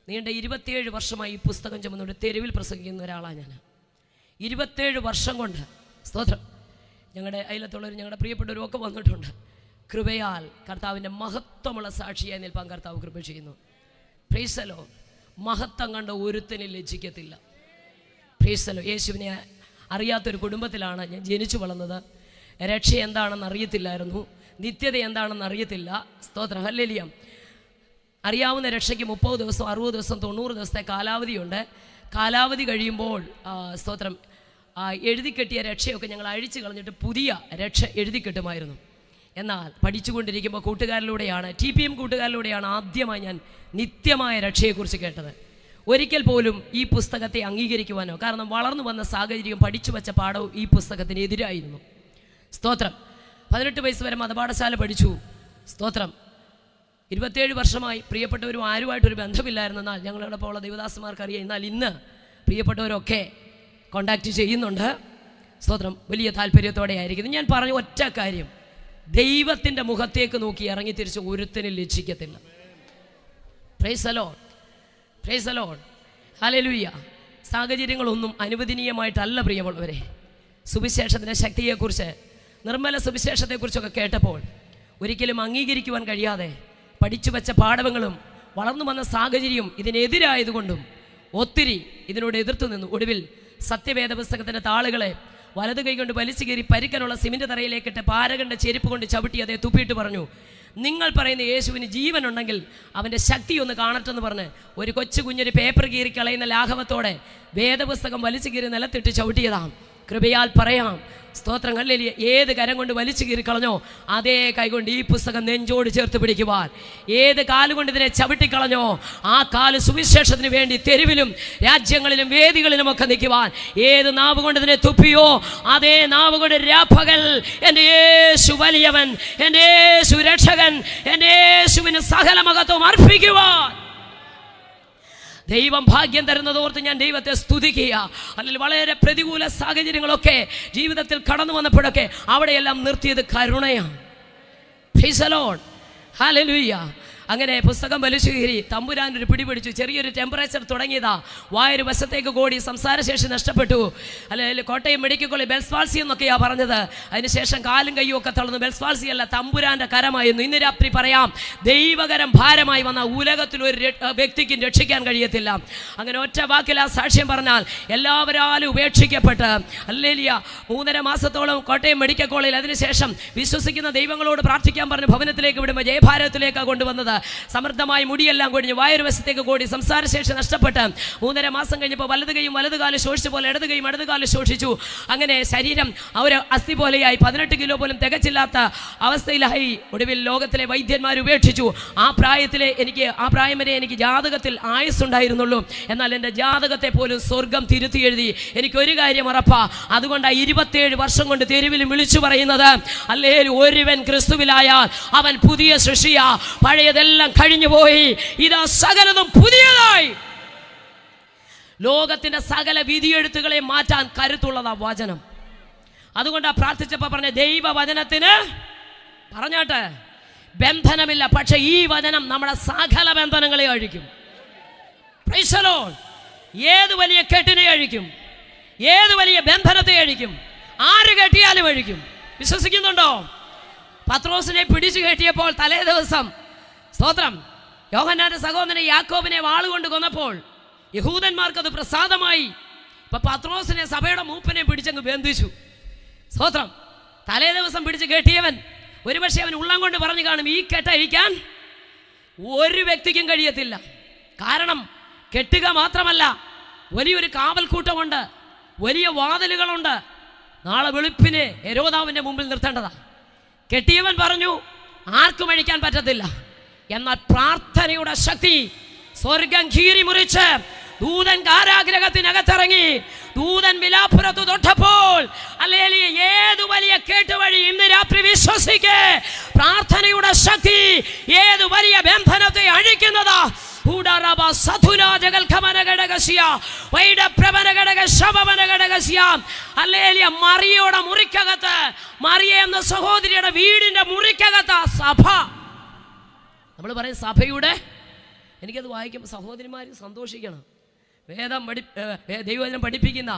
നീണ്ട 27 വർഷമായി ഈ പുസ്തകം ചുമന്നുകൊണ്ട് തെരുവിൽ പ്രസംഗിക്കുന്ന ഒരാളാണ് ഞാൻ. 27 വർഷം കൊണ്ട് സ്തോത്രം. ഞങ്ങളുടെ അയലത്തുള്ളവർ, ഞങ്ങളുടെ പ്രിയപ്പെട്ടവരും ഒക്കെ വന്നിട്ടുണ്ട്. കൃപയാൽ കർത്താവിൻ്റെ മഹത്വമുള്ള സാക്ഷിയായി നിൽപ്പാൻ കർത്താവ് കൃപ ചെയ്യുന്നു. Price the Lord. മഹത്വം കണ്ട ഒരുത്തനും ലജ്ജിക്കത്തില്ല. Praise the Lord. യേശുവിനെ അറിയാത്തൊരു കുടുംബത്തിലാണ് ഞാൻ ജനിച്ചു വളർന്നത്. രക്ഷ എന്താണെന്ന് അറിയത്തില്ലായിരുന്നു, നിത്യത എന്താണെന്ന് അറിയത്തില്ല. സ്തോത്രം, ഹല്ലേലൂയ. അറിയാവുന്ന രക്ഷയ്ക്ക് 30 ദിവസം, 60 ദിവസം, 90 ദിവസത്തെ കാലാവധിയുണ്ട്. കാലാവധി കഴിയുമ്പോൾ സ്തോത്രം എഴുതി കെട്ടിയ രക്ഷയൊക്കെ ഞങ്ങൾ അഴിച്ചു കളഞ്ഞിട്ട് പുതിയ രക്ഷ എഴുതി കെട്ടുമായിരുന്നു. എന്നാൽ പഠിച്ചുകൊണ്ടിരിക്കുമ്പോൾ കൂട്ടുകാരിലൂടെയാണ്, TPM കൂട്ടുകാരിലൂടെയാണ് ആദ്യമായി ഞാൻ നിത്യമായ രക്ഷയെക്കുറിച്ച് കേട്ടത്. ഒരിക്കൽ പോലും ഈ പുസ്തകത്തെ അംഗീകരിക്കുവാനോ, കാരണം വളർന്നു വന്ന സാഹചര്യം, പഠിച്ചു വച്ച പാഠവും ഈ പുസ്തകത്തിന് എതിരായിരുന്നു. സ്തോത്രം. 18 വയസ്സ് വരെ മതപാഠശാല പഠിച്ചു. സ്തോത്രം. 27 വർഷമായി പ്രിയപ്പെട്ടവരും ആരുമായിട്ടൊരു ബന്ധമില്ലായിരുന്നാൽ ഞങ്ങളുടെ പോലുള്ള ദൈവദാസന്മാർക്കറിയാം. എന്നാൽ ഇന്ന് പ്രിയപ്പെട്ടവരൊക്കെ കോണ്ടാക്ട് ചെയ്യുന്നുണ്ട്. സ്തോത്രം. വലിയ താല്പര്യത്തോടെ ആയിരിക്കുന്നു. ഞാൻ പറഞ്ഞ ഒറ്റ കാര്യം, ദൈവത്തിൻ്റെ മുഖത്തേക്ക് നോക്കി ഇറങ്ങി തിരിച്ച് ഒരുത്തനും ലജ്ജിക്കത്തില്ല. Praise the lord. Praise the lord. Hallelujah. സാഹചര്യങ്ങളൊന്നും അനുവദനീയമായിട്ടല്ല പ്രിയമുള്ളവരെ. സുവിശേഷത്തിൻ്റെ ശക്തിയെക്കുറിച്ച്, നിർമ്മല സുവിശേഷത്തെക്കുറിച്ചൊക്കെ കേട്ടപ്പോൾ ഒരിക്കലും അംഗീകരിക്കുവാൻ കഴിയാതെ പഠിച്ചു വെച്ച പാഠങ്ങളും വളർന്നു വന്ന സാഹചര്യം ഇതിനെതിരായതുകൊണ്ടും ഒത്തിരി ഇതിനോട് എതിർത്തു നിന്നു. ഒടുവിൽ സത്യവേദ പുസ്തകത്തിൻ്റെ താളുകളെ വലത് കൈ കൊണ്ട് വലിച്ചു കയറി പരിക്കനുള്ള സിമന്റ് തറയിലേക്കിട്ട് പാരകണ്ട ചെരുപ്പ് കൊണ്ട് ചവിട്ടി അതേ തുപ്പിയിട്ട് പറഞ്ഞു, നിങ്ങൾ പറയുന്ന യേശുവിന് ജീവനുണ്ടെങ്കിൽ അവൻ്റെ ശക്തി ഒന്ന് കാണട്ടെന്ന് പറഞ്ഞ് ഒരു കൊച്ചു കുഞ്ഞൊരു പേപ്പർ കീറി കളയുന്ന ലാഘവത്തോടെ വേദപുസ്തകം വലിച്ചു കീറി നിലത്തിട്ട് ചവിട്ടിയതാം. കൃപയാൽ പറയാം, സ്തോത്രം, ഹല്ലേലൂയ. ഏത് കരം കൊണ്ട് വലിച്ചു കീറി കളഞ്ഞോ അതേ കൈകൊണ്ട് ഈ പുസ്തകം നെഞ്ചോട് ചേർത്ത് പിടിക്കുവാൻ, ഏത് കാലുകൊണ്ട് ഇതിനെ ചവിട്ടിക്കളഞ്ഞോ ആ കാല് സുവിശേഷത്തിന് വേണ്ടി തെരുവിലും രാജ്യങ്ങളിലും വേദികളിലും ഒക്കെ നിൽക്കുവാൻ, ഏത് നാവ് കൊണ്ട് ഇതിനെ തുപ്പിയോ അതേ നാവ് കൊണ്ട് രാപ്പകൽ എൻ്റെ യേശു വലിയവൻ, എൻ്റെ യേശു രക്ഷകൻ, എൻ്റെ യേശുവിന് സകല മഹത്വം അർപ്പിക്കുവാൻ ദൈവം ഭാഗ്യം തരുന്നതോർത്ത് ഞാൻ ദൈവത്തെ സ്തുതിക്കുക. അല്ലെങ്കിൽ വളരെ പ്രതികൂല സാഹചര്യങ്ങളൊക്കെ ജീവിതത്തിൽ കടന്നു വന്നപ്പോഴൊക്കെ അവിടെയെല്ലാം നിർത്തിയത് കരുണയാണ്. Praise the lord. ഹല്ലേലൂയ. അങ്ങനെ പുസ്തകം വലിച്ചു കീറി തമ്പുരാനൊരു പിടിപിടിച്ചു. ചെറിയൊരു ടെമ്പറേച്ചർ തുടങ്ങിയതാ. വായൊരു വശത്തേക്ക് കൂടി, സംസാരശേഷി നഷ്ടപ്പെട്ടു. അല്ലെങ്കിൽ Kottayam medical college Bell's palsy എന്നൊക്കെയാണ് പറഞ്ഞത്. അതിനുശേഷം കാലും കയ്യും ഒക്കെ തളർന്നു. ബെൽസ് പാൾസി അല്ല, തമ്പുരാൻ്റെ കരമായിരുന്നു. ഇന്ന് രാത്രി പറയാം, ദൈവകരം ഭാരമായി വന്ന ഉലകത്തിൽ ഒരു വ്യക്തിക്കും രക്ഷിക്കാൻ കഴിയത്തില്ല. അങ്ങനെ ഒറ്റ വാക്കിൽ ആ സാക്ഷ്യം പറഞ്ഞാൽ എല്ലാവരാലും ഉപേക്ഷിക്കപ്പെട്ട് ഹല്ലേലൂയ 3.5 മാസത്തോളം കോട്ടയം മെഡിക്കൽ കോളേജിൽ, അതിനുശേഷം വിശ്വസിക്കുന്ന ദൈവങ്ങളോട് പ്രാർത്ഥിക്കാൻ പറഞ്ഞ് ഭവനത്തിലേക്ക് വിടുമ്പോൾ ജയഭാരതത്തിലേക്കാണ് കൊണ്ടുവന്നത്. സമൃദ്ധമായി മുടിയെല്ലാം കൊഴിഞ്ഞ് വായൊരു വശത്തേക്ക് കൂടി, സംസാരശേഷി നഷ്ടപ്പെട്ട് 3.5 മാസം കഴിഞ്ഞപ്പോൾ വലത് കൈയും വലത് കാലം ശോഷിച്ച പോലെ ഇടത് കൈയും ഇടത് കാലം ശോഷിച്ചു. അങ്ങനെ ശരീരം ഒരു അസ്ഥി പോലെയായി. 18 കിലോ പോലും തികച്ചില്ലാത്ത അവസ്ഥയിലായി. ഒടുവിൽ ലോകത്തിലെ വൈദ്യന്മാർ ഉപേക്ഷിച്ചു. ആ പ്രായം വരെ എനിക്ക് ജാതകത്തിൽ ആയുസ്സുണ്ടായിരുന്നുള്ളൂ. എന്നാൽ എൻ്റെ ജാതകത്തെ പോലും സ്വർഗം തിരുത്തി എഴുതി. എനിക്കൊരു കാര്യം ഉറപ്പാ, അതുകൊണ്ടാണ് 27 വർഷം കൊണ്ട് തെരുവിലും വിളിച്ചു പറയുന്നത്, അല്ലെങ്കിൽ ഒരുവൻ ക്രിസ്തുവിലായാൽ അവൻ പുതിയ സൃഷ്ടിയാ, പഴയതെല്ലാം കഴിഞ്ഞുപോയി, ഇതാ സകലതും പുതിയതായി. ലോകത്തിന്റെ സകല വിധിയെഴുത്തുകളെ മാറ്റാൻ കരുത്തുള്ളതാ വചനം. അതുകൊണ്ടാണ് പ്രാർത്ഥിച്ചപ്പോൾ പറഞ്ഞ ദൈവവചനത്തിന് പറഞ്ഞാട്ടെ ബന്ധനമില്ല, പക്ഷെ ഈ വചനം നമ്മുടെ സകല ബന്ധനങ്ങളെ അഴിക്കും. Praise the lord. ഏത് വലിയ കെട്ടിനെ അഴിക്കും, ഏത് വലിയ ബന്ധനത്തെ അഴിക്കും, ആര് കെട്ടിയാലും അഴിക്കും. വിശ്വസിക്കുന്നുണ്ടോ? പത്രോസിനെ പിടിച്ചു കെട്ടിയപ്പോൾ തലേ ദിവസം, സ്തോത്രം, യോഹന്നാന്റെ സഹോദരനെ യാക്കോബിനെ വാളുകൊണ്ട് കൊന്നപ്പോൾ യഹൂദന്മാർക്കത് പ്രസാദമായി. ഇപ്പൊ പത്രോസിനെ സഭയുടെ മൂപ്പനെ പിടിച്ചങ്ങ് ബന്ധിച്ചു. സ്തോത്രം. തലേ ദിവസം പിടിച്ച് കെട്ടിയവൻ ഒരുപക്ഷെ അവൻ ഉള്ളം കൊണ്ട് പറഞ്ഞു കാണും, ഈ കെട്ടഴിക്കാൻ ഒരു വ്യക്തിക്കും കഴിയത്തില്ല. കാരണം കെട്ടുക മാത്രമല്ല, വലിയൊരു കാവൽക്കൂട്ടമുണ്ട്, വലിയ വാതിലുകളുണ്ട്. നാളെ വെളുപ്പിന് ഹെരോദാവിന്റെ മുമ്പിൽ നിർത്തേണ്ടതാ. കെട്ടിയവൻ പറഞ്ഞു ആർക്കും അഴിക്കാൻ പറ്റത്തില്ല. എന്നാൽ പ്രാർത്ഥനയുടെ ശക്തി സ്വർഗം കീറി മുറിച്ച് ദൂതൻ കാരാഗ്രഹത്തിനകത്തിറങ്ങി, ദൂതൻ വിലാപ്പുറത്ത് തൊട്ടപ്പോൾ ഹല്ലേലൂയ ഏത് വലിയ കേട്ടുവഴി ഇന്ന് രാത്രി വിശ്വസിക്കേ, പ്രാർത്ഥനയുടെ ശക്തി ഏത് വലിയ ബന്ധനത്തെ അഴിക്കുന്നതാ. മറിയയുടെ മുറിക്കകത്ത്, മറിയ എന്ന സഹോദരിയുടെ വീടിന്റെ മുറിക്കകത്ത് സഭ. നമ്മൾ പറയും സഭയുടെ എനിക്കത് വായിക്കുമ്പോൾ സഹോദരിമാർ സന്തോഷിക്കണം. ദൈവവചനം പഠിപ്പിക്കുന്ന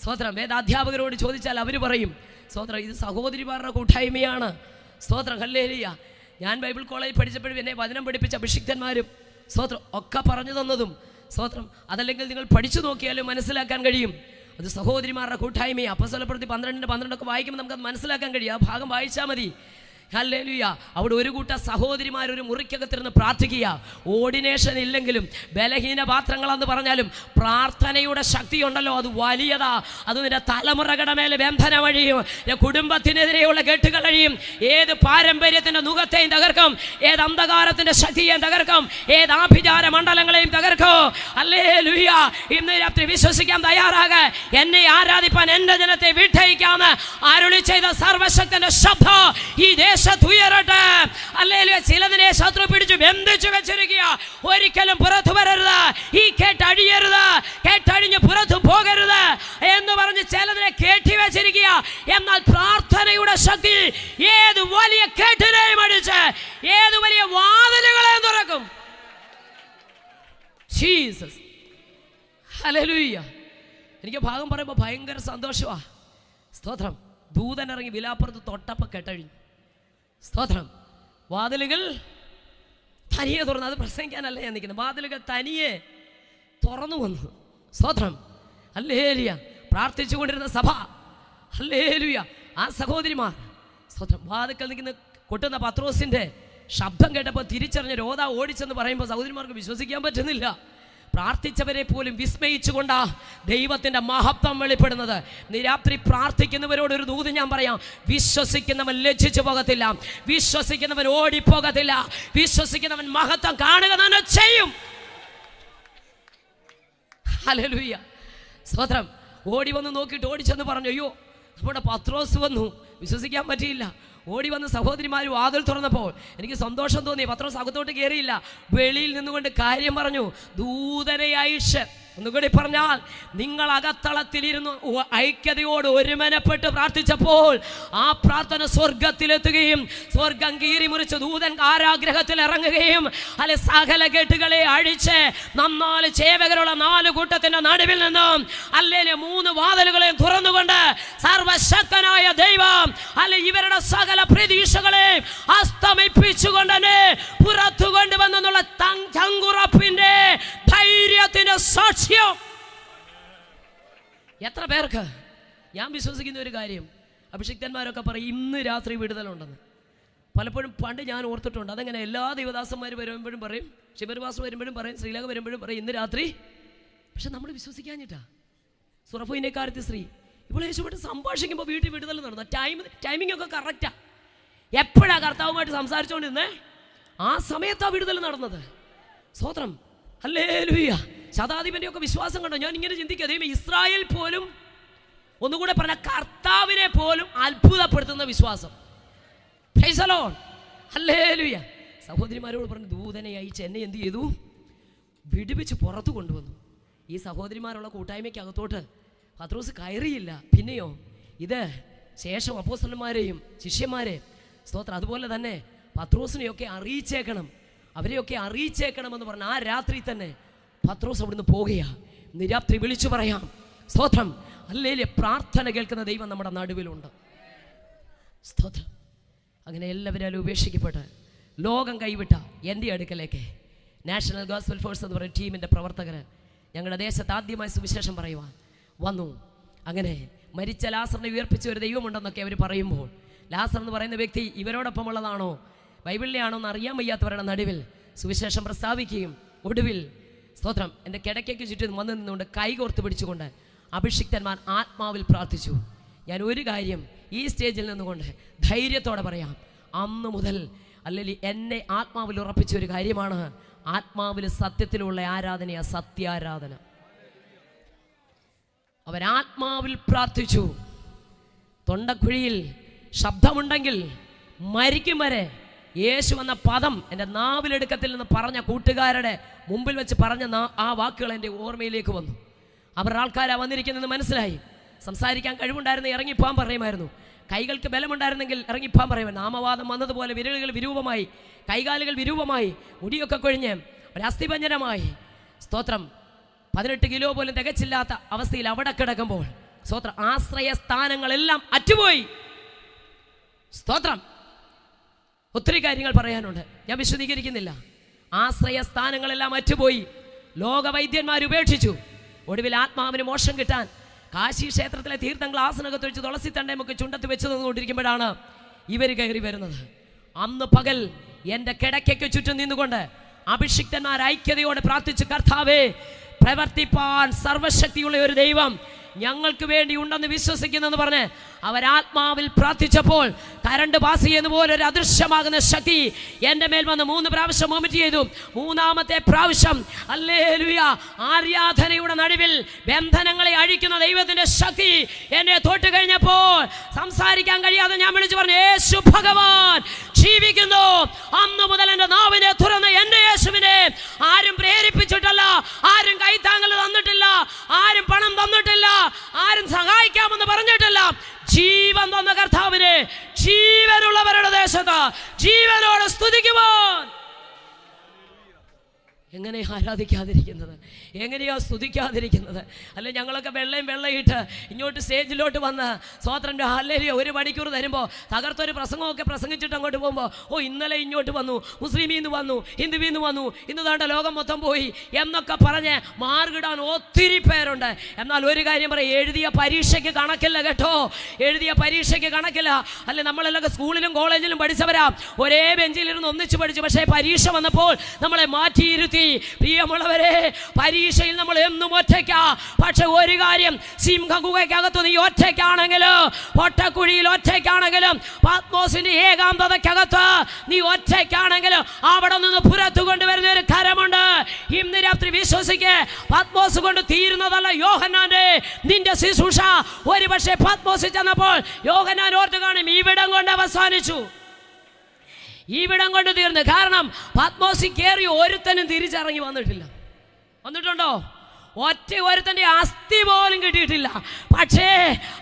സ്തോത്രം വേദാധ്യാപകരോട് ചോദിച്ചാൽ അവർ പറയും സ്തോത്രം ഇത് സഹോദരിമാരുടെ കൂട്ടായ്മയാണ്. സ്തോത്രം ഹല്ലേലൂയ. ഞാൻ ബൈബിൾ കോളേജിൽ പഠിച്ചപ്പോഴും എന്നെ വചനം പഠിപ്പിച്ച അഭിഷിക്തന്മാരും സ്തോത്രം ഒക്കെ പറഞ്ഞു തന്നതും സ്തോത്രം അതല്ലെങ്കിൽ നിങ്ങൾ പഠിച്ചു നോക്കിയാലും മനസ്സിലാക്കാൻ കഴിയും. അത് സഹോദരിമാരുടെ കൂട്ടായ്മയാണ്. അപ്പോസ്തലപ്രവൃത്തി 12:12 വായിക്കുമ്പോൾ നമുക്കത് മനസ്സിലാക്കാൻ കഴിയും. ആ ഭാഗം വായിച്ചാൽ മതി. ഹല്ലേലൂയ. അവിടെ ഒരു കൂട്ടം സഹോദരിമാർ ഒരു മുറിക്കകത്തിരുന്ന് പ്രാർത്ഥിക്കുക. ഓർഡിനേഷൻ ഇല്ലെങ്കിലും ബലഹീന പാത്രങ്ങളെന്ന് പറഞ്ഞാലും പ്രാർത്ഥനയുടെ ശക്തിയുണ്ടല്ലോ, അത് വലിയതാ. അത് നിന്റെ തലമുറകളുടെ മേലെ ബന്ധന വഴിയും കുടുംബത്തിനെതിരെയുള്ള കെട്ടുകൾ വഴിയും ഏത് പാരമ്പര്യത്തിൻ്റെ നുഖത്തെയും തകർക്കും, ഏത് അന്ധകാരത്തിൻ്റെ ശക്തിയെയും തകർക്കും, ഏത് ആഭിചാര മണ്ഡലങ്ങളെയും തകർക്കും. ഹല്ലേലൂയ. ഇന്ന് രാത്രി വിശ്വസിക്കാൻ തയ്യാറാക. എന്നെ ആരാധിപ്പാൻ എൻ്റെ ജനത്തെ വിട്ടയക്കാന്ന് അരുളി ചെയ്ത സർവശക്തന്റെ ശബ്ദം ഈ ദേശത്തുയരട്ടെ. ഹല്ലേലൂയ. ചിലതിനെ ശത്രു പിടിച്ചു ബന്ധിച്ചു വെച്ചിരിക്കുക. ഒരിക്കലും പുറത്തു വരരുത്, ഈ കേട്ടഴിയരുത്, കേട്ടഴിഞ്ഞ് പുറത്തു പോകരുത് എന്ന് പറഞ്ഞ് ചിലതിനെ കെട്ടി വെച്ചിരിക്കുക. എന്നാൽ പ്രാർത്ഥനയുടെ ശക്തി ഏത് വലിയ കെട്ടിനെയും അടിച്ച് ഏത് വലിയ വാതിലുകളെയും തുറക്കും. ജീസസ്. ഹല്ലേലൂയ. എനിക്ക് ഭാഗം പറയുമ്പോൾ ഭയങ്കര സന്തോഷമാണ്. സ്തോത്രം. ദൂതൻ ഇറങ്ങി വിലാപ്പുറത്ത് തൊട്ടപ്പം കെട്ടഴിഞ്ഞു. സ്തോത്രം. വാതിലുകൾ തനിയെ തുറന്നു. അത് പ്രസംഗിക്കാനല്ല ഞാൻ നിൽക്കുന്നത്. വാതിലുകൾ തനിയെ തുറന്നു വന്നു. സ്തോത്രം. ഹല്ലേലൂയ. പ്രാർത്ഥിച്ചു കൊണ്ടിരുന്ന സഭ. ഹല്ലേലൂയ. ആ സഹോദരിമാർ സ്തോത്രം വാതിൽക്കൽ നിൽക്കുന്ന കൊട്ടുന്ന പത്രോസിൻ്റെ ശബ്ദം കേട്ടപ്പോൾ തിരിച്ചറിഞ്ഞ രോധ ഓടിച്ചെന്ന് പറയുമ്പോൾ സഹോദരിമാർക്ക് വിശ്വസിക്കാൻ പറ്റുന്നില്ല. പ്രാർത്ഥിച്ചവരെ പോലും വിസ്മയിച്ചുകൊണ്ടാ ദൈവത്തിൻ്റെ മഹത്വം വെളിപ്പെടുന്നത്. രാത്രി പ്രാർത്ഥിക്കുന്നവരോട് ഒരു ദൂത് ഞാൻ പറയാം. വിശ്വസിക്കുന്നവൻ ലജ്ജിച്ചു പോകത്തില്ല, വിശ്വസിക്കുന്നവൻ ഓടിപ്പോകത്തില്ല, വിശ്വസിക്കുന്നവൻ മഹത്വം കാണുക തന്നെ ചെയ്യും. ഹല്ലേലൂയ. സ്തോത്രം. ഓടി വന്ന് നോക്കിയിട്ട് ഓടിച്ചെന്ന് പറഞ്ഞു, അയ്യോ നമ്മുടെ പത്രോസ് വന്നു. വിശ്വസിക്കാൻ പറ്റിയില്ല. ഓടി വന്ന് സഹോദരിമാർ വാതിൽ തുറന്നപ്പോൾ എനിക്ക് സന്തോഷം തോന്നി. പത്രോസ് അകത്തോട്ട് കയറിയില്ല, വെളിയിൽ നിന്നുകൊണ്ട് കാര്യം പറഞ്ഞു. ദൂതനെ അയച്ച് ഒന്നുകൂടി പറഞ്ഞാൽ നിങ്ങൾ അകത്തളത്തിലിരുന്ന് ഐക്യതയോട് ഒരുമനപ്പെട്ട് പ്രാർത്ഥിച്ചപ്പോൾ ആ പ്രാർത്ഥന സ്വർഗത്തിലെത്തുകയും സ്വർഗം കീറി മുറിച്ച് ദൂതൻ കാരാഗ്രഹത്തിൽ ഇറങ്ങുകയും അല്ലെ സകല കെട്ടുകളെ അഴിച്ച് 4 ചേവകരുള്ള 4 കൂട്ടത്തിന്റെ നടുവിൽ നിന്നും അല്ലെ 3 വാതിലുകളെയും തുറന്നുകൊണ്ട് സർവശക്തനായ ദൈവം അല്ലെ ഇവരുടെ സകല പ്രതീക്ഷകളെ അസ്തമിപ്പിച്ചുകൊണ്ട് തന്നെ പുറത്തു കൊണ്ടുവന്നുള്ള ചങ്കുറപ്പിന്റെ ധൈര്യത്തിന്റെ സാക്ഷ്യം. എത്ര പേർക്ക് ഞാൻ വിശ്വസിക്കുന്ന ഒരു കാര്യം, അഭിഷിക്തന്മാരൊക്കെ പറയും ഇന്ന് രാത്രി വിടുതലുണ്ടെന്ന്. പലപ്പോഴും പണ്ട് ഞാൻ ഓർത്തിട്ടുണ്ട്. അതങ്ങനെ എല്ലാ ദൈവദാസന്മാർ വരുമ്പോഴും പറയും, ശിവർവാസ് വരുമ്പോഴും പറയും, ശ്രീലക വരുമ്പോഴും പറയും ഇന്ന് രാത്രി. പക്ഷെ നമ്മൾ വിശ്വസിക്കാഞ്ഞിട്ടാ. സുറഫുവിനെക്കാരത്തി സ്ത്രീ ഇപ്പോൾ യേശുവായിട്ട് സംഭാഷിക്കുമ്പോൾ വീട്ടിൽ വിടുതൽ നടന്നു. ടൈമിംഗ് ഒക്കെ കറക്റ്റാ. എപ്പോഴാ കർത്താവുമായിട്ട് സംസാരിച്ചുകൊണ്ടിരുന്നേ ആ സമയത്താ വിടുതൽ നടന്നത്. സ്തോത്രം. ഹല്ലേലൂയ. ശതാധിപന്റെ ഒക്കെ വിശ്വാസം കണ്ടോ? ഞാൻ ഇങ്ങനെ ചിന്തിക്കുക, ദൈവമേ ഇസ്രായേൽ പോലും ഒന്നുകൂടെ പറഞ്ഞ കർത്താവിനെ പോലും അത്ഭുതപ്പെടുത്തുന്ന വിശ്വാസം. Price the lord. ഹല്ലേലൂയ. സഹോദരിമാരോട് പറഞ്ഞു ദൂതനെ അയച്ച് എന്നെ എന്ത് ചെയ്തു? വിടുവിച്ച് പുറത്തു കൊണ്ടുവന്നു. ഈ സഹോദരിമാരുള്ള കൂട്ടായ്മയ്ക്ക് അകത്തോട്ട് പത്രോസ് കയറിയില്ല. പിന്നെയോ ഇത് ശേഷം അപ്പോസ്തലന്മാരെയും ശിഷ്യന്മാരെ സ്തോത്രം അതുപോലെ തന്നെ പത്രോസിനെയൊക്കെ അറിയിച്ചേക്കണം, അവരെയൊക്കെ അറിയിച്ചേക്കണമെന്ന് പറഞ്ഞ ആ രാത്രി തന്നെ പത്രോസ് അവിടുന്ന് പോകുകയാണ്. ഇന്ന് രാത്രി വിളിച്ചു പറയാം സ്തോത്രം. ഹല്ലേലൂയ. പ്രാർത്ഥന കേൾക്കുന്ന ദൈവം നമ്മുടെ നടുവിലുണ്ട്. സ്തോത്രം. അങ്ങനെ എല്ലാവരും ഉപേക്ഷിക്കപ്പെട്ട് ലോകം കൈവിട്ട എൻ്റെ അടുക്കലേക്ക് നാഷണൽ ഗോസ്പൽ ഫോഴ്സ് എന്ന് പറയുന്ന ടീമിൻ്റെ പ്രവർത്തകർ ഞങ്ങളുടെ ദേശത്ത് ആദ്യമായി സുവിശേഷം പറയുവാൻ വന്നു. അങ്ങനെ മരിച്ച ലാസറിനെ ഉയർപ്പിച്ച ഒരു ദൈവമുണ്ടെന്നൊക്കെ അവർ പറയുമ്പോൾ ലാസർ എന്ന് പറയുന്ന വ്യക്തി ഇവരോടൊപ്പം ഉള്ളതാണോ ബൈബിളിലെയാണോ എന്ന് അറിയാൻ വയ്യാത്തവരുടെ നടുവിൽ സുവിശേഷം പ്രസ്താവിക്കുകയും ഒടുവിൽ സ്തോത്രം എൻ്റെ കിടക്കയ്ക്ക് ചുറ്റും വന്നു നിന്നുകൊണ്ട് കൈകോർത്ത് പിടിച്ചുകൊണ്ട് അഭിഷിക്തന്മാർ ആത്മാവിൽ പ്രാർത്ഥിച്ചു. ഞാൻ ഒരു കാര്യം ഈ സ്റ്റേജിൽ നിന്നുകൊണ്ട് ധൈര്യത്തോടെ പറയാം, അന്ന് മുതൽ അല്ലെങ്കിൽ എന്നെ ആത്മാവിൽ ഉറപ്പിച്ച ഒരു കാര്യമാണ്, ആത്മാവിൽ സത്യത്തിലുള്ള ആരാധനയാ സത്യാരാധന. അവരാത്മാവിൽ പ്രാർത്ഥിച്ചു. തൊണ്ടക്കുഴിയിൽ ശബ്ദമുണ്ടെങ്കിൽ മരിക്കും വരെ യേശു എന്ന പദം എൻ്റെ നാവിലെടുക്കത്തിൽ നിന്ന് പറഞ്ഞ കൂട്ടുകാരുടെ മുമ്പിൽ വെച്ച് പറഞ്ഞ ആ വാക്കുകൾ എൻ്റെ ഓർമ്മയിലേക്ക് വന്നു. അവർ ആൾക്കാരാ വന്നിരിക്കുന്നതെന്ന് മനസ്സിലായി. സംസാരിക്കാൻ കഴിവുണ്ടായിരുന്ന ഇറങ്ങിപ്പോകാൻ പറയുമായിരുന്നു. കൈകൾക്ക് ബലമുണ്ടായിരുന്നെങ്കിൽ ഇറങ്ങിപ്പോകാൻ പറയുമായിരുന്നു. നാമവാദം വന്നതുപോലെ വിരലുകൾ വിരൂപമായി, കൈകാലുകൾ വിരൂപമായി, മുടിയൊക്കെ കൊഴിഞ്ഞ് ഒരസ്ഥിഭഞ്ജനമായി സ്തോത്രം 18 കിലോ പോലും തികച്ചില്ലാത്ത അവസ്ഥയിൽ അവിടെ കിടക്കുമ്പോൾ സ്തോത്രം ആശ്രയ സ്ഥാനങ്ങളെല്ലാം അറ്റുപോയി. സ്തോത്രം. ഒത്തിരി കാര്യങ്ങൾ പറയാനുണ്ട്, ഞാൻ വിശദീകരിക്കുന്നില്ല. ആശ്രയ സ്ഥാനങ്ങളെല്ലാം അറ്റുപോയി. ലോകവൈദ്യന്മാർ ഉപേക്ഷിച്ചു. ഒടുവിൽ ആത്മാവിന് മോക്ഷം കിട്ടാൻ കാശി ക്ഷേത്രത്തിലെ തീർത്ഥം ഗ്ലാസിനകത്ത് വെച്ച് തുളസി തണ്ടയുമൊക്കെ ചുണ്ടത്ത് വെച്ച് തന്നുകൊണ്ടിരിക്കുമ്പോഴാണ് ഇവർ കയറി വരുന്നത്. അന്ന് പകൽ എൻ്റെ കിടക്കയ്ക്ക് ചുറ്റും നിന്നുകൊണ്ട് അഭിഷിക്തന്മാർ ഐക്യതയോടെ പ്രാർത്ഥിച്ചു, കർത്താവേ, പ്രവർത്തിപ്പാൻ സർവശക്തിയുള്ള ഒരു ദൈവം ഞങ്ങൾക്ക് വേണ്ടി ഉണ്ടെന്ന് വിശ്വസിക്കുന്നെന്ന് പറഞ്ഞ് അവരാത്മാവിൽ പ്രാർത്ഥിച്ചപ്പോൾ കരണ്ട് പാസ് ചെയ്യുന്ന പോലെ ഒരു അദൃശ്യമാകുന്ന ശക്തി എൻ്റെ മേൽ വന്ന് 3 പ്രാവശ്യം വോമിറ്റ് ചെയ്തു. 3ാമത്തെ പ്രാവശ്യം ഹല്ലേലൂയ ആരാധനയുടെ നടുവിൽ ബന്ധനങ്ങളെ അഴിക്കുന്ന ദൈവത്തിൻ്റെ ശക്തി എന്നെ തൊട്ട് കഴിഞ്ഞപ്പോൾ സംസാരിക്കാൻ കഴിയാതെ ഞാൻ വിളിച്ചു പറഞ്ഞു, യേശു ഭഗവാൻ ജീവിക്കുന്നു. അന്ന് മുതൽ എൻ്റെ നാവിനെ തുറന്ന് എൻ്റെ യേശുവിനെ ആരും പ്രേരിപ്പിച്ചിട്ടല്ല, ആരും കൈത്താങ്ങൽ തന്നിട്ടില്ല, ആരും പണം തന്നിട്ടില്ല, ആരും സഹായിക്കാമെന്ന് പറഞ്ഞിട്ടില്ല. ജീവൻ തന്ന കർത്താവിനെ ജീവനുള്ളവരുടെ ദേശത്ത് ജീവനോടെ സ്തുതിക്കുവാൻ എങ്ങനെയാ ആരാധിക്കാതിരിക്കുന്നത്? എങ്ങനെയാ സ്തുതിക്കാതിരിക്കുന്നത്? അല്ലെ ഞങ്ങളൊക്കെ വെള്ളയിട്ട് ഇങ്ങോട്ട് സ്റ്റേജിലോട്ട് വന്ന് സ്തോത്രൻ്റെ ഹല്ലേലൂയ 1 മണിക്കൂർ തരുമ്പോൾ തകർത്തൊരു പ്രസംഗമൊക്കെ പ്രസംഗിച്ചിട്ട് അങ്ങോട്ട് പോകുമ്പോൾ, ഓ ഇന്നലെ ഇങ്ങോട്ട് വന്നു, മുസ്ലിമിൽ നിന്ന് വന്നു, ഹിന്ദുവിൽ നിന്ന് വന്നു, ഇന്ന് താണ്ട ലോകം മൊത്തം പോയി എന്നൊക്കെ പറഞ്ഞ് മാർഗിടാൻ ഒത്തിരി പേരുണ്ട്. എന്നാൽ ഒരു കാര്യം പറയാം, എഴുതിയ പരീക്ഷയ്ക്ക് കണക്കില്ല കേട്ടോ, എഴുതിയ പരീക്ഷയ്ക്ക് കണക്കില്ല. അല്ലെ നമ്മളെല്ലാം സ്കൂളിലും കോളേജിലും പഠിച്ചവരാ, ഒരേ ബെഞ്ചിലിരുന്ന് ഒന്നിച്ച് പഠിച്ചു. പക്ഷേ പരീക്ഷ വന്നപ്പോൾ നമ്മളെ മാറ്റിയിരുത്തി. പ്രിയമുള്ളവരെ, പരീക്ഷയിൽ നമ്മൾ എന്നും ഒറ്റയ്ക്കാ. പക്ഷെ ഒരു കാര്യം, സിംഹഗുഹയ്ക്കകത്ത് നീ ഒറ്റയ്ക്കാണെങ്കിലും, പൊട്ടക്കുഴിയിൽ ഒറ്റയ്ക്കാണെങ്കിലും, പത്മോസിന്റെ ഏകാന്തതയ്ക്കകത്ത് നീ ഒറ്റയ്ക്കാണെങ്കിലും അവിടെ നിന്ന് പുറത്തു കൊണ്ടുവരുന്ന ഒരു കരമുണ്ട്. ഇന്ന് രാത്രി വിശ്വസിക്ക്, പത്മോസ് കൊണ്ട് തീരുന്നതല്ല യോഹന്നാന്റെ നിന്റെ ശുശ്രൂഷ. ഒരു പക്ഷേ പത്മോസിൽ ചെന്നപ്പോൾ യോഹന്നാൻ ഓർത്ത് കാണും, ഇവിടം കൊണ്ട് അവസാനിച്ചു, ഇവിടം കൊണ്ട് തീർന്നു. കാരണം പത്മോസിൽ കയറി ഒരുത്തനും തിരിച്ചിറങ്ങി വന്നിട്ടുണ്ടോ? ഒറ്റ ഒരുത്തൻ്റെ അസ്ഥി പോലും കിട്ടിയിട്ടില്ല. പക്ഷേ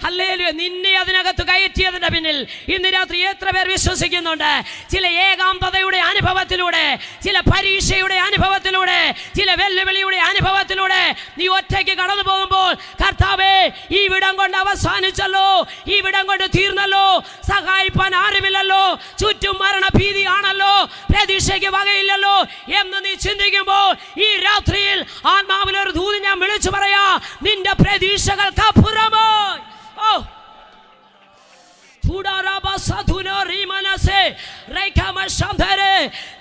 ഹല്ലേലൂയ, നിന്നെ അതിനകത്ത് കയറ്റിയതിൻ്റെ പിന്നിൽ ഇന്ന് രാത്രി എത്ര പേർ വിശ്വസിക്കുന്നുണ്ട്? ചില ഏകാന്തതയുടെ അനുഭവത്തിലൂടെ, ചില പരീക്ഷയുടെ അനുഭവത്തിലൂടെ, ചില വെല്ലുവിളിയുടെ അനുഭവത്തിലൂടെ നീ ഒറ്റയ്ക്ക് കടന്നു പോകുമ്പോൾ, കർത്താവേ ഈ വിടം കൊണ്ട് അവസാനിച്ചല്ലോ, ഈ വിടം കൊണ്ട് തീർന്നല്ലോ, സഹായിപ്പാൻ ആരുമില്ലല്ലോ, ചുറ്റും മരണഭീതിയാണല്ലോ, പ്രതീക്ഷയ്ക്ക് വകയില്ലല്ലോ എന്ന് നീ ചിന്തിക്കുമ്പോൾ ഈ രാത്രിയിൽ ആത്മാവിലൊരു ദൂതൻ ഞാൻ വിളിച്ചു പറയാ, നിന്റെ പ്രതീക്ഷകൾക്ക് അപ്പുറമായി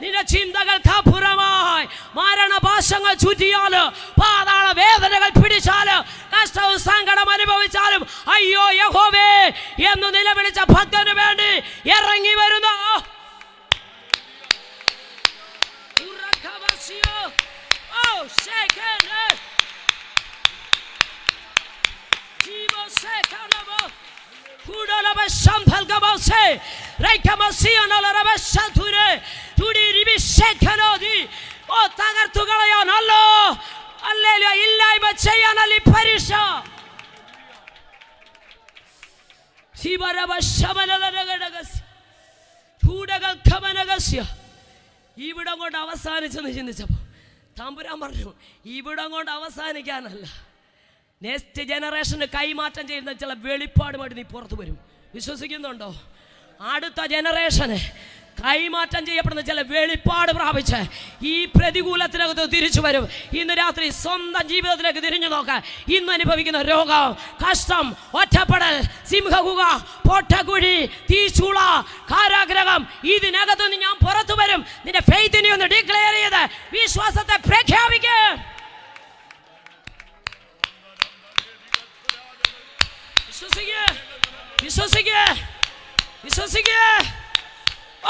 നിന്റെ ചിന്തകൾക്ക് അപ്പുറമായി മരണപാശങ്ങൾ ചുറ്റിയാല്, പാതാള വേദനകൾ പിടിച്ചാല്, കഷ്ടവും സങ്കടം അനുഭവിച്ചാലും അയ്യോ യഹോവേ എന്ന് നിലവിളിച്ച ഭക്തന് വേണ്ടി ഇറങ്ങി വരുന്ന തകർത്തുകളയാണല്ലോ, ഇല്ലായ്മ ചെയ്യാനല്ല ഈ പരീക്ഷ. ഇവിടം കൊണ്ട് അവസാനിച്ചെന്ന് ചിന്തിച്ചപ്പോ തമ്പുരാൻ പറഞ്ഞു, ഇവിടം കൊണ്ട് അവസാനിക്കാനല്ല, നെക്സ്റ്റ് ജനറേഷന് കൈമാറ്റം ചെയ്യുന്ന ചില വെളിപ്പാടുമായിട്ട് നീ പുറത്തു വരും. വിശ്വസിക്കുന്നുണ്ടോ? അടുത്ത ജനറേഷന് കൈമാറ്റം ചെയ്യപ്പെടുന്ന ചില വെളിപ്പാട് പ്രാപിച്ച് ഈ പ്രതികൂലത്തിനകത്ത് തിരിച്ചു വരും. ഇന്ന് രാത്രി സ്വന്തം ജീവിതത്തിലേക്ക് തിരിഞ്ഞു നോക്കാൻ, ഇന്ന് അനുഭവിക്കുന്ന രോഗം, കഷ്ടം, ഒറ്റപ്പെടൽ, സിംഹഗുഹ, പൊട്ടക്കുഴി, തീച്ചൂള, കാരാഗ്രഹം, ഇതിനകത്ത് നിന്ന് ഞാൻ പുറത്തു വരും. നിന്റെ ഫെയ്ത്തിനെ ഒന്ന് ഡിക്ലെയർ ചെയ്ത് വിശ്വാസത്തെ പ്രഖ്യാപിക്കുക.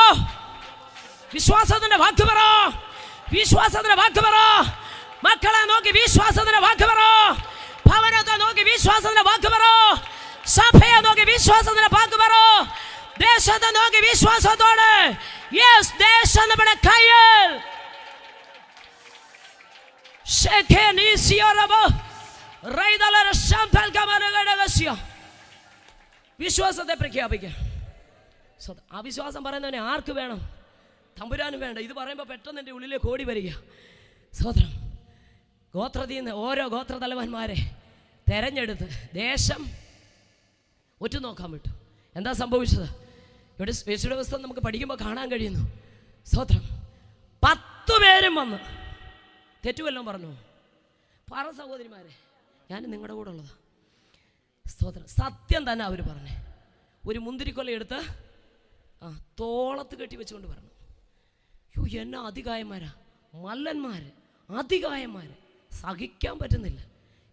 ഓ വിശ്വാസത്തിന്റെ വാക്ക് പറ, വിശ്വാസത്തിന്റെ വാക്ക് പറ. മക്കളെ നോക്കി വിശ്വാസത്തിന്റെ വാക്ക് പറ, ഭവനത്തെ നോക്കി വിശ്വാസത്തിന്റെ വാക്ക് പറ, സഭയെ നോക്കി വിശ്വാസത്തിന്റെ വാക്ക് പറ, ദേശത്തെ നോക്കി വിശ്വാസത്തോടെ. യെസ്, ദേശം നമ്മുടെ കയ്യിൽ. വിശ്വാസത്തെ പ്രഖ്യാപിക്കുക. അവിശ്വാസം പറയുന്നവനെ ആർക്ക് വേണം? തമ്പുരാനും വേണ്ട. ഇത് പറയുമ്പോൾ പെട്ടെന്ന് എൻ്റെ ഉള്ളിലേക്ക് ഓടി വരിക, സ്തോത്രം. ഗോത്രത്തിൽ നിന്ന് ഓരോ ഗോത്രതലവന്മാരെ തെരഞ്ഞെടുത്ത് ദേശം ഒറ്റുനോക്കാൻ വിട്ടു. എന്താ സംഭവിച്ചത്? ഇവിടെ യേശുവിന്റെ പുസ്തകം നമുക്ക് പഠിക്കുമ്പോൾ കാണാൻ കഴിയുന്നു. സ്തോത്രം. 10 പേരും വന്ന് തെറ്റുവല്ലോ പറഞ്ഞു. പറ സഹോദരിമാരെ, ഞാൻ നിങ്ങളുടെ കൂടെ ഉള്ളതാ. സ്തോത്രം. സത്യം തന്നെ അവർ പറഞ്ഞേ. ഒരു മുന്തിരിക്കൊല എടുത്ത് തോളത്ത് കെട്ടി വെച്ചുകൊണ്ട് പറഞ്ഞു, യോ എന്നാ അതികായന്മാരാ, മല്ലന്മാർ, അതികായന്മാർ, സഹിക്കാൻ പറ്റുന്നില്ല.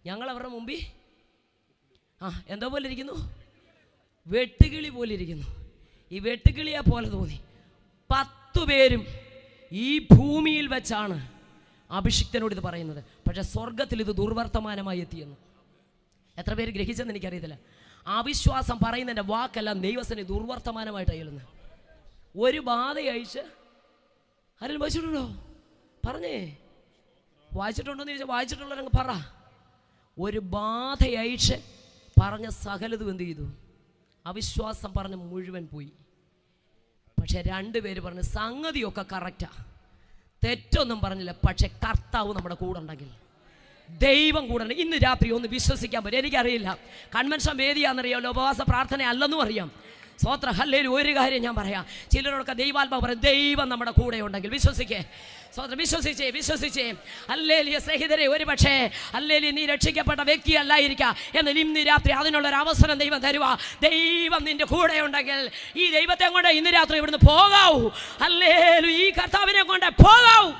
ഞങ്ങൾ അവരുടെ മുമ്പിൽ എന്തോ പോലെ ഇരിക്കുന്നു, വെട്ടുകിളി പോലെ ഇരിക്കുന്നു. ഈ വെട്ടുകിളിയെ പോലെ തോന്നി. 10 പേരും ഈ ഭൂമിയിൽ വെച്ചാണ് അഭിഷിക്തനോട് ഇത് പറയുന്നത്. പക്ഷെ സ്വർഗത്തിൽ ഇത് ദുർവർത്തമാനമായി എത്തിയെന്ന് എത്ര പേര് ഗ്രഹിച്ചെന്ന് എനിക്കറിയത്തില്ല. അവിശ്വാസം പറയുന്നതിൻ്റെ വാക്കെല്ലാം ദൈവത്തിന് ദുർവർത്തമാനമായിട്ട് അയലുന്നത്. ഒരു ബാധ അയച്ച് ആരെങ്കിലും വായിച്ചിട്ടുണ്ടോ? പറഞ്ഞേ, വായിച്ചിട്ടുണ്ടോയെന്ന് ചോദിച്ചാൽ വായിച്ചിട്ടുള്ളവരങ്ങ് പറ. ഒരു ബാധ അയച്ച് പറഞ്ഞ സകലതും എന്ത് ചെയ്തു? അവിശ്വാസം പറഞ്ഞ മുഴുവൻ പോയി. പക്ഷെ 2 പേര് പറഞ്ഞു സംഗതിയൊക്കെ കറക്റ്റാ, തെറ്റൊന്നും പറഞ്ഞില്ല. പക്ഷെ കർത്താവ് നമ്മുടെ കൂടെ ഉണ്ടെങ്കിൽ, ദൈവം കൂടെ ഉണ്ടെങ്കിൽ ഇന്ന് രാത്രി ഒന്ന് വിശ്വസിക്കാൻ പറ്റും. എനിക്കറിയില്ല കൺവെൻഷൻ വേദിയാണെന്നറിയാമല്ലോ, ഉപവാസ പ്രാർത്ഥന അല്ലെന്നും അറിയാം. സ്തോത്ര. ഹല്ലേലൂയ. ഒരു കാര്യം ഞാൻ പറയാം, ചിലരോടൊക്കെ ദൈവാത്മാവ് പറയും ദൈവം നമ്മുടെ കൂടെ ഉണ്ടെങ്കിൽ വിശ്വസിക്കേ. സ്തോത്രം. വിശ്വസിച്ചേ. ഹല്ലേലൂയ. സ്നേഹിതരെ, ഒരു പക്ഷേ ഹല്ലേലൂയ നീ രക്ഷിക്കപ്പെട്ട വ്യക്തിയല്ലായിരിക്കാം, എന്നാൽ ഇന്ന് രാത്രി അതിനുള്ളൊരു അവസരം ദൈവം തരുക. ദൈവം നിന്റെ കൂടെ ഉണ്ടെങ്കിൽ ഈ ദൈവത്തെ കൊണ്ട് ഇന്ന് രാത്രി ഇവിടുന്ന് പോകാവൂ. ഹല്ലേലൂയ. ഈ കർത്താവിനെ കൊണ്ട് പോകാവൂ.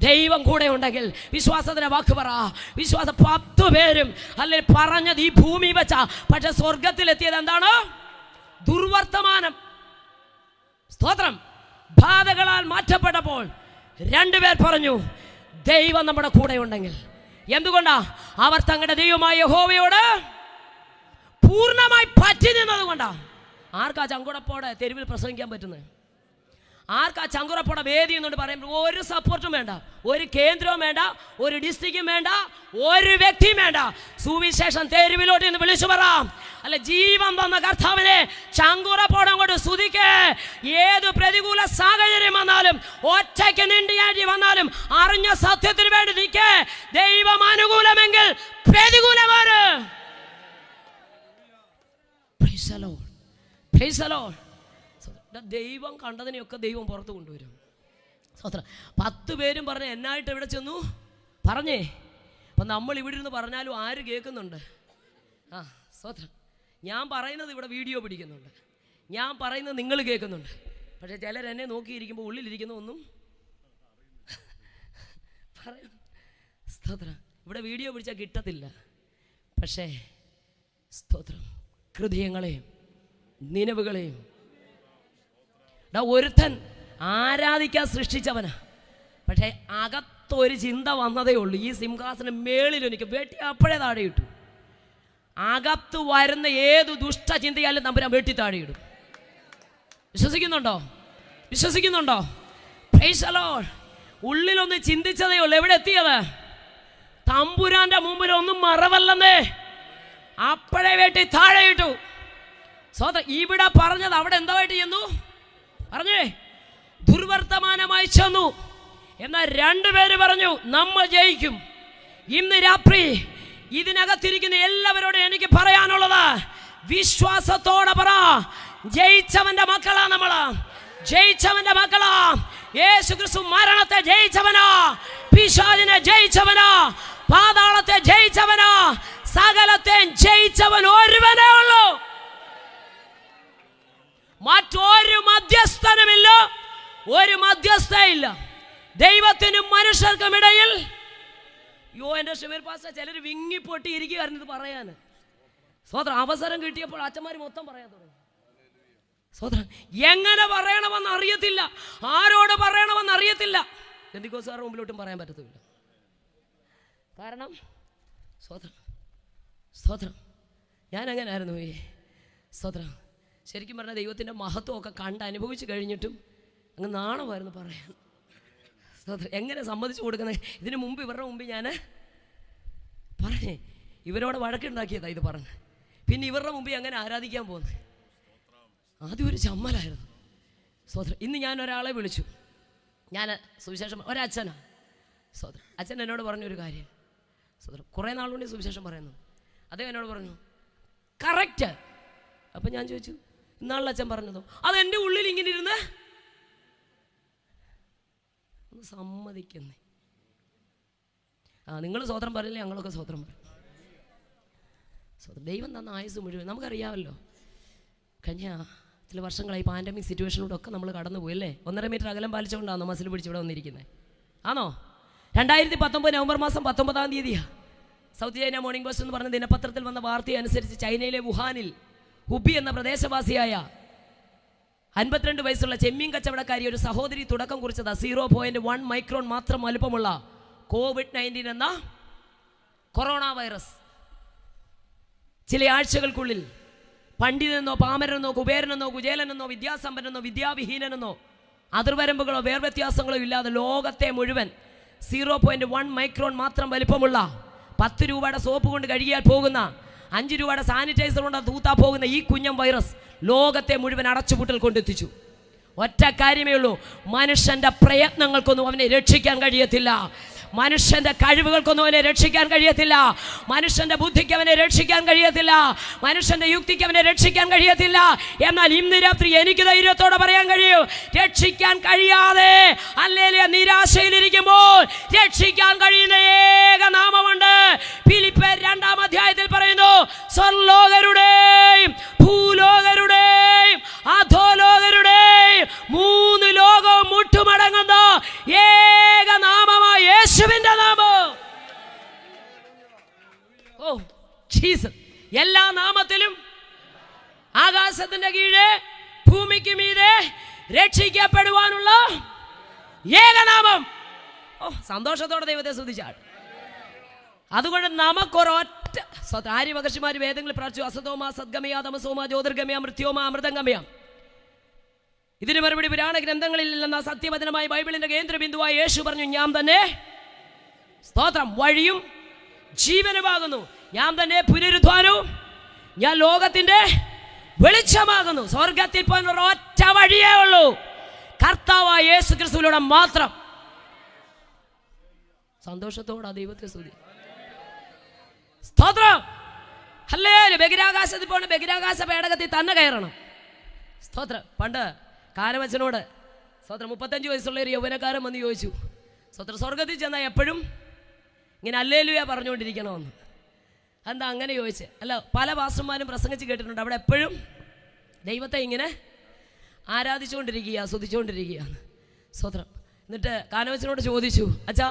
ദൈവം കൂടെ ഉണ്ടെങ്കിൽ വിശ്വാസത്തിന് വാക്ക് പറ. വിശ്വാസം. 10 പേരും അല്ലെ പറഞ്ഞത് ഈ ഭൂമി വെച്ചാ, പക്ഷെ സ്വർഗത്തിലെത്തിയത് എന്താണ്? ദുർവർത്തമാനം. സ്തോത്രം. ബാധകളാൽ മാറ്റപ്പെട്ടപ്പോൾ 2 പേർ പറഞ്ഞു ദൈവം നമ്മുടെ കൂടെ ഉണ്ടെങ്കിൽ. എന്തുകൊണ്ടാ? അവർ തങ്ങളുടെ ദൈവമായ യഹോവയോട് പൂർണ്ണമായി പറ്റി നിന്നത് കൊണ്ടാ. ആർക്കാ ചങ്കുടപ്പോടെ തെരുവിൽ പ്രസംഗിക്കാൻ പറ്റുന്നത്? ആർക്കാ ചങ്കുറപ്പോടെ വേദി എന്നുകൊണ്ട് പറയുമ്പോൾ ഒരു സപ്പോർട്ടും വേണ്ട, ഒരു കേന്ദ്രവും വേണ്ട, ഒരു ഡിസ്ട്രിക്റ്റും വേണ്ട, ഒരു വ്യക്തിയും വേണ്ട. സുവിശേഷം തെരുവിലോട്ട് എന്ന് വിളിച്ചു പറയാം. അല്ല, ജീവൻ തന്ന കർത്താവിനെ ചങ്കുറപ്പോടെ കൊണ്ട് സ്തുതിക്ക്. ഏത് പ്രതികൂല സാഹചര്യം വന്നാലും, ഒറ്റയ്ക്ക് നിണ്ടിയാറ്റി വന്നാലും അറിഞ്ഞ സത്യത്തിന് വേണ്ടി നിൽക്കേ. ദൈവം അനുകൂലമെങ്കിൽ പ്രതികൂലമാണ്. Praise the lord. Praise the lord. ദൈവം കണ്ടതിനെയൊക്കെ ദൈവം പുറത്ത് കൊണ്ടുവരും. സ്വത്രം. 10 പേരും പറഞ്ഞ് എന്നായിട്ട് എവിടെ ചെന്നു പറഞ്ഞേ. അപ്പം നമ്മൾ ഇവിടെ ഇരുന്ന് പറഞ്ഞാലും ആര് കേൾക്കുന്നുണ്ട്? സ്വത്രം. ഞാൻ പറയുന്നത് ഇവിടെ വീഡിയോ പിടിക്കുന്നുണ്ട്, ഞാൻ പറയുന്നത് നിങ്ങൾ കേൾക്കുന്നുണ്ട്. പക്ഷേ ചിലരെന്നെ നോക്കിയിരിക്കുമ്പോൾ ഉള്ളിലിരിക്കുന്ന ഒന്നും പറയും. സ്തോത്രം. ഇവിടെ വീഡിയോ പിടിച്ചാൽ കിട്ടത്തില്ല. പക്ഷേ സ്തോത്രം, ഹൃദയങ്ങളെയും നിലവുകളെയും ഒരുത്തൻ ആരാധിക്കാൻ സൃഷ്ടിച്ചവനാ. പക്ഷേ അകത്തൊരു ചിന്ത വന്നതേ ഉള്ളൂ, ഈ സിംഹാസനം മേളിൽ എനിക്ക് വെട്ടി അപ്പോഴേ താഴെ ഇട്ടു. അകത്ത് വരുന്ന ഏത് ദുഷ്ടചിന്തയാലും തമ്പുരാൻ വെട്ടി താഴെ ഇടും. വിശ്വസിക്കുന്നുണ്ടോ? വിശ്വസിക്കുന്നുണ്ടോ? Praise the lord. ഉള്ളിലൊന്ന് ചിന്തിച്ചതേ ഉള്ളൂ. എവിടെ എത്തിയത്? തമ്പുരാന്റെ മുമ്പിൽ ഒന്നും മറവല്ലെന്നേ, അപ്പോഴേ വെട്ടി താഴെ ഇട്ടു. സ്വതം. ഇവിടെ പറഞ്ഞത് അവിടെ എന്തായിട്ട് ചെന്നു പറഞ്ഞേ? ദുർവർത്തമാനമായി ചെന്നു. എന്നാൽ 2 പേര് പറഞ്ഞു നമ്മൾ ജയിക്കും. ഇന്ന് രാത്രി ഇതിനകത്തിരിക്കുന്ന എല്ലാവരോടും എനിക്ക് പറയാനുള്ളത്, വിശ്വാസത്തോടെ പറ, ജയിച്ചവന്റെ മക്കളാ നമ്മള്. ജയിച്ചവന്റെ മക്കളാ. യേശുക്രിസ്തു മരണത്തെ ജയിച്ചവനാ, പിശാചിനെ ജയിച്ചവനാ, പാതാളത്തെ ജയിച്ചവനാ, സകലത്തെ ജയിച്ചവൻ ഒരുവനേ ഉള്ളൂ. മറ്റൊരു മധ്യസ്ഥനുമില്ല, ഒരു മധ്യസ്ഥയില്ല ദൈവത്തിനും മനുഷ്യർക്കും ഇടയിൽ. എൻ്റെ ഷിമീർ പാസ്റ്റർ ചിലർ വിങ്ങിപ്പൊട്ടി ഇരിക്കുകയായിരുന്നു ഇത് പറയാൻ. സ്വതന്ത്രം. അവസരം കിട്ടിയപ്പോൾ അച്ഛന്മാർ മൊത്തം പറയാൻ തുടങ്ങി. സ്വതന്ത്രം. എങ്ങനെ പറയണമെന്ന് അറിയത്തില്ല, ആരോട് പറയണമെന്ന് അറിയത്തില്ല. പെന്തിക്കോസ്തുകാരുടെ മുമ്പിലോട്ടും പറയാൻ പറ്റത്തില്ല. കാരണം സ്വതന്ത്രം. സ്തോത്രം. ഞാൻ അങ്ങനെ ആയിരുന്നു. സ്തോത്രം. ശരിക്കും പറഞ്ഞാൽ ദൈവത്തിൻ്റെ മഹത്വമൊക്കെ കണ്ട് അനുഭവിച്ച് കഴിഞ്ഞിട്ടും അങ്ങ് നാണമായിരുന്നു പറയാൻ. സ്തോത്രം. എങ്ങനെ സമ്മതിച്ചു കൊടുക്കുന്നത്? ഇതിനു മുമ്പ് ഇവരുടെ മുമ്പ് ഞാൻ പറഞ്ഞേ, ഇവരോട് വഴക്കുണ്ടാക്കിയതാ ഇത് പറഞ്ഞ്. പിന്നെ ഇവരുടെ മുമ്പിൽ അങ്ങനെ ആരാധിക്കാൻ പോകുന്നത് ആദ്യം ഒരു ചമ്മലായിരുന്നു. സ്തോത്രം. ഇന്ന് ഞാൻ ഒരാളെ വിളിച്ചു. ഞാൻ സുവിശേഷം ഒരച്ഛനാ, സ്വതന്ത്രം. അച്ഛൻ എന്നോട് പറഞ്ഞൊരു കാര്യം, സ്വതന്ത്രം കുറേ നാളുകൊണ്ട് സുവിശേഷം പറയുന്നു. അദ്ദേഹം എന്നോട് പറഞ്ഞു കറക്റ്റ്. അപ്പം ഞാൻ ചോദിച്ചു, ഇന്നാളിൽ അച്ഛൻ പറഞ്ഞതോ? അതെൻ്റെ ഉള്ളിൽ ഇങ്ങനെ ഇരുന്ന് ഒന്ന് സമ്മതിക്കുന്നേ. നിങ്ങൾ സ്വതന്ത്രം പറഞ്ഞില്ലേ, ഞങ്ങളൊക്കെ സ്വതന്ത്രം പറയും. ദൈവം തന്ന ആയുസ് മുഴുവൻ നമുക്കറിയാമല്ലോ. കഴിഞ്ഞ ചില വർഷങ്ങളായി പാൻഡമിക് സിറ്റുവേഷനിലൂടെ ഒക്കെ നമ്മൾ കടന്നുപോയി അല്ലേ. 1.5 മീറ്റർ അകലം പാലിച്ചുകൊണ്ടാണോ മസിൽ പിടിച്ച് ഇവിടെ വന്നിരിക്കുന്നത്? ആണോ? 2019 നവംബർ മാസം 19-ാം തീയതിയാണ് സൗത്ത് ചൈന മോർണിംഗ് പോസ്റ്റ് എന്ന് പറഞ്ഞ ദിനപത്രത്തിൽ വന്ന വാർത്ത അനുസരിച്ച് ചൈനയിലെ വുഹാനിൽ ഹുബി എന്ന പ്രദേശവാസിയായ 52 വയസ്സുള്ള ചെമ്മീൻ കച്ചവടക്കാരി ഒരു സഹോദരി തുടക്കം കുറിച്ചത് 0.1 മൈക്രോൺ മാത്രം വലുപ്പമുള്ള COVID-19 എന്ന കൊറോണ വൈറസ്. ചില ആഴ്ചകൾക്കുള്ളിൽ പണ്ഡിതനെന്നോ പാമരനെന്നോ കുബേരനെന്നോ കുചേലനെന്നോ വിദ്യാസമ്പന്നനെന്നോ വിദ്യാവിഹീനനെന്നോ അതിർവരമ്പുകളോ വേർവ്യത്യാസങ്ങളോ ഇല്ലാതെ ലോകത്തെ മുഴുവൻ 0.1 മൈക്രോൺ മാത്രം വലിപ്പമുള്ള 10 രൂപയുടെ സോപ്പ് കൊണ്ട് കഴുകിയാൽ പോകുന്ന 5 രൂപയുടെ സാനിറ്റൈസർ കൊണ്ട് തൂത്താ പോകുന്ന ഈ കുഞ്ഞൻ വൈറസ് ലോകത്തെ മുഴുവൻ അടച്ചുപൂട്ടൽ കൊണ്ടെത്തിച്ചു. ഒറ്റ കാര്യമേ ഉള്ളൂ, മനുഷ്യൻ്റെ പ്രയത്നങ്ങൾക്കൊന്നും അവനെ രക്ഷിക്കാൻ കഴിയത്തില്ല. മനുഷ്യൻ്റെ കഴിവുകൾക്കൊന്നും അവനെ രക്ഷിക്കാൻ കഴിയത്തില്ല. മനുഷ്യൻ്റെ ബുദ്ധിക്ക് അവനെ രക്ഷിക്കാൻ കഴിയത്തില്ല. മനുഷ്യൻ്റെ യുക്തിക്ക് അവനെ രക്ഷിക്കാൻ കഴിയത്തില്ല. എന്നാൽ ഇന്ന് രാത്രി എനിക്ക് ധൈര്യത്തോടെ പറയാൻ കഴിയും, രക്ഷിക്കാൻ കഴിയാതെ ഹല്ലേലൂയ നിരാശയിലിരിക്കുമ്പോൾ രക്ഷിക്കാൻ കഴിയുന്ന ഏക നാമമുണ്ട്. ഫിലിപ്പിയർ 2-ാം അധ്യായത്തിൽ പറയുന്നു, സ്വർലോകരുടെയും ഭൂലോകരുടെയും അധോലോകരുടെയും 3 ലോകവും മുട്ടുമടങ്ങുന്ന ഏക നാമമായ യേശുവിന്റെ നാമം. Oh Jesus. എല്ലാ നാമത്തിലും ആകാശത്തിന്റെ കീഴെ ഭൂമിക്ക് മീതെ രക്ഷിക്കപ്പെടുവാനുള്ള ഏകനാമം. ഓ സന്തോഷത്തോടെ ദൈവത്തെ സ്തുതിച്ചാൽ. അതുകൊണ്ട് നമുക്കൊരൊറ്റ ആര്യമഹർഷിമാർ വേദങ്ങളിൽ പ്രാർത്ഥിച്ചു, അസതോമ സദ്ഗമയ തമസോമ ജ്യോതിർഗമയ മൃത്യോമ അമൃതംഗമയ. ഇതിന് മറുപടി പുരാണ ഗ്രന്ഥങ്ങളിൽ എന്ന സത്യവചനമായ ബൈബിളിന്റെ കേന്ദ്രബിന്ദുവായ യേശു പറഞ്ഞു, ഞാൻ തന്നെ സ്തോത്രം വഴിയും ജീവനുമാകുന്നു, ഞാൻ തന്നെ പുനരുദ്ധാനവും, ഞാൻ ലോകത്തിന്റെ വെളിച്ചമാകുന്നു. സ്വർഗത്തിൽ പോകാൻ ഒറ്റ വഴിയേ ഉള്ളൂ, കർത്താവായ യേശു ക്രിസ്തുവിലൂടെ മാത്രം. സന്തോഷത്തോടെ ദൈവത്തെ സ്തുതി. സ്തോത്രം. ഹല്ലേലൂയ. ബഹിരാകാശത്തിൽ പോകണം, ബഹിരാകാശ പേടകത്തിൽ തന്നെ കയറണം. സ്തോത്രം. പണ്ട് കാരവച്ചനോട് സ്തോത്രം 35 വയസ്സുള്ള ഒരു യൗവനക്കാരൻ വന്ന് ചോദിച്ചു, സ്തോത്രം സ്വർഗത്തിൽ ചെന്നാൽ എപ്പോഴും ഇങ്ങനെ ഹല്ലേലൂയ പറഞ്ഞുകൊണ്ടിരിക്കണമെന്ന്. എന്താ അങ്ങനെ ചോദിച്ചത്? അല്ല, പല പാസ്റ്റർമാരും പ്രസംഗിച്ച് കേട്ടിട്ടുണ്ട്, അവിടെ എപ്പോഴും ദൈവത്തെ ഇങ്ങനെ ആരാധിച്ചുകൊണ്ടിരിക്കുക, സ്തുതിച്ചുകൊണ്ടിരിക്കുകയാണ്. സ്തോത്രം. എന്നിട്ട് കാനവച്ചനോട് ചോദിച്ചു, അച്ഛാ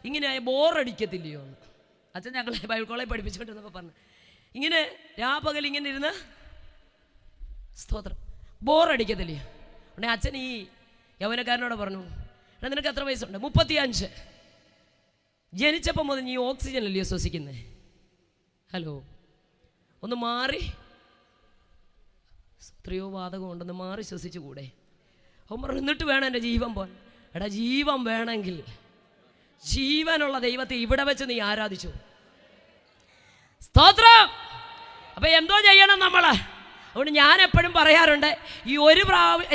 ഇങ്ങനെ ബോറടിക്കത്തില്ലയോ എന്ന്. അച്ഛൻ ഞങ്ങളെ ബൈബിൾ കോളേജ് പഠിപ്പിച്ചുകൊണ്ടിരുന്നപ്പോൾ പറഞ്ഞു, ഇങ്ങനെ രാപകൽ ഇങ്ങനെ ഇരുന്ന് സ്തോത്രം ബോറടിക്കത്തില്ലയോ? ഉടനെ അച്ഛൻ ഈ യൗവനക്കാരനോട് പറഞ്ഞു, എടാ നിനക്ക് എത്ര വയസ്സുണ്ട്? 35. ജനിച്ചപ്പോൾ മുതൽ നീ ഓക്സിജൻ അല്ലയോ ശ്വസിക്കുന്നത്? ഹലോ, ഒന്ന് മാറി, എത്രയോ വാതകം ഉണ്ടെന്ന് മാറി ശ്വസിച്ചു കൂടെ? അവൻ പറഞ്ഞു, എന്നിട്ട് വേണം എൻ്റെ ജീവൻ പോൻ. എടാ ജീവൻ വേണമെങ്കിൽ ജീവനുള്ള ദൈവത്തെ ഇവിടെ വെച്ച് നീ ആരാധിച്ചു. സ്തോത്രം. അപ്പൊ എന്തോ ചെയ്യണം നമ്മള്? അതുകൊണ്ട് ഞാൻ എപ്പോഴും പറയാറുണ്ട്, ഈ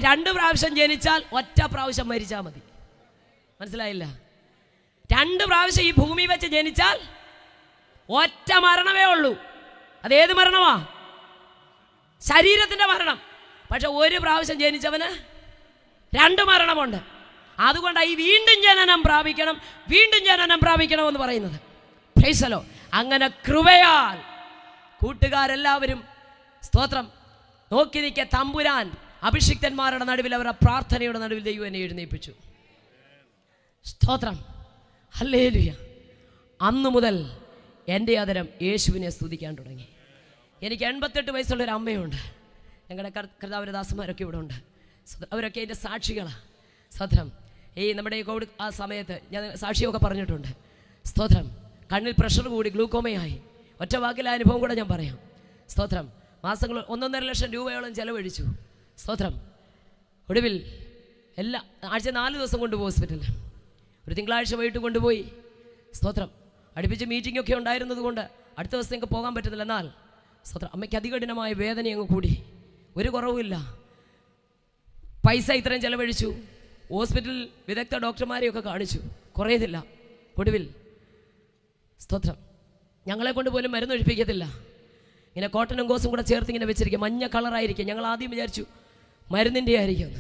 2 പ്രാവശ്യം ജനിച്ചാൽ ഒറ്റ പ്രാവശ്യം മരിച്ചാൽ മതി. മനസ്സിലായില്ല? 2 പ്രാവശ്യം ഈ ഭൂമി വെച്ച് ജനിച്ചാൽ ഒറ്റ മരണമേ ഉള്ളൂ. അതേത് മരണമാ? ശരീരത്തിന്റെ മരണം. പക്ഷെ 1 പ്രാവശ്യം ജനിച്ചവന് 2 മരണമുണ്ട്. അതുകൊണ്ടാണ് ഈ വീണ്ടും ജനനം പ്രാപിക്കണം, വീണ്ടും ജനനം പ്രാപിക്കണം എന്ന് പറയുന്നത്. Price the Lord. അങ്ങനെ കൃപയാൽ കൂട്ടുകാരെല്ലാവരും സ്തോത്രം നോക്കി നിൽക്കെ തമ്പുരാൻ അഭിഷിക്തന്മാരുടെ നടുവിൽ, അവരുടെ പ്രാർത്ഥനയുടെ നടുവിൽ ദൈവം എന്നെ എഴുന്നേൽപ്പിച്ചു. സ്തോത്രം. ഹല്ലേലൂയ. അന്നു മുതൽ എൻ്റെ ആദരം യേശുവിനെ സ്തുതിക്കാൻ തുടങ്ങി. എനിക്ക് 88 വയസ്സുള്ളൊരു അമ്മയുണ്ട്. ഞങ്ങളുടെ കർത്താവരദാസന്മാരൊക്കെ ഇവിടെ ഉണ്ട്. അവരൊക്കെ എൻ്റെ സാക്ഷികളാണ്. സ്തോത്രം. ഈ നമ്മുടെ കോവിഡ് ആ സമയത്ത് ഞാൻ സാക്ഷിയൊക്കെ പറഞ്ഞിട്ടുണ്ട്. സ്തോത്രം. കണ്ണിൽ പ്രഷർ കൂടി ഗ്ലൂക്കോമയായി. ഒറ്റ വാക്കിലെ അനുഭവം കൂടെ ഞാൻ പറയാം. സ്തോത്രം. മാസങ്ങൾ 1.5 ലക്ഷം രൂപയോളം ചെലവഴിച്ചു. സ്തോത്രം. ഒടുവിൽ ആഴ്ച 4 ദിവസം കൊണ്ടുപോയി ഹോസ്പിറ്റലിൽ. ഒരു തിങ്കളാഴ്ച വൈകിട്ട് കൊണ്ടുപോയി. സ്തോത്രം. അടുപ്പിച്ച് മീറ്റിംഗൊക്കെ ഉണ്ടായിരുന്നത് കൊണ്ട് അടുത്ത ദിവസം എനിക്ക് പോകാൻ പറ്റുന്നില്ല. എന്നാൽ സ്തോത്രം അമ്മയ്ക്ക് അതികഠിനമായ വേദന അങ്ങ് കൂടി. ഒരു കുറവുമില്ല. പൈസ ഇത്രയും ചെലവഴിച്ചു. ഹോസ്പിറ്റലിൽ വിദഗ്ധ ഡോക്ടർമാരെയൊക്കെ കാണിച്ചു, കുറയുന്നില്ല. ഒടുവിൽ സ്തോത്രം ഞങ്ങളെ കൊണ്ട് പോലും മരുന്നൊഴിപ്പിക്കത്തില്ല. ഇങ്ങനെ കോട്ടനും ഗോസും കൂടെ ചേർത്ത് ഇങ്ങനെ വെച്ചിരിക്കുക, മഞ്ഞ കളറായിരിക്കും. ഞങ്ങൾ ആദ്യം വിചാരിച്ചു മരുന്നിൻ്റെ ആയിരിക്കും.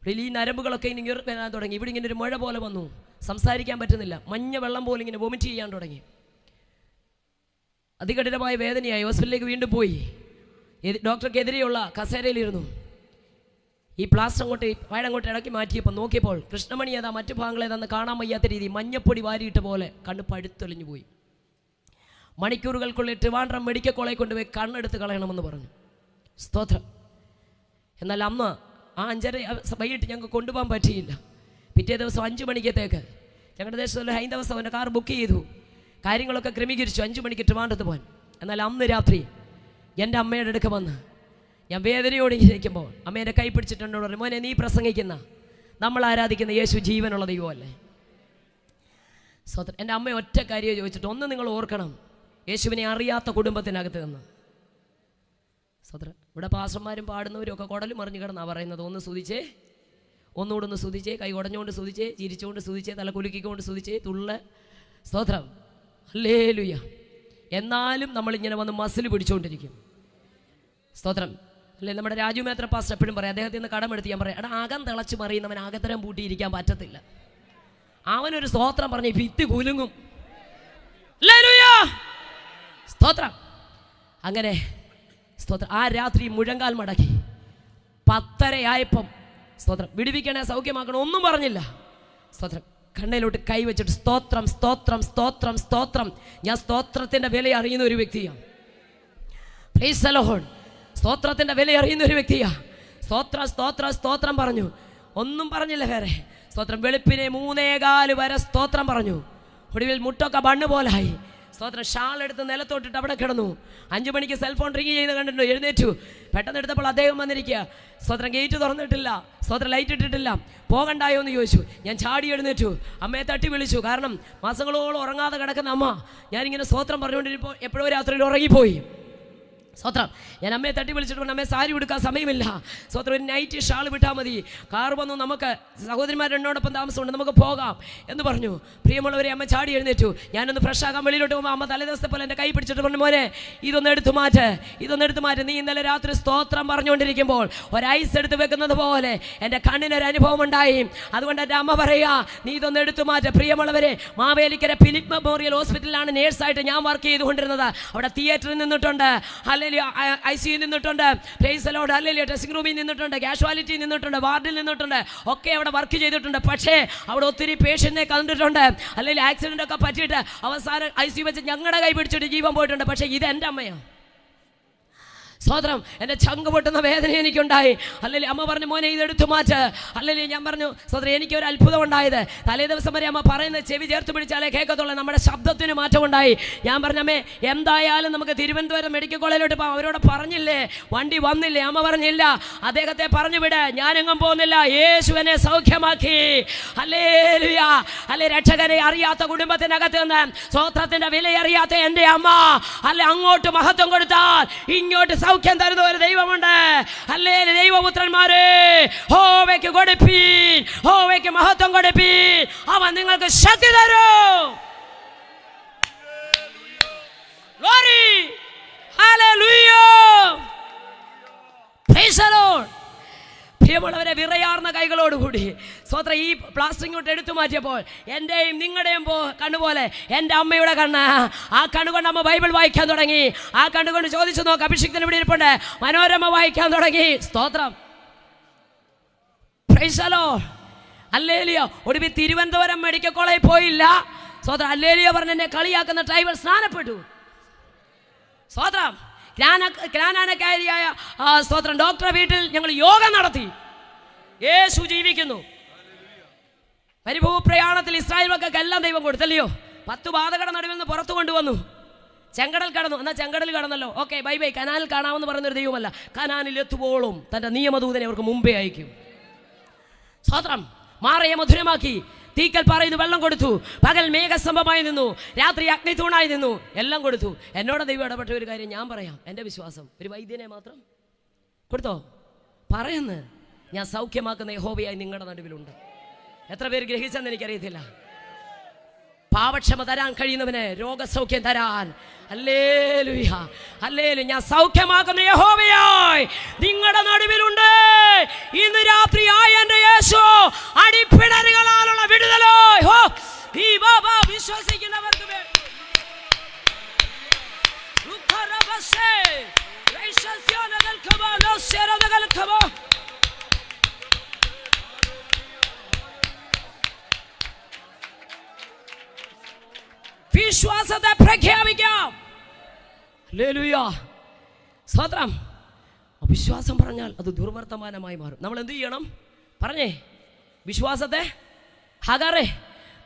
ഈ നരമ്പുകളൊക്കെ ഇനി വരാൻ തുടങ്ങി. ഇവിടെ ഇങ്ങനെ ഒരു മഴ പോലെ വന്നു, സംസാരിക്കാൻ പറ്റുന്നില്ല, മഞ്ഞ വെള്ളം പോലെ ഇങ്ങനെ വൊമിറ്റ് ചെയ്യാൻ തുടങ്ങി. അതികഠിനമായ വേദനയായി. ഹോസ്പിറ്റലിലേക്ക് വീണ്ടും പോയി. ഡോക്ടർക്കെതിരെയുള്ള കസേരയിലിരുന്നു. ഈ പ്ലാസ്റ്റർ അങ്ങോട്ട് വയറങ്ങോട്ട് ഇടയ്ക്ക് മാറ്റിയപ്പോൾ നോക്കിയപ്പോൾ കൃഷ്ണമണി ഏതാ മറ്റു ഭാഗങ്ങൾ ഏതാന്ന് കാണാൻ വയ്യാത്ത രീതി മഞ്ഞപ്പൊടി വാരിയിട്ട പോലെ കണ്ണ് പഴുത്തൊലിഞ്ഞു പോയി. മണിക്കൂറുകൾക്കുള്ളിൽ ട്രിവാൻഡ്രം മെഡിക്കൽ കോളേജിൽ കൊണ്ടുപോയി കണ്ണെടുത്ത് കളയണമെന്ന് പറഞ്ഞു. സ്തോത്രം. എന്നാൽ അന്ന് ആ 5:30 വൈകിട്ട് ഞങ്ങൾക്ക് കൊണ്ടുപോകാൻ പറ്റിയില്ല. പിറ്റേ ദിവസം 5 മണിക്കത്തേക്ക് ഞങ്ങളുടെ ദേശത്തുള്ള ഹൈന്ദവ സഭയുടെ കാർ ബുക്ക് ചെയ്തു. കാര്യങ്ങളൊക്കെ ക്രമീകരിച്ചു 5 മണിക്ക് ട്രിവാൻഡ്രത്ത് പോകാൻ. എന്നാൽ അന്ന് രാത്രി എൻ്റെ അമ്മയുടെ അടുക്ക വന്ന് ഞാൻ വേദനയോടെ ഇരിക്കുമ്പോൾ അമ്മേൻ്റെ കൈ പിടിച്ചിട്ടുണ്ടോ പറഞ്ഞു, മോനെ നീ പ്രസംഗിക്കുന്ന നമ്മൾ ആരാധിക്കുന്ന യേശു ജീവനുള്ള ദൈവമല്ലേ. സ്വതന്ത്രം. എൻ്റെ അമ്മ ഒറ്റ കാര്യം ചോദിച്ചിട്ട്, ഒന്ന് നിങ്ങൾ ഓർക്കണം, യേശുവിനെ അറിയാത്ത കുടുംബത്തിനകത്ത് നിന്ന്. സ്വതന്ത്രം. ഇവിടെ പാസ്റ്റർമാരും പാടുന്നവരും ഒക്കെ കുടലും മറിഞ്ഞു കിടന്നാണ് പറയുന്നത്. ഒന്ന് സ്തുതിച്ചേ, ഒന്നുകൂടെ ഒന്ന് സ്തുതിച്ചേ, കൈ ഉടഞ്ഞുകൊണ്ട് സ്തുതിച്ചേ, ചിരിച്ചുകൊണ്ട് സ്തുതിച്ചേ, തല കുലുക്കിക്കൊണ്ട് സ്തുതിച്ചേ, തുള്ള. സ്തോത്രം. ഹല്ലേലൂയ. എന്നാലും നമ്മളിങ്ങനെ വന്ന് മസിൽ പിടിച്ചുകൊണ്ടിരിക്കും. സ്തോത്രം. അല്ലേ, നമ്മുടെ രാജു മേത്ര പാസ്റ്റർ എപ്പോഴും പറയാം, അദ്ദേഹത്തിൽ നിന്ന് കടമെടുത്ത് ഞാൻ പറയാം, എടാ അകം തിളച്ച് മറിയുന്നവൻ അകത്തരം പൂട്ടിയിരിക്കാൻ പറ്റത്തില്ല. അവനൊരു സ്തോത്രം പറഞ്ഞ് ഭിത്തി കുലുങ്ങും. സ്തോത്രം. അങ്ങനെ സ്തോത്രം. ആ രാത്രി മുഴങ്കാൽ മടക്കി 10:30 സ്തോത്രം വിടുവിക്കണേ, സൗഖ്യമാക്കണം, ഒന്നും പറഞ്ഞില്ല. സ്തോത്രം. കണ്ണയിലോട്ട് കൈവച്ചിട്ട് സ്തോത്രം സ്തോത്രം സ്തോത്രം സ്തോത്രം. ഞാൻ സ്തോത്രത്തിൻ്റെ വില അറിയുന്ന ഒരു വ്യക്തിയാണ്. Price the Lord. സ്തോത്രത്തിൻ്റെ വില അറിയുന്ന ഒരു വ്യക്തിയാണ്. സ്തോത്രം സ്തോത്രം സ്തോത്രം പറഞ്ഞു, ഒന്നും പറഞ്ഞില്ല വേറെ. സ്തോത്രം. വെളുപ്പിനെ 3:15 വരെ സ്തോത്രം പറഞ്ഞു. ഒടുവിൽ മുട്ടൊക്കെ ബണ്ണ് പോലായി. സ്തോത്രം. ഷാൾ എടുത്ത് നിലത്തോട്ടിട്ട് അവിടെ കിടന്നു. 5 മണിക്ക് സെൽഫോൺ റിങ് ചെയ്യുന്ന കണ്ടിട്ടുണ്ട്. എഴുന്നേറ്റു. പെട്ടെന്ന് എടുത്തപ്പോൾ അദ്ദേഹം വന്നിരിക്കുക. സ്തോത്രം. ഗേറ്റ് തുറന്നിട്ടില്ല. സ്തോത്രം. ലൈറ്റ് ഇട്ടിട്ടില്ല. പോകണ്ടായോ എന്ന് ചോദിച്ചു. ഞാൻ ചാടി എഴുന്നേറ്റു. അമ്മയെ തട്ടി വിളിച്ചു. കാരണം മാസങ്ങളോളം ഉറങ്ങാതെ കിടക്കുന്ന അമ്മ ഞാനിങ്ങനെ സ്തോത്രം പറഞ്ഞുകൊണ്ടിരിപ്പോൾ എപ്പോഴോ രാത്രിയിൽ ഉറങ്ങിപ്പോയി. സ്തോത്രം. ഞാൻ അമ്മയെ തട്ടി വിളിച്ചിട്ട് പറഞ്ഞു, അമ്മയെ സാരി എടുക്കാൻ സമയമില്ല. സ്തോത്രം. ഒരു നൈറ്റ് ഷാൾ വിട്ടാൽ മതി, കാർ വന്നു, നമുക്ക് സഹോദരിമാർ എന്നോടൊപ്പം താമസമുണ്ട്, നമുക്ക് പോകാം എന്ന് പറഞ്ഞു. പ്രിയമുള്ളവരെ, അമ്മ ചാടി എഴുന്നേറ്റു. ഞാനൊന്ന് ഫ്രഷ് ആകാൻ വെളിയിലോട്ട് പോകുമ്പോൾ അമ്മ തലേദിവസത്തെ പോലെ എൻ്റെ കൈ പിടിച്ചിട്ട് പറഞ്ഞു, മോനെ ഇതൊന്ന് എടുത്തു മാറ്റ്. നീ ഇന്നലെ രാത്രി സ്തോത്രം പറഞ്ഞുകൊണ്ടിരിക്കുമ്പോൾ ഒരു ഐസ് എടുത്ത് വെക്കുന്നത് പോലെ എൻ്റെ കണ്ണിനൊരു അനുഭവം ഉണ്ടായി. അതുകൊണ്ട് എൻ്റെ അമ്മ പറയുക, നീ ഇതൊന്ന് എടുത്തു മാറ്റ്. പ്രിയമുള്ളവരെ, മാവേലിക്കര ഫിലിപ്പ് മെമ്മോറിയൽ ഹോസ്പിറ്റലിലാണ് നേഴ്സായിട്ട് ഞാൻ വർക്ക് ചെയ്തുകൊണ്ടിരുന്നത്. അവിടെ തിയേറ്ററിൽ നിന്നിട്ടുണ്ട്, ICU നിന്നിട്ടുണ്ട്, price the lord, hallelujah, dressing റൂമിൽ നിന്നിട്ടുണ്ട്, കാഷ്വാലിറ്റി നിന്നിട്ടുണ്ട്, വാർഡിൽ നിന്നിട്ടുണ്ട്, ഒക്കെ അവിടെ വർക്ക് ചെയ്തിട്ടുണ്ട്. പക്ഷേ അവിടെ ഒത്തിരി പേഷ്യന്റിനെ കണ്ടിട്ടുണ്ട്. അല്ലെങ്കിൽ ആക്സിഡൻ്റ് ഒക്കെ പറ്റിയിട്ട് അവസാനം ICU വെച്ച് ഞങ്ങളുടെ കൈ പിടിച്ചിട്ട് ജീവൻ പോയിട്ടുണ്ട്. പക്ഷേ ഇത് എൻ്റെ അമ്മയാണ്. സ്തോത്രം. എൻ്റെ ചങ്ക് പൊട്ടുന്ന വേദന എനിക്കുണ്ടായി. അല്ലെങ്കിൽ അമ്മ പറഞ്ഞു, മോനെ ഇതെടുത്തു മാറ്റ്. അല്ലെങ്കിൽ ഞാൻ പറഞ്ഞു, സ്തോത്രം, എനിക്കൊരു അത്ഭുതം ഉണ്ടായത്. തലേ ദിവസം വരെ അമ്മ പറയുന്നത് ചെവി ചേർത്ത് പിടിച്ചാലേ കേൾക്കത്തുള്ളൂ. നമ്മുടെ ശബ്ദത്തിന് മാറ്റം ഉണ്ടായി. ഞാൻ പറഞ്ഞു, അമ്മേ എന്തായാലും നമുക്ക് തിരുവനന്തപുരം മെഡിക്കൽ കോളേജിലോട്ട് പോകാം. അവരോട് പറഞ്ഞില്ലേ, വണ്ടി വന്നില്ലേ? അമ്മ പറഞ്ഞില്ല, അദ്ദേഹത്തെ പറഞ്ഞു വിട്, ഞാനെങ്ങും പോകുന്നില്ല, യേശു എന്നെ സൗഖ്യമാക്കി. ഹല്ലേലൂയ. അല്ലെ, രക്ഷകനെ അറിയാത്ത കുടുംബത്തിനകത്ത് നിന്ന് സ്തോത്രത്തിന്റെ വില അറിയാത്ത എൻ്റെ അമ്മ അല്ലെ അങ്ങോട്ട് മഹത്വം കൊടുത്താൽ ഇങ്ങോട്ട് സൗഖ്യം തരുന്ന ഒരു ദൈവമുണ്ട്. ഹല്ലേലൂയ. ദൈവപുത്രന്മാരെ, യഹോവയ്ക്ക് കൊടുപ്പീൻ, യഹോവയ്ക്ക് മഹത്വം കൊടുപ്പീൻ, അവൻ നിങ്ങൾക്ക് ശക്തി തരും. Glory. Hallelujah. Price the Lord. പ്രിയമുള്ളവരെ, വിറയാർന്ന കൈകളോടുകൂടി സ്തോത്രം ഈ പ്ലാസ്റ്ററിങ്ങോട്ട് എടുത്തു മാറ്റിയപ്പോൾ എൻ്റെയും നിങ്ങളുടെയും കണ്ണുപോലെ എൻ്റെ അമ്മയുടെ കണ്ണ്, ആ കണ്ണുകൊണ്ട് അമ്മ ബൈബിൾ വായിക്കാൻ തുടങ്ങി. ആ കണ്ണുകൊണ്ട് ചോദിച്ചു നോക്ക്, അഭിഷിക്തൻ ഇവിടെ ഇരിപ്പുണ്ട്, മനോരമ വായിക്കാൻ തുടങ്ങി. സ്തോത്രം. Price the lord. ഹല്ലേലൂയ. ഒടുവിൽ തിരുവനന്തപുരം മെഡിക്കൽ കോളേജിൽ പോയില്ല. സ്തോത്രം. ഹല്ലേലൂയ പറഞ്ഞ് എന്നെ കളിയാക്കുന്ന ഡ്രൈവർ സ്നാനപ്പെട്ടു. സ്തോത്രം. ജ്ഞാനാനക്കാരിയായ സ്തോത്രം ഡോക്ടറെ വീട്ടിൽ ഞങ്ങൾ യോഗം നടത്തി. യേശു ജീവിക്കുന്നു. പരിഭൂപ്രയാണത്തിൽ ഇസ്രായേൽ മക്കൾക്ക് എല്ലാം ദൈവം കൊടുത്തല്ലയോ. 10 ബാധകളുടെ നടുവിൽ നിന്ന് പുറത്തു കൊണ്ടുവന്നു. ചെങ്കടൽ കടന്നു. എന്നാൽ ചെങ്കടൽ കടന്നല്ലോ, ഓക്കെ, ബൈ ബൈ. കനാലിൽ കാണാമെന്ന് പറയുന്നൊരു ദൈവമല്ല. കനാനിൽ എത്തുവോളും തൻ്റെ നിയമദൂതനെ അവർക്ക് മുമ്പേ അയക്കും. സ്തോത്രം. മാറയെ മധുരമാക്കി, തീക്കൽ പാറയിന്ന് വെള്ളം കൊടുത്തു, പകൽ മേഘസ്തംഭമായി നിന്നു, രാത്രി അഗ്നിത്തൂണായി നിന്നു, എല്ലാം കൊടുത്തു. എന്നോട് ദൈവം ഇടപെട്ട ഒരു കാര്യം ഞാൻ പറയാം. എൻ്റെ വിശ്വാസം ഒരു വൈദ്യനെ മാത്രം കൊടുത്തോ പറയുന്നു, ഞാൻ സൗഖ്യമാക്കുന്ന യഹോവയായി നിങ്ങളുടെ നടുവിലുണ്ട്. എത്ര പേര് ഗ്രഹിച്ചെന്ന് എനിക്കറിയത്തില്ല. പാപക്ഷമ തരാൻ കഴിയുന്നവന് രോഗസൗഖ്യം തരാൻ. Hallelujah, hallelujah. ഞാൻ സൗഖ്യമാക്കുന്ന യഹോവയായി നിങ്ങളുടെ നടുവിലുണ്ട്. ഇന്ന് രാത്രിയായ എൻ്റെ യേശു അടിപ്പിണരുകളാലുള്ള വിടുതലോ ഈ ബാബ വിശ്വസിക്കുന്നവർക്ക് വിശ്വാസത്തെ പ്രഖ്യാപിക്കാം. ഹല്ലേലൂയ, സ്തോത്രം. വിശ്വാസം പറഞ്ഞാൽ അത് ദുർവർത്തമാനമായി മാറും. നമ്മൾ എന്ത് ചെയ്യണം പറഞ്ഞേ? വിശ്വാസത്തെ ഹഗറേ,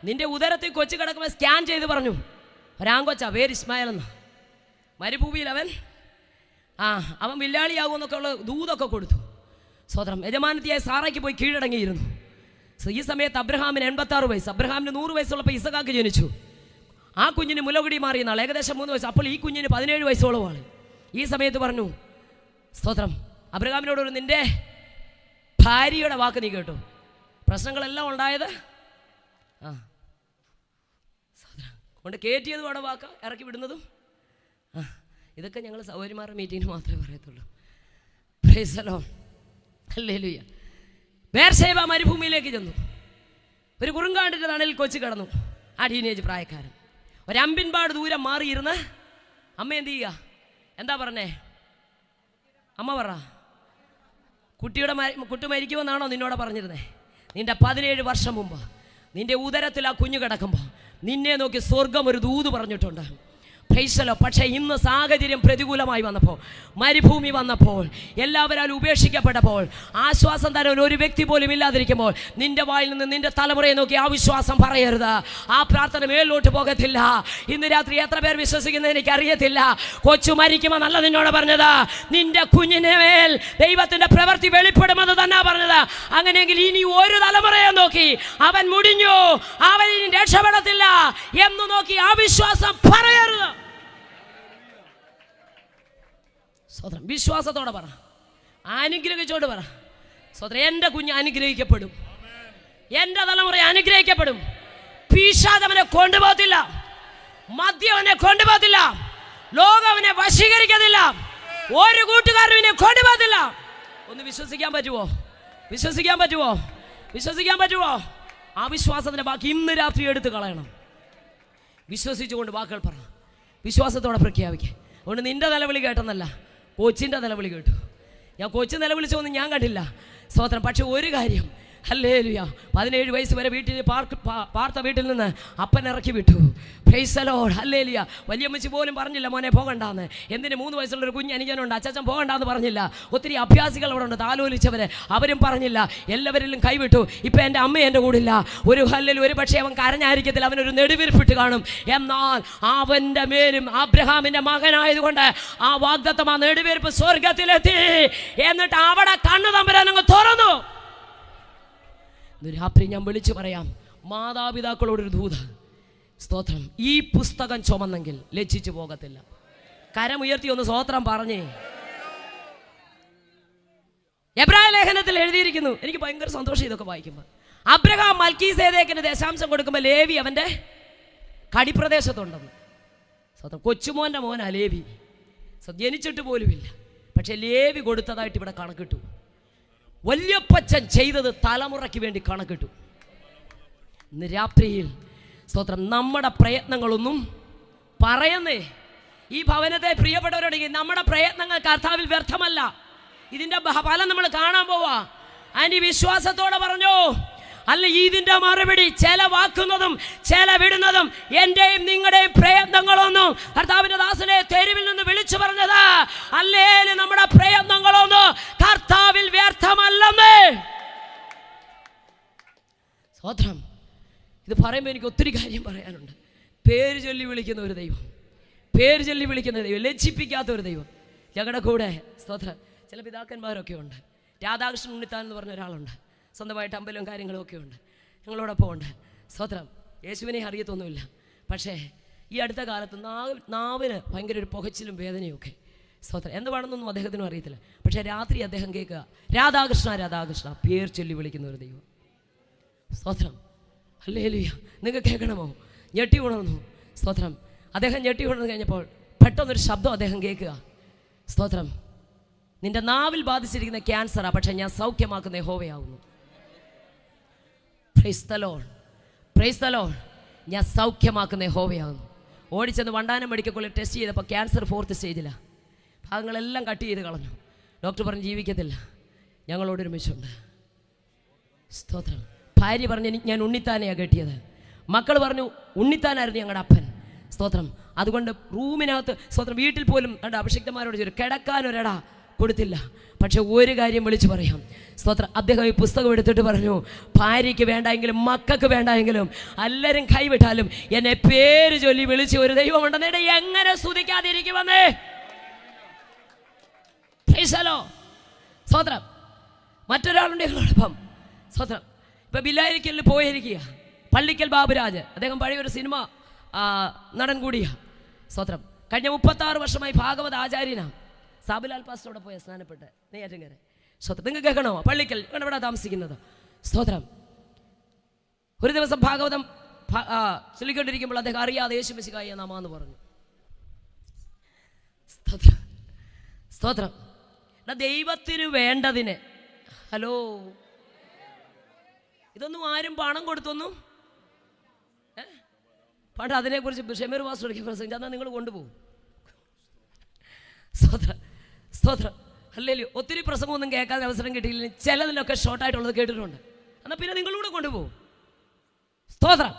നിന്റെ ഉദരത്തിൽ കൊച്ചു കിടക്കുമ്പോൾ സ്കാൻ ചെയ്ത് പറഞ്ഞു. ഒരാങ്കൊച്ച പേര് ഇസ്മായിൽ എന്ന മരുഭൂമിയിൽ അവൻ വില്ലാളിയാകുമെന്നൊക്കെ ഉള്ള ദൂതൊക്കെ കൊടുത്തു. സ്വതന്ത്രം യജമാനത്തിയായ സാറയ്ക്ക് പോയി കീഴടങ്ങിയിരുന്നു. ഈ സമയത്ത് അബ്രഹാമിന് 86 വയസ്സ്, അബ്രഹാമിന് 100 വയസ്സുള്ളപ്പോൾ ഇസഹാക്ക് ജനിച്ചു. ആ കുഞ്ഞിന് മുലകുടി മാറിയ നാൾ ഏകദേശം 3 വയസ്സ്. അപ്പോൾ ഈ കുഞ്ഞിന് 17 വയസ്സോളമാണ്. ഈ സമയത്ത് പറഞ്ഞു, സ്തോത്രം, അബ്രഹാമിനോട് ഒരു നിൻ്റെ ഭാര്യയുടെ വാക്ക് നീ കേട്ടു. പ്രശ്നങ്ങളെല്ലാം ഉണ്ടായത് സ്തോത്രം കൊണ്ട് കയറ്റിയതും അവിടെ വാക്ക് ഇറക്കി വിടുന്നതും ഇതൊക്കെ ഞങ്ങൾ സഹോദരിമാരുടെ മീറ്റിങ്ങിന് മാത്രമേ പറയത്തുള്ളൂ. Praise the lord, hallelujah. Beersheba മരുഭൂമിയിലേക്ക് ചെന്നു. ഒരു കുറുങ്കാണ്ടിൻ്റെ തണലിൽ കൊച്ചു കിടന്നു. ആ ടീനേജ് പ്രായക്കാരൻ ഒരമ്പിൻപാട് ദൂരം മാറിയിരുന്ന് അമ്മ എന്ത് ചെയ്യുക? എന്താ പറഞ്ഞേ? അമ്മ പറ. കുട്ടി മരിക്കുമെന്നാണോ നിന്നോട് പറഞ്ഞിരുന്നേ? നിന്റെ 17 വർഷം മുമ്പ് നിന്റെ ഉദരത്തിൽ ആ കുഞ്ഞു കിടക്കുമ്പോൾ നിന്നെ നോക്കി സ്വർഗം ഒരു ദൂത് പറഞ്ഞിട്ടുണ്ട്. പ്രൈസലോ. പക്ഷേ ഇന്ന് സാഹചര്യം പ്രതികൂലമായി വന്നപ്പോൾ, മരുഭൂമി വന്നപ്പോൾ, എല്ലാവരും ഉപേക്ഷിക്കപ്പെട്ടപ്പോൾ, ആശ്വാസം തരാൻ ഒരു വ്യക്തി പോലും ഇല്ലാതിരിക്കുമ്പോൾ നിന്റെ വായിൽ നിന്ന് നിന്റെ തലമുറയെ നോക്കി ആ വിശ്വാസം പറയരുത്. ആ പ്രാർത്ഥന മേലോട്ട് പോകത്തില്ല. ഇന്ന് രാത്രി എത്ര പേർ വിശ്വസിക്കുന്നത് എനിക്കറിയത്തില്ല. കൊച്ചു മരിക്കുമെന്നല്ല നിന്നോട് പറഞ്ഞത്, നിന്റെ കുഞ്ഞിനെ മേൽ ദൈവത്തിന്റെ പ്രവൃത്തി വെളിപ്പെടുമെന്ന് തന്നെ പറഞ്ഞത്. അങ്ങനെയെങ്കിൽ ഇനി ഒരു തലമുറയെ നോക്കി അവൻ മുടിഞ്ഞു, അവൻ ഇനി രക്ഷപ്പെടത്തില്ല എന്ന് നോക്കി ആ വിശ്വാസം പറയരുത്. സ്വതന്ത്രം വിശ്വാസത്തോടെ പറ, അനുഗ്രഹിച്ചോട് പറ. സ്വതന്ത്രം എൻ്റെ കുഞ്ഞ് അനുഗ്രഹിക്കപ്പെടും, എൻ്റെ തലമുറ അനുഗ്രഹിക്കപ്പെടും. പിശാചവനെ കൊണ്ടുപോകത്തില്ല, മദ്യവനെ കൊണ്ടുപോകത്തില്ല, ലോകവനെ വശീകരിക്കത്തില്ല, ഒരു കൂട്ടുകാരനെ കൊണ്ടുപോകത്തില്ല. ഒന്ന് വിശ്വസിക്കാൻ പറ്റുമോ? വിശ്വസിക്കാൻ പറ്റുമോ? വിശ്വസിക്കാൻ പറ്റുമോ? ആ വിശ്വാസത്തിൻ്റെ ബാക്കി ഇന്ന് രാത്രി എടുത്ത് കളയണം. വിശ്വസിച്ചുകൊണ്ട് വാക്കുകൾ പറ, വിശ്വാസത്തോടെ പ്രഖ്യാപിക്കുക. അതുകൊണ്ട് നിന്റെ നിലവിളി കേട്ടെന്നല്ല, കൊച്ചിൻ്റെ നിലവിളി കേട്ടു. ഞാൻ കൊച്ചു നിലവിളിച്ചൊന്നും ഞാൻ കണ്ടില്ല. സ്തോത്രം. പക്ഷെ ഒരു കാര്യം, ഹല്ലേലൂയ, 17 വയസ്സ് വരെ വീട്ടിൽ പാർത്ത വീട്ടിൽ നിന്ന് അപ്പൻ ഇറക്കി വിട്ടു. Praise the lord, hallelujah. വലിയമ്മച്ചി പോലും പറഞ്ഞില്ല മോനെ പോകണ്ടാന്ന്. എന്തിന് 3 വയസ്സുള്ളൊരു കുഞ്ഞ് അനുജനുണ്ട്, അച്ചാച്ചൻ പോകണ്ടാന്ന് പറഞ്ഞില്ല. ഒത്തിരി അഭ്യാസികൾ അവിടെ ഉണ്ട്, താലോലിച്ചവർ, അവരും പറഞ്ഞില്ല. എല്ലാവരിലും കൈവിട്ടു. ഇപ്പം എൻ്റെ അമ്മ എൻ്റെ കൂടില്ല. ഒരു ഹല്ലേലൂയ, ഒരു പക്ഷേ അവൻ കരഞ്ഞായിരിക്കത്തില്ല, അവനൊരു നെടുവീർപ്പിട്ട് കാണും. എന്നാൽ അവൻ്റെ മേലും അബ്രഹാമിൻ്റെ മകനായതുകൊണ്ട് ആ വാഗ്ദത്തം, ആ നെടുവീർപ്പ് സ്വർഗത്തിലെത്തി. എന്നിട്ട് അവിടെ കണ്ണു തമ്പുരാൻ അങ്ങ് തുറന്നു. രാത്രി ഞാൻ വിളിച്ചു പറയാം, മാതാപിതാക്കളോടൊരു ദൂത്. സ്തോത്രം. ഈ പുസ്തകം ചുമന്നെങ്കിൽ ലജ്ജിച്ചു പോകത്തില്ല. കരമുയർത്തി ഒന്ന് സ്തോത്രം പറഞ്ഞേ. എബ്രായ ലേഖനത്തിൽ എഴുതിയിരിക്കുന്നു, എനിക്ക് ഭയങ്കര സന്തോഷം ഇതൊക്കെ വായിക്കുമ്പോൾ. അബ്രഹാം മൽക്കീസേദേക്കിന് ദശാംശം കൊടുക്കുമ്പോൾ ലേവി അവൻ്റെ കടിപ്രദേശത്തുണ്ടെന്ന്. സ്വന്തം കൊച്ചുമോൻ്റെ മോനാ ലേവി. ജനിച്ചിട്ട് പോലുമില്ല, പക്ഷെ ലേവി കൊടുത്തതായിട്ട് ഇവിടെ കണക്കിട്ടു. വല്യപ്പച്ചൻ ചെയ്തത് തലമുറയ്ക്ക് വേണ്ടി കണക്കിട്ടു. ഇന്ന് രാത്രിയിൽ സ്തോത്രം, നമ്മുടെ പ്രയത്നങ്ങളൊന്നും പറയുന്നേ. ഈ ഭവനത്തെ പ്രിയപ്പെട്ടവരോടെങ്കിൽ നമ്മുടെ പ്രയത്നങ്ങൾ കർത്താവിൽ വ്യർത്ഥമല്ല. ഇതിൻ്റെ ഫലം നമ്മൾ കാണാൻ പോവാ. അതിന് വിശ്വാസത്തോടെ പറഞ്ഞു, അല്ല ഇതിൻ്റെ മറുപടി ചെലവാക്കുന്നതും ചെലവിടുന്നതും എൻ്റെയും നിങ്ങളുടെയും പ്രയത്നങ്ങളൊന്നും. കർത്താവിൻ്റെ ദാസനെ തെരുവിൽ നിന്ന് വിളിച്ചു പറഞ്ഞത്, അല്ലേലും നമ്മുടെ പ്രയത്നങ്ങളൊന്നും കർത്താവിൽ വ്യർത്ഥമല്ലെന്ന്. സ്തോത്രം. ഇത് പറയുമ്പോൾ എനിക്ക് ഒത്തിരി കാര്യം പറയാനുണ്ട്. പേര് ചൊല്ലി വിളിക്കുന്ന ഒരു ദൈവം, പേര് ചൊല്ലി വിളിക്കുന്ന ദൈവം, ലജ്ജിപ്പിക്കാത്ത ഒരു ദൈവം ഞങ്ങളുടെ കൂടെ. സ്തോത്രം. ചില പിതാക്കന്മാരൊക്കെ ഉണ്ട്. രാധാകൃഷ്ണൻ ഉണ്ണിത്താൻ എന്ന് പറഞ്ഞ ഒരാളുണ്ട്. സ്വന്തമായിട്ട് അമ്പലവും കാര്യങ്ങളും ഒക്കെ ഉണ്ട്, ഞങ്ങളോടൊപ്പം ഉണ്ട്. സ്തോത്രം. യേശുവിനെ അറിയത്തൊന്നുമില്ല, പക്ഷേ ഈ അടുത്ത കാലത്ത് നാവിന് ഭയങ്കര ഒരു പുകച്ചിലും വേദനയൊക്കെ. സ്തോത്രം. എന്ത് വേണമെന്നൊന്നും അദ്ദേഹത്തിനും അറിയത്തില്ല, പക്ഷേ രാത്രി അദ്ദേഹം കേൾക്കുക, രാധാകൃഷ്ണ രാധാകൃഷ്ണ, പേർ ചൊല്ലി വിളിക്കുന്ന ഒരു ദൈവം. സ്തോത്രം. ഹല്ലേലൂയ. നിങ്ങൾക്ക് കേൾക്കണമോ? ഞെട്ടി ഉണർന്നു. സ്തോത്രം. അദ്ദേഹം ഞെട്ടി ഉണർന്നു കഴിഞ്ഞപ്പോൾ പെട്ടെന്നൊരു ശബ്ദം അദ്ദേഹം കേൾക്കുക. സ്തോത്രം. നിന്റെ നാവിൽ ബാധിച്ചിരിക്കുന്ന ക്യാൻസറാ, പക്ഷെ ഞാൻ സൗഖ്യമാക്കുന്ന യഹോവയാവുന്നു. Praise the lord, praise the lord. ഞാൻ സൗഖ്യമാക്കുന്ന യഹോവയാവുന്നു. ഓടിച്ചെന്ന് വണ്ടാനം മെഡിക്കൽ കോളേജിൽ ടെസ്റ്റ് ചെയ്തപ്പോൾ ക്യാൻസർ 4th സ്റ്റേജിലാണ്. ഭാഗങ്ങളെല്ലാം കട്ട് ചെയ്ത് കളഞ്ഞു. ഡോക്ടർ പറഞ്ഞ് ജീവിക്കത്തില്ല. ഞങ്ങളോടൊരുമിച്ചുണ്ട്. സ്തോത്രം. ഭാര്യ പറഞ്ഞു ഞാൻ ഉണ്ണിത്താനെയാണ് കെട്ടിയത്. മക്കൾ പറഞ്ഞു ഉണ്ണിത്താനായിരുന്നു ഞങ്ങളുടെ അപ്പൻ. സ്തോത്രം. അതുകൊണ്ട് റൂമിനകത്ത് സ്തോത്രം വീട്ടിൽ പോലും കണ്ട അഭിഷിക്തന്മാരോട് ചോദിച്ചു കിടക്കാനൊരിട കൊടുത്തില്ല. പക്ഷെ ഒരു കാര്യം വിളിച്ചു പറയാം. സ്തോത്രം. അദ്ദേഹം ഈ പുസ്തകം എടുത്തിട്ട് പറഞ്ഞു ഭാര്യയ്ക്ക് വേണ്ടെങ്കിലും മക്കൾക്ക് വേണ്ടെങ്കിലും എല്ലാവരും കൈവിട്ടാലും എന്നെ പേര് ചൊല്ലി വിളിച്ച് ഒരു ദൈവമുണ്ടെന്നേ എങ്ങനെ സ്തുതിക്കാതിരിക്കുമെന്നേ. സ്തോത്രം. മറ്റൊരാളുണ്ട് ഞങ്ങളോടൊപ്പം. സ്തോത്രം. ഇപ്പം ബില്ലായിരിക്കലിൽ പോയിരിക്കുക പള്ളിക്കൽ ബാബുരാജ്. അദ്ദേഹം പഴയൊരു സിനിമ നടൻ കൂടിയാണ്. സ്തോത്രം. കഴിഞ്ഞ 36 വർഷമായി ഭാഗവത ആചാര്യനാണ്. സാബുലാൽ പാസ്റ്ററോടെ പോയ സ്നാനപ്പെട്ട് നെയ്യാറ്റിൻകര. സ്തോത്രം. നിങ്ങൾക്ക് കേൾക്കണോ? പള്ളിക്കൽ ഇവിടെ താമസിക്കുന്നത്. സ്തോത്രം. ഒരു ദിവസം ഭാഗവതം ചൊല്ലിക്കൊണ്ടിരിക്കുമ്പോൾ അദ്ദേഹം അറിയാതെ യേശു മിശിഹായ നാമാന്ന് പറഞ്ഞു. സ്തോത്രം. സ്തോത്രം. ദൈവത്തിന് വേണ്ടതിന് ഹലോ ഇതൊന്നും ആരും പണം കൊടുത്തൊന്നും പണ്ട് അതിനെക്കുറിച്ച് ഷമീർ വാസ്റ്റർ പ്രസംഗിച്ചു. എന്നാൽ നിങ്ങൾ കൊണ്ടുപോകും. സ്തോത്രം. സ്തോത്രം. അല്ലേലും ഒത്തിരി പ്രസംഗമൊന്നും കേൾക്കാൻ അവസരം കിട്ടിയില്ല. ചിലതിലൊക്കെ ഷോർട്ടായിട്ടുള്ളത് കേട്ടിട്ടുണ്ട്. എന്നാൽ പിന്നെ നിങ്ങളൂടെ കൊണ്ടുപോകും. സ്തോത്രം.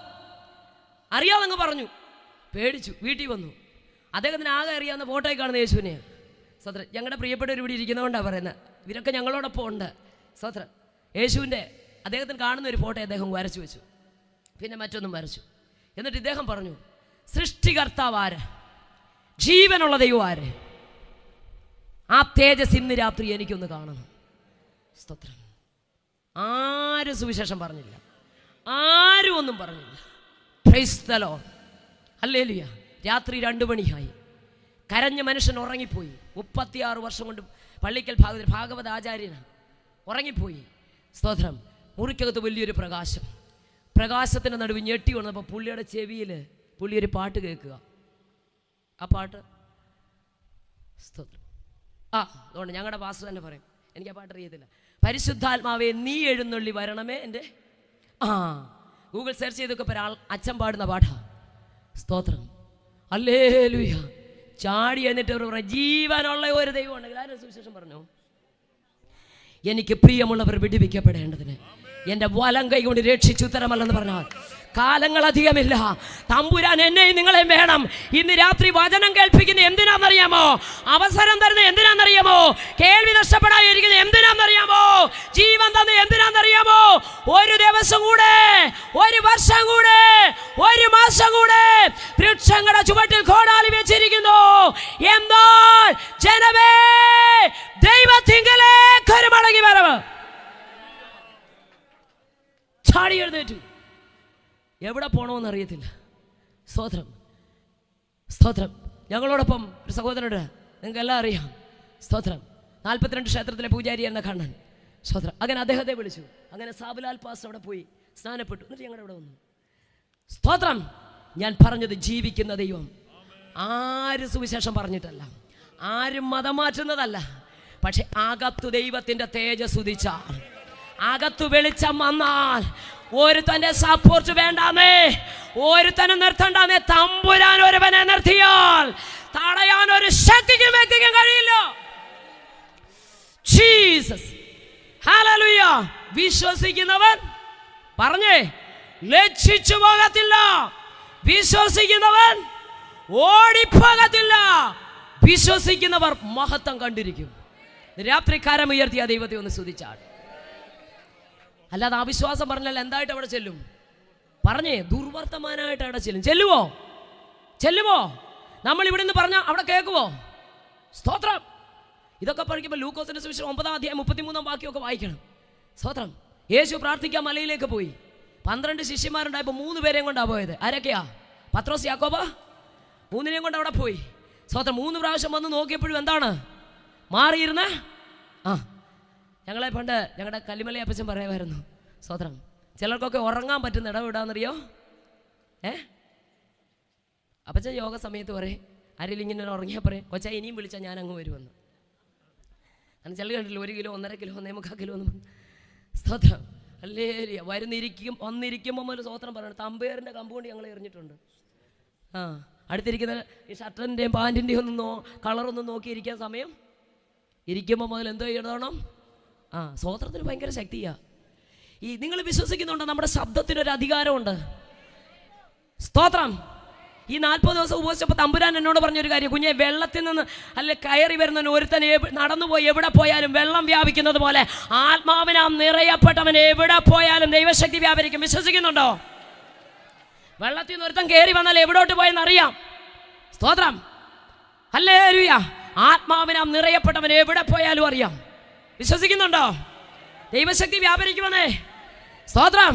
അറിയാതങ്ങ് പറഞ്ഞു. പേടിച്ചു. വീട്ടിൽ വന്നു. അദ്ദേഹത്തിന് ആകെ അറിയാവുന്ന ഫോട്ടോയിൽ കാണുന്ന യേശുവിനെയാണ്. സ്തോത്രം. ഞങ്ങളുടെ പ്രിയപ്പെട്ടവർ ഇവിടെ ഇരിക്കുന്നതുകൊണ്ടാണ് പറയുന്നത്. ഇവരൊക്കെ ഞങ്ങളോടൊപ്പം ഉണ്ട്. സ്തോത്രം. യേശുവിൻ്റെ അദ്ദേഹത്തിന് കാണുന്ന ഒരു ഫോട്ടോ അദ്ദേഹം വരച്ചു വെച്ചു. പിന്നെ മറ്റൊന്നും വരച്ചു. എന്നിട്ട് ഇദ്ദേഹം പറഞ്ഞു സൃഷ്ടികർത്താവ് ആര്, ജീവനുള്ള ദൈവം ആര്, ആ തേജസ് ഇന്ന് രാത്രി എനിക്കൊന്ന് കാണണം. സ്തോത്രം. ആരും സുവിശേഷം പറഞ്ഞില്ല. ആരും ഒന്നും പറഞ്ഞില്ല. Price the lord. ഹല്ലേലൂയ. രാത്രി 2 മണിയായി. കരഞ്ഞ മനുഷ്യൻ ഉറങ്ങിപ്പോയി. 36 വർഷം കൊണ്ട് പള്ളിക്കൽ ഭാഗവത ആചാര്യനാണ്. ഉറങ്ങിപ്പോയി. സ്തോത്രം. മുറിക്കകത്ത് വലിയൊരു പ്രകാശം. പ്രകാശത്തിൻ്റെ നടുവ് ഞെട്ടി വന്നപ്പോൾ പുള്ളിയുടെ ചെവിയിൽ പുള്ളിയൊരു പാട്ട് കേൾക്കുക. ആ പാട്ട് സ്തോത്രം. അതുകൊണ്ട് ഞങ്ങളുടെ പാസ്റ്റർ തന്നെ പറയും. എനിക്ക് ആ പാട്ട് അറിയത്തില്ല. പരിശുദ്ധാത്മാവേ നീ എഴുന്നള്ളി വരണമേ എൻ്റെ ഗൂഗിൾ സെർച്ച് ചെയ്തൊക്കെ ഒരാൾ അച്ഛൻ പാടുന്ന പാട്ടാ. സ്തോത്രം. ഹല്ലേലൂയ. ചാടി എന്നിട്ട് ജീവനുള്ള ഒരു ദൈവം ഉണ്ടെങ്കിൽ ആരും സുവിശേഷം പറഞ്ഞു. എനിക്ക് പ്രിയമുള്ളവർ വിടുവിക്കപ്പെടേണ്ടതിന് എൻ്റെ വലം കൈ കൊണ്ട് രക്ഷിച്ചു തരമല്ലെന്ന് പറഞ്ഞാൽ കാലങ്ങൾ അധികമില്ല. തമ്പുരാൻ എന്നെയും നിങ്ങളെയും വേണം. ഇന്ന് രാത്രി വചനം കേൾപ്പിക്കുന്ന എന്തിനാണെന്നറിയാമോ? അവസരം തരുന്നത് എന്തിനാണെന്നറിയാമോ? കേൾവി നഷ്ടപ്പെടാതിരിക്കുന്നത് എന്തിനാണെന്നറിയാമോ? ജീവൻ തന്നെ എന്തിനാണെന്നറിയാമോ? ഒരു ദിവസം കൂടെ, ഒരു വർഷം കൂടെ, ഒരു മാസം കൂടെ വൃക്ഷങ്ങളുടെ ചുവട്ടിൽ കോടാലി വെച്ചിരിക്കുന്നു. എന്നാൽ ജനമേ ദൈവത്തിങ്കലേക്ക് ഒരു മടങ്ങി വരവ്. ചാടി എഴുന്നേറ്റു. എവിടെ പോകണമെന്ന് അറിയത്തില്ല. സ്തോത്രം. സ്തോത്രം. ഞങ്ങളോടൊപ്പം ഒരു സഹോദരനുണ്ട്, നിങ്ങൾക്ക് എല്ലാം അറിയാം. സ്തോത്രം. 42 ക്ഷേത്രത്തിലെ പൂജാരി എന്ന കണ്ണൻ. സ്തോത്രം. അങ്ങനെ അദ്ദേഹത്തെ വിളിച്ചു. അങ്ങനെ സാബുലാൽ പാസ് അവിടെ പോയി സ്നാനപ്പെട്ടു. എന്നിട്ട് ഞങ്ങളുടെ അവിടെ വന്നു. സ്തോത്രം. ഞാൻ പറഞ്ഞത് ജീവിക്കുന്ന ദൈവം. ആരും സുവിശേഷം പറഞ്ഞിട്ടല്ല, ആരും മതം മാറ്റുന്നതല്ല. പക്ഷെ അകത്തു ദൈവത്തിൻ്റെ തേജസ് ഉദിച്ചാൽ, അകത്തു വെളിച്ചം വന്നാൽ ഒരു തന്റെ സപ്പോർട്ട് വേണ്ടാന്നേ, ഒരു തന്നെ നിർത്തണ്ടാന്നേ. തമ്പുരാൻ ഒരുവനെ നിർത്തിയാൽ തടയാൻ ഒരു ശക്തിക്കും വ്യക്തിക്കും കഴിയില്ല. ജീസസ്. ഹല്ലേലൂയ. വിശ്വസിക്കുന്നവൻ പറഞ്ഞേ ലജ്ജിച്ചു പോകത്തില്ല. വിശ്വസിക്കുന്നവൻ ഓടിപ്പോകത്തില്ല. വിശ്വസിക്കുന്നവർ മഹത്വം കണ്ടിരിക്കും. രാത്രി കരം ഉയർത്തിയ ദൈവത്തെ ഒന്ന് സ്തുതിച്ചാണ്. അല്ലാതെ അവിശ്വാസം പറഞ്ഞാൽ എന്തായിട്ട് അവിടെ ചെല്ലും? പറഞ്ഞേ ദുർവർത്തമാനായിട്ട് അവിടെ ചെല്ലും. ചെല്ലുവോ? ചെല്ലുമോ? നമ്മൾ ഇവിടെ നിന്ന് പറഞ്ഞാൽ അവിടെ കേൾക്കുവോ? സ്തോത്രം. ഇതൊക്കെ പഠിക്കുമ്പോൾ ലൂക്കോസിന്റെ സുവിശേഷം 9-ാം അധ്യായം 33-ാം വാക്യമൊക്കെ വായിക്കണം. സ്തോത്രം. യേശു പ്രാർത്ഥിക്കാൻ മലയിലേക്ക് പോയി. 12 ശിഷ്യന്മാരുണ്ടായപ്പോൾ 3 പേരെയും കൊണ്ടാണ് പോയത്. ആരൊക്കെയാ? പത്രോസ്, യാക്കോബ്, 3-നെയും കൊണ്ട് അവിടെ പോയി. സ്തോത്രം. 3 പ്രാവശ്യം വന്ന് നോക്കിയപ്പോഴും എന്താണ് മാറിയിരുന്ന ഞങ്ങളെ പണ്ട് ഞങ്ങളുടെ കല്ലിമല അപ്പച്ചൻ പറയുമായിരുന്നു. സ്തോത്രം. ചിലർക്കൊക്കെ ഉറങ്ങാൻ പറ്റുന്ന ഇടവിടാന്നറിയോ? അപ്പച്ച യോഗ സമയത്ത് പറയും, ആരെങ്കിലും ഇങ്ങനെ ഉറങ്ങിയാൽ പറയും, കൊച്ചാ ഇനിയും വിളിച്ചാൽ ഞാൻ അങ്ങ് വരുമെന്ന്. കാരണം ചില കണ്ടില്ല 1 കിലോ 1.5 കിലോ 1.25 കിലോ എന്ന് പറഞ്ഞു. സ്തോത്രം. ഹല്ലേലൂയ. വന്നിരിക്കുമ്പോൾ ഒരു സ്തോത്രം പറയണം. തമ്പേറിൻ്റെ കമ്പ് കൊണ്ട് ഞങ്ങൾ എറിഞ്ഞിട്ടുണ്ട്. അടുത്തിരിക്കുന്ന ഈ ഷർട്ടിൻ്റെയും പാൻറ്റിൻ്റെയും കളറൊന്നും നോക്കിയിരിക്കാൻ സമയം ഇരിക്കുമ്പോൾ മുതൽ എന്തോ ചെയ്യണം? സ്തോത്രത്തിന് ഭയങ്കര ശക്തിയാണ്. ഈ നിങ്ങൾ വിശ്വസിക്കുന്നുണ്ടോ നമ്മുടെ ശബ്ദത്തിനൊരു അധികാരമുണ്ട്? സ്തോത്രം. ഈ 40 ദിവസം ഉപവസിച്ചപ്പോൾ തമ്പുരാൻ എന്നോട് പറഞ്ഞൊരു കാര്യം, കുഞ്ഞെ, വെള്ളത്തിൽ നിന്ന് അല്ലെ കയറി വരുന്നവൻ ഒരുത്തൻ നടന്നുപോയി എവിടെ പോയാലും വെള്ളം വ്യാപിക്കുന്നത് പോലെ ആത്മാവിനാം നിറയപ്പെട്ടവൻ എവിടെ പോയാലും ദൈവശക്തി വ്യാപരിക്കും. വിശ്വസിക്കുന്നുണ്ടോ? വെള്ളത്തിൽ നിന്ന് ഒരുത്തൻ കയറി വന്നാൽ എവിടോട്ട് പോയെന്നറിയാം. സ്തോത്രം. ഹല്ലേലൂയ. ആത്മാവിനാം നിറയപ്പെട്ടവൻ എവിടെ പോയാലും അറിയാം. വിശ്വസിക്കുന്നുണ്ടോ? ദൈവശക്തി വ്യാപരിക്കുമെന്നേ. സ്തോത്രം.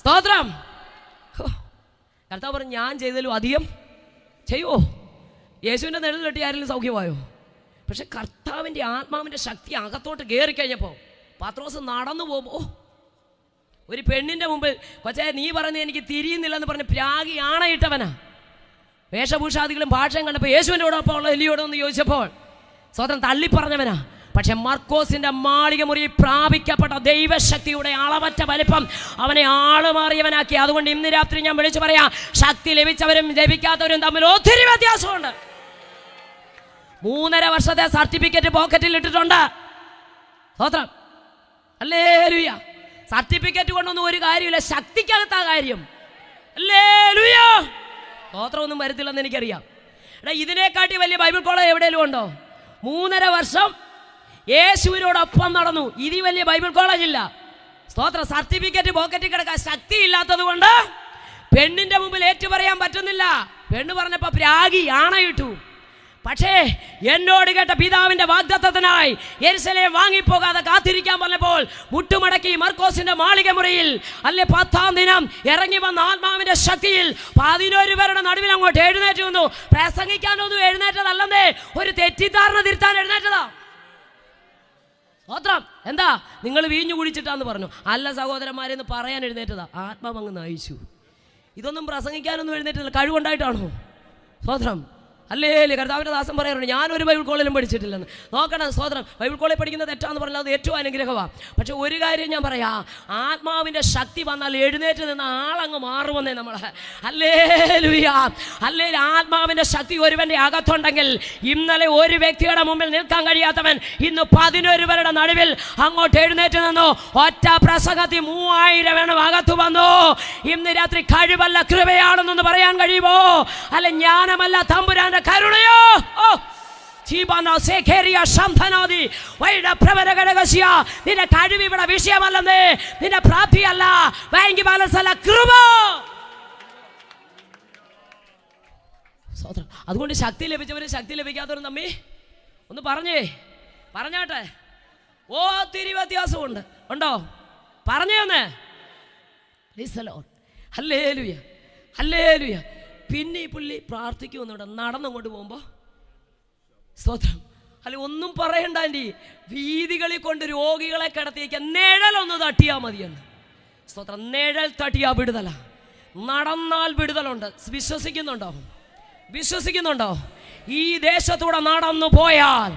സ്തോത്രം. കർത്താവ് പറഞ്ഞു, ഞാൻ ചെയ്തതിലും അധികം ചെയ്യുമോ? യേശുവിൻ്റെ നെഴൽ തട്ടി ആരെങ്കിലും സൗഖ്യമായോ? പക്ഷെ കർത്താവിൻ്റെ ആത്മാവിൻ്റെ ശക്തി അകത്തോട്ട് കയറി കഴിഞ്ഞപ്പോൾ പത്രോസ് നടന്നു പോകുമ്പോൾ ഒരു പെണ്ണിൻ്റെ മുമ്പിൽ, കൊച്ചേ നീ പറഞ്ഞ് എനിക്ക് തിരിയുന്നില്ലെന്ന് പറഞ്ഞ് പ്രാഗി ആണയിട്ടവനാ. വേഷഭൂഷാദികളും ഭാഷയും കണ്ടപ്പോൾ യേശുവിൻ്റെ കൂടെ ഉള്ള എലിയോടൊന്ന് ചോദിച്ചപ്പോൾ സ്വതന്ത്രം തള്ളിപ്പറഞ്ഞവനാ. പക്ഷെ മർക്കോസിന്റെ മാളിക മുറി പ്രാപിക്കപ്പെട്ട ദൈവശക്തിയുടെ അളവറ്റ വലിപ്പം അവനെ ആളുമാറിയവനാക്കി. അതുകൊണ്ട് ഇന്ന് രാത്രി ഞാൻ വിളിച്ചു പറയാം, ശക്തി ലഭിച്ചവരും ലഭിക്കാത്തവരും തമ്മിൽ ഒത്തിരി വ്യത്യാസമുണ്ട്. 3.5 വർഷത്തെ സർട്ടിഫിക്കറ്റ് പോക്കറ്റിൽ ഇട്ടിട്ടുണ്ട്. സ്തോത്രം. ഹല്ലേലൂയ. സർട്ടിഫിക്കറ്റ് കൊണ്ടൊന്നും ഒരു കാര്യമില്ല, ശക്തിക്കകത്താ കാര്യം. ഹല്ലേലൂയ. സ്തോത്രം ഒന്നും വരത്തില്ലെന്ന് എനിക്കറിയാം. ഇതിനെക്കാട്ടി വലിയ ബൈബിൾ കോളേജ് എവിടെയെങ്കിലും ഉണ്ടോ? 3.5 വർഷം യേശുവിനോടൊപ്പം നടന്നു. ഇതിൽ വലിയ ബൈബിൾ കോളേജ് ഇല്ല. സ്തോത്ര. സർട്ടിഫിക്കറ്റ് പോക്കറ്റിൽ കിടക്കാൻ ശക്തി ഇല്ലാത്തത് കൊണ്ട് പെണ്ണിന്റെ മുമ്പിൽ ഏറ്റു പറയാൻ പറ്റുന്നില്ല. പെണ്ണ് പറഞ്ഞപ്പോൾ പ്രാഗി ആണയിട്ടു. പക്ഷേ എന്നോട് കേട്ട പിതാവിന്റെ വാഗ്ദത്തത്തിനായി യെരുശലേം വാങ്ങിപ്പോകാതെ കാത്തിരിക്കാൻ പറഞ്ഞപ്പോൾ മുട്ടുമടക്കി മർക്കോസിന്റെ മാളിക മുറിയിൽ 10-ാം ദിനം ഇറങ്ങി വന്ന ആത്മാവിന്റെ ശക്തിയിൽ 11 പേരുടെ നടുവിൽ അങ്ങോട്ട് എഴുന്നേറ്റ് വന്നു. പ്രസംഗിക്കാനൊന്നും എഴുന്നേറ്റതല്ലെന്നേ, ഒരു തെറ്റിദ്ധാരണ തിരുത്താൻ എഴുന്നേറ്റതാ. സ്തോത്രം. എന്താ നിങ്ങൾ വീഞ്ഞു കുടിച്ചിട്ടാന്ന് പറഞ്ഞു? അല്ല സഹോദരന്മാരെന്ന് പറയാൻ എഴുന്നേറ്റതാ. ആത്മാവ് അങ്ങ് നയിച്ചു. ഇതൊന്നും പ്രസംഗിക്കാനൊന്നും എഴുന്നേറ്റല്ല, കഴിവുണ്ടായിട്ടാണോ? സ്തോത്രം. അല്ലേ? കർത്താവിൻ്റെ ദാസൻ പറയാറുണ്ട്, ഞാനൊരു ബൈബിൾ കോളേജിലും പഠിച്ചിട്ടില്ലെന്ന്. നോക്കണം. സ്തോത്രം. ബൈബിൾ കോളേജ് പഠിക്കുന്നത് തെറ്റാന്ന് പറഞ്ഞാൽ അത് ഏറ്റവും അനുഗ്രഹമാണ്. പക്ഷെ ഒരു കാര്യം ഞാൻ പറയാം, ആത്മാവിൻ്റെ ശക്തി വന്നാൽ എഴുന്നേറ്റ് നിന്ന് ആളങ്ങ് മാറുമെന്നേ നമ്മൾ. ഹല്ലേലൂയ. ഹല്ലേലൂയ. ആത്മാവിൻ്റെ ശക്തി ഒരുവൻ്റെ അകത്തുണ്ടെങ്കിൽ ഇന്നലെ ഒരു വ്യക്തിയുടെ മുമ്പിൽ നിൽക്കാൻ കഴിയാത്തവൻ ഇന്ന് 11 പേരുടെ നടുവിൽ അങ്ങോട്ട് എഴുന്നേറ്റ് നിന്നു. ഒറ്റ പ്രസംഗത്തിൽ 3000 എണ്ണം അകത്തു വന്നു. ഇന്ന് രാത്രി കഴിവല്ല കൃപയാണെന്നൊന്ന് പറയാൻ കഴിയുമോ? അല്ല ജ്ഞാനമല്ല തമ്പുരാന്റെ കരുണയോ? നിന്റെ കഴിവ് ഇവിടെ വിഷയമല്ലെന്നേ, നിന്റെ പ്രാപ്തിയല്ല, ബാങ്ക് ബാലൻസ് അല്ല, കൃപ. അതുകൊണ്ട് ശക്തി ലഭിച്ചവരും ശക്തി ലഭിക്കാത്തവരും തമ്മി ഒന്ന് പറഞ്ഞാട്ടെ. ഒത്തിരി വ്യത്യാസമുണ്ട്. ഉണ്ടോ? പറഞ്ഞേ. ഹല്ലേലൂയ. ഹല്ലേലൂയ. പിന്നെ ഈ പുള്ളി പ്രാർത്ഥിക്കുമെന്നുണ്ട് നടന്നങ്ങോട്ട് പോകുമ്പോൾ. സ്തോത്രം. അല്ല ഒന്നും പറയണ്ട ആൻറ്റി, വീതികളിൽ കൊണ്ട് രോഗികളെ കിടത്തിയേക്കാൻ നിഴലൊന്ന് തട്ടിയാൽ മതിയെന്ന്. സ്തോത്രം. നിഴൽ തട്ടിയാ വിടുതല, നടന്നാൽ വിടുതലുണ്ട്. വിശ്വസിക്കുന്നുണ്ടോ? ഈ ദേശത്തൂടെ നടന്നു പോയാൽ,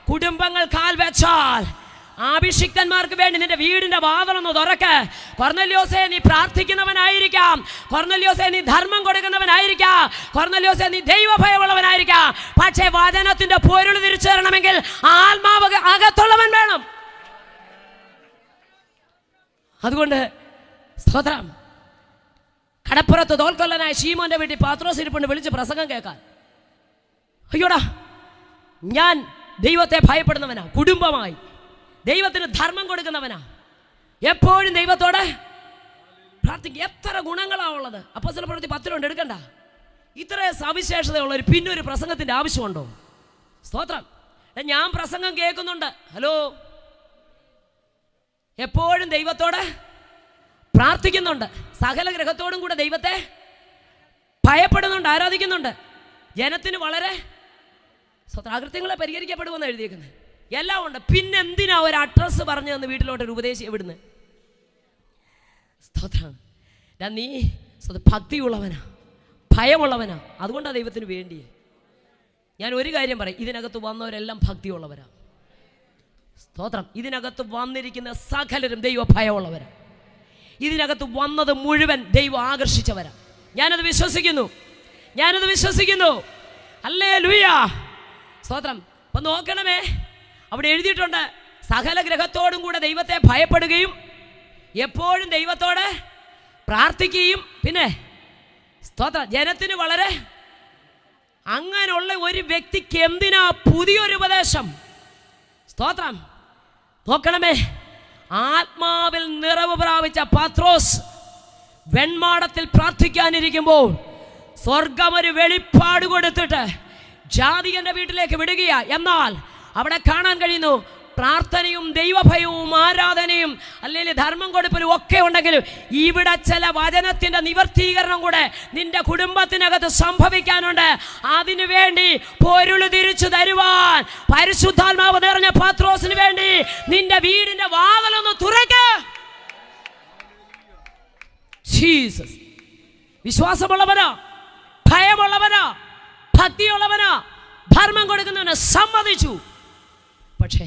കുടുംബങ്ങൾ കാൽ വെച്ചാൽ, അഭിഷിക്തന്മാർക്ക് വേണ്ടി നിന്റെ വീടിന്റെ വാതിലൊന്ന് തുറക്ക്. കൊർന്നല്യോസേ, നീ പ്രാർത്ഥിക്കുന്നവനായിരിക്കാം. കൊർന്നല്യോസേ, നീ ധർമ്മം കൊടുക്കുന്നവനായിരിക്കാം. കൊർന്നല്യോസേ, നീ ദൈവഭയമുള്ളവനായിരിക്കാം. പക്ഷേ വചനത്തിന്റെ പൊരുൾ തിരിച്ചറിയണമെങ്കിൽ ആത്മാവ് അകത്തുള്ളവൻ വേണം. അതുകൊണ്ട് സ്തോത്രം. കടപ്പുറത്ത് തോൽക്കൊല്ലനായ ശീമോന്റെ വീട്ടിൽ പത്രോസ് ഇരിപ്പുണ്ട്, വിളിച്ച് പ്രസംഗം കേൾക്കാൻ. അയ്യോടാ, ഞാൻ ദൈവത്തെ ഭയപ്പെടുന്നവനാ, കുടുംബമായി ദൈവത്തിന് ധർമ്മം കൊടുക്കുന്നവനാ, എപ്പോഴും ദൈവത്തോട് പ്രാർത്ഥിക്കും. എത്ര ഗുണങ്ങളാണ് ഉള്ളത്. അപ്പോസ്തലപ്രവൃത്തി 10 എടുക്കണ്ട. ഇത്ര സവിശേഷതയുള്ളൊരു പിന്നൊരു പ്രസംഗത്തിൻ്റെ ആവശ്യമുണ്ടോ? സ്തോത്രം. ഞാൻ പ്രസംഗം കേൾക്കുന്നുണ്ട്. ഹലോ, എപ്പോഴും ദൈവത്തോട് പ്രാർത്ഥിക്കുന്നുണ്ട്, സകല ഗ്രഹത്തോടും കൂടെ ദൈവത്തെ ഭയപ്പെടുന്നുണ്ട്, ആരാധിക്കുന്നുണ്ട്. ജനത്തിന് വളരെ അകൃത്യങ്ങളെ പരിഹരിക്കപ്പെടുമെന്ന് എഴുതിയേക്കുന്നത്. എല്ലാം ഉണ്ട്. പിന്നെന്തിനാ ഒരു അഡ്രസ്സ് പറഞ്ഞു തന്ന് വീട്ടിലോട്ടൊരു ഉപദേശം എവിടുന്ന്? സ്തോത്രം. നീ ഭക്തിയുള്ളവനാ, ഭയമുള്ളവനാ. അതുകൊണ്ടാണ് ദൈവത്തിന് വേണ്ടി. ഞാൻ ഒരു കാര്യം പറയും, ഇതിനകത്ത് വന്നവരെല്ലാം ഭക്തിയുള്ളവരാണ്. സ്തോത്രം. ഇതിനകത്ത് വന്നിരിക്കുന്ന സകലരും ദൈവ ഭയമുള്ളവരാണ്. ഇതിനകത്ത് വന്നത് മുഴുവൻ ദൈവം ആകർഷിച്ചവരാ. ഞാനത് വിശ്വസിക്കുന്നു. ഹല്ലേലൂയ. സ്തോത്രം. അപ്പം നോക്കണമേ, അവിടെ എഴുതിയിട്ടുണ്ട്, സകല ഗ്രഹത്തോടും കൂടെ ദൈവത്തെ ഭയപ്പെടുകയും എപ്പോഴും ദൈവത്തോട് പ്രാർത്ഥിക്കുകയും, പിന്നെ സ്തോത്രം, ജനത്തിന് വളരെ. അങ്ങനെയുള്ള ഒരു വ്യക്തിക്ക് എന്തിനാ പുതിയൊരു ഉപദേശം? സ്തോത്രം. നോക്കണമേ, ആത്മാവിൽ നിറവ് പ്രാപിച്ച പത്രോസ് വെൺമാടത്തിൽ പ്രാർത്ഥിക്കാനിരിക്കുമ്പോൾ സ്വർഗം ഒരു വെളിപ്പാട് കൊടുത്തിട്ട് ജാതികന്റെ വീട്ടിലേക്ക് വിടുകയാ. എന്നാൽ അവിടെ കാണാൻ കഴിയുന്നു, പ്രാർത്ഥനയും ദൈവഭയവും ആരാധനയും അല്ലെങ്കിൽ ധർമ്മം കൊടുപ്പലും ഒക്കെ ഉണ്ടെങ്കിലും ഇവിടെ ചില വചനത്തിന്റെ നിവർത്തീകരണം കൂടെ നിന്റെ കുടുംബത്തിനകത്ത് സംഭവിക്കാനുണ്ട്. അതിനുവേണ്ടി പൊരുൾ തിരിച്ചു തരുവാൻ പരിശുദ്ധാത്മാവ് നിറഞ്ഞ പത്രോസിന് വേണ്ടി നിന്റെ വീടിന്റെ വാതിലൊന്ന് തുറക്ക്. ജീസസ്. വിശ്വാസമുള്ളവനാ, ഭയമുള്ളവനാ, ഭക്തിയുള്ളവനാ, ധർമ്മം കൊടുക്കുന്നവനെ സമ്മതിച്ചു. പക്ഷേ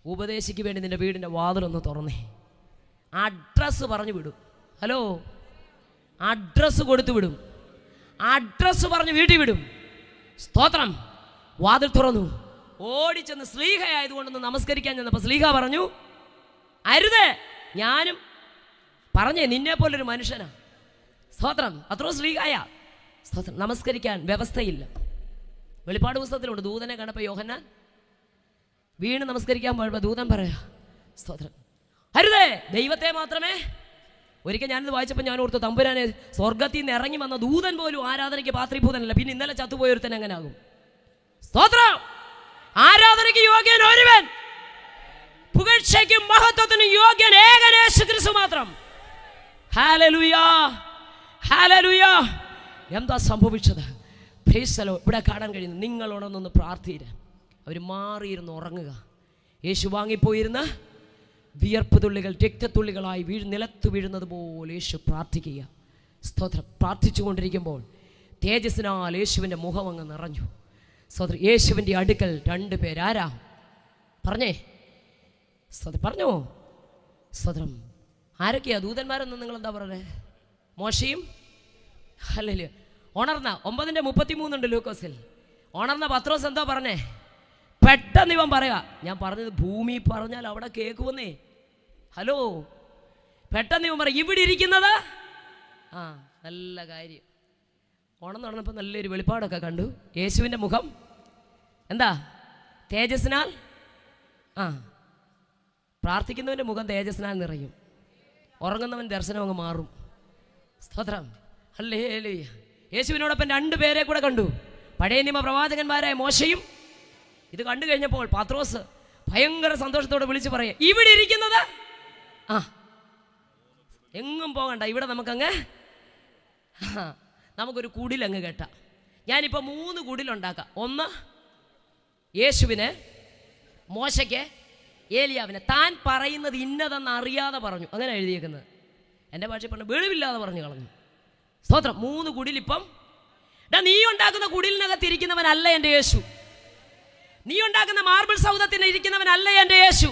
ഉപദേശിക്ക് വേണ്ടി നിന്റെ വീടിൻ്റെ വാതിലൊന്ന് തുറന്നേ. അഡ്രസ്സ് പറഞ്ഞു വിടും. ഹലോ, അഡ്രസ്സ് കൊടുത്തു വിടും. അഡ്രസ്സ് പറഞ്ഞ് വീട്ടിൽ വിടും. സ്തോത്രം. വാതിൽ തുറന്നു. ഓടിച്ചെന്ന് സ്ലീഹയായതുകൊണ്ടൊന്ന് നമസ്കരിക്കാൻ ചെന്നപ്പോൾ സ്ലീഹ പറഞ്ഞു, അരുത്. ഞാനും പറഞ്ഞേ, നിന്നെ പോലൊരു മനുഷ്യനാ. സ്തോത്രം. അത്രോ സ്ലീഹായ. സ്തോത്രം. നമസ്കരിക്കാൻ വ്യവസ്ഥയില്ല. വെളിപ്പാട് പുസ്തകത്തിലുണ്ട്, ദൂതനെ കണ്ടപ്പോൾ യോഹന്നാൻ വീണ് നമസ്കരിക്കാൻ പോയപ്പോൾ ദൂതൻ പറയാ, സ്തോത്രം, അരുതേ, ദൈവത്തെ മാത്രമേ. ഒരിക്കൽ ഞാനിത് വായിച്ചപ്പോൾ ഞാൻ ഓർത്തു, തമ്പുരാനെ, സ്വർഗത്തിൽ നിന്ന് ഇറങ്ങി വന്ന ദൂതൻ പോലും ആരാധനയ്ക്ക് പാത്രീഭൂതനല്ല, പിന്നെ ഇന്നലെ ചത്തുപോയൊരുത്തൻ എങ്ങനെ ആകും? സ്തോത്രം. ആരാധനയ്ക്ക് യോഗ്യൻ ഒരുവൻ, പുകഴ്ചയ്ക്കും മഹത്വത്തിനും യോഗ്യൻ ഏകൻ യേശുക്രിസ്തു മാത്രം. Hallelujah, hallelujah. എന്താ സംഭവിച്ചത്? Price the Lord. ഇവിടെ കാണാൻ കഴിയുന്നു, നിങ്ങളോടൊന്നൊന്ന് പ്രാർത്ഥിക്കുക. അവർ മാറിയിരുന്ന് ഉറങ്ങുക. യേശു വാങ്ങിപ്പോയിരുന്ന വിയർപ്പ് തുള്ളികൾ രക്തത്തുള്ളികളായി നിലത്ത് വീഴുന്നത് പോലെ യേശു പ്രാർത്ഥിക്കുക. സ്തോത്രം. പ്രാർത്ഥിച്ചു കൊണ്ടിരിക്കുമ്പോൾ തേജസ്സിനാൽ യേശുവിൻ്റെ മുഖം അങ്ങ് നിറഞ്ഞു. സ്തോത്രം. യേശുവിൻ്റെ അടുക്കൽ 2 പേരാരാ? പറഞ്ഞേ. സ്തോത്രം. പറഞ്ഞോ. സ്തോത്രം. ആരൊക്കെയാ ദൂതന്മാരെന്ന് നിങ്ങളെന്താ പറഞ്ഞേ? മോശയും. ഹല്ലേലൂയ. ഉണർന്ന 9:33 ലൂക്കോസിൽ ഉണർന്ന പത്രോസ് എന്താ പറഞ്ഞേ? പെട്ടെന്ന് ഇവൻ പറയാ, ഞാൻ പറഞ്ഞത് ഭൂമി പറഞ്ഞാൽ അവിടെ കേൾക്കുമെന്നേ. ഹലോ. പെട്ടെന്ന് ഇവൻ പറയാം, ഇവിടെ ഇരിക്കുന്നത്. നല്ല കാര്യം. ഉണർന്നപ്പോൾ നല്ലൊരു വെളിപ്പാടൊക്കെ കണ്ടു. യേശുവിൻ്റെ മുഖം എന്താ? തേജസ്സിനാൽ. പ്രാർത്ഥിക്കുന്നവൻ്റെ മുഖം തേജസ്സിനാൽ നിറയും. ഉറങ്ങുന്നവൻ ദർശനം അങ്ങ് മാറും. സ്തോത്രം. ഹല്ലേലൂയ. യേശുവിനോടൊപ്പം 2 പേരെ കൂടെ കണ്ടു, പഴയ നിയമ പ്രവാചകന്മാരായ മോശയും. ഇത് കണ്ടു കഴിഞ്ഞപ്പോൾ പത്രോസ് ഭയങ്കര സന്തോഷത്തോടെ വിളിച്ചു പറയാം, ഇവിടെ ഇരിക്കുന്നത്. എങ്ങും പോകണ്ട, ഇവിടെ നമുക്കൊരു കുടിലങ്ങ് കെട്ടാം. ഞാനിപ്പോൾ 3 കുടിലുണ്ടാക്കാം. ഒന്ന് യേശുവിന്, മോശയ്ക്ക്, ഏലിയാവിന്. താൻ പറയുന്നത് ഇന്നതെന്ന് അറിയാതെ പറഞ്ഞു. അങ്ങനെ എഴുതിയേക്കുന്നത്. എൻ്റെ ഭാഷയിൽ പറഞ്ഞു, വെളിവില്ലാതെ പറഞ്ഞു കളഞ്ഞു. സ്തോത്രം. 3 കുടിലിപ്പം. നീ ഉണ്ടാക്കുന്ന കുടിലിനകത്തിരിക്കുന്നവനല്ല എൻ്റെ യേശു. നീ ഉണ്ടാക്കുന്ന മാർബിൾ സൗധത്തിന് ഇരിക്കുന്നവനല്ല എൻ്റെ യേശു.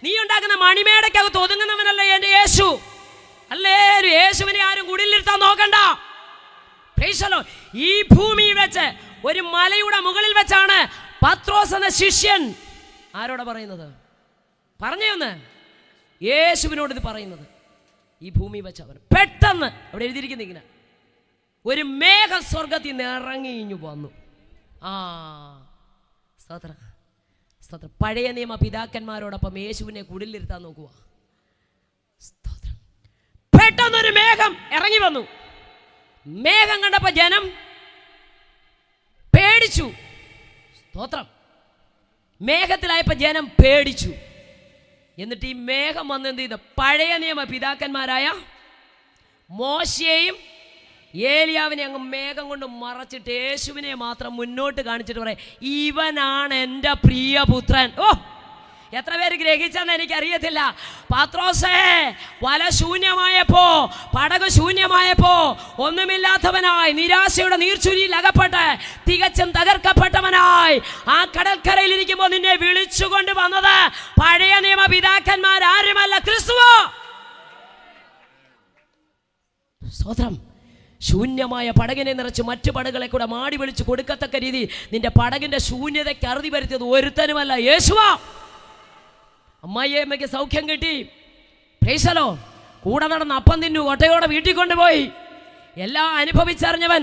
നീ ഉണ്ടാക്കുന്ന മണിമേടയ്ക്കകത്ത് ഒതുങ്ങുന്നവനല്ല എൻ്റെ യേശു. അല്ലേ, യേശുവിനെ ആരും കുടിലിരുത്താൻ നോക്കണ്ട. Price the Lord. ഈ ഭൂമിയിൽ വെച്ച് ഒരു മലയുടെ മുകളിൽ വെച്ചാണ് പത്രോസ് എന്ന ശിഷ്യൻ ആരോടാ പറയുന്നത്? പറഞ്ഞേന്ന് യേശുവിനോട് ഇത് പറയുന്നത്. ഈ ഭൂമി വെച്ച് അവൻ പെട്ടെന്ന് അവിടെ എഴുതിയിരിക്കുന്ന ഇങ്ങനെ ഒരു മേഘം സ്വർഗത്തിൽ നിന്ന് ഇറങ്ങി വന്നു. സ്തോത്രം. സ്തോത്രം. പഴയ നിയമ പിതാക്കന്മാരോടൊപ്പം യേശുവിനെ കുടിലിരുത്താൻ നോക്കുക. സ്തോത്രം. പെട്ടെന്നൊരു മേഘം ഇറങ്ങി വന്നു. മേഘം കണ്ടപ്പോൾ ജനം പേടിച്ചു. സ്തോത്രം. മേഘത്തിലായപ്പോൾ ജനം പേടിച്ചു. എന്നിട്ട് ഈ മേഘം വന്ന് എന്ത് ചെയ്തു? പഴയ നിയമ പിതാക്കന്മാരായ മോശയെയും ഏലിയാവിനെ അങ്ങ് മേഘം കൊണ്ട് മറച്ചിട്ട് യേശുവിനെ മാത്രം മുന്നോട്ട് കാണിച്ചിട്ട് പറയാം, ഇവനാണ് എൻ്റെ പ്രിയപുത്രൻ. എത്ര പേര് ഗ്രഹിച്ചെന്ന് എനിക്കറിയത്തില്ല. പത്രോസേ, വല ശൂന്യമായപ്പോ, പടക് ശൂന്യമായപ്പോ, ഒന്നുമില്ലാത്തവനായി നിരാശയുടെ നീർച്ചുരിയിൽ അകപ്പെട്ട് തികച്ചും തകർക്കപ്പെട്ടവനായി ആ കടൽക്കരയിൽ ഇരിക്കുമ്പോൾ നിന്നെ വിളിച്ചുകൊണ്ട് വന്നത് പഴയ നിയമ പിതാക്കന്മാരാരുമല്ല, ക്രിസ്തുവോ. സ്തോത്രം. ശൂന്യമായ പടകിനെ നിറച്ച് മറ്റു പടകളെ കൂടെ മാടി വിളിച്ച് കൊടുക്കത്തക്ക രീതി നിന്റെ പടകിന്റെ ശൂന്യതയ്ക്ക് അറുതി വരുത്തിയത് ഒരുത്തനുമല്ല, യേശുവാ. അമ്മായിയമ്മയ്ക്ക് സൗഖ്യം കിട്ടി, പ്രൈസ് ദി ലോർഡ്. കൂടെ നടന്ന് അപ്പം തിന്നു, ഒട്ടയോടെ വീട്ടിൽ കൊണ്ടുപോയി. എല്ലാം അനുഭവിച്ചറിഞ്ഞവൻ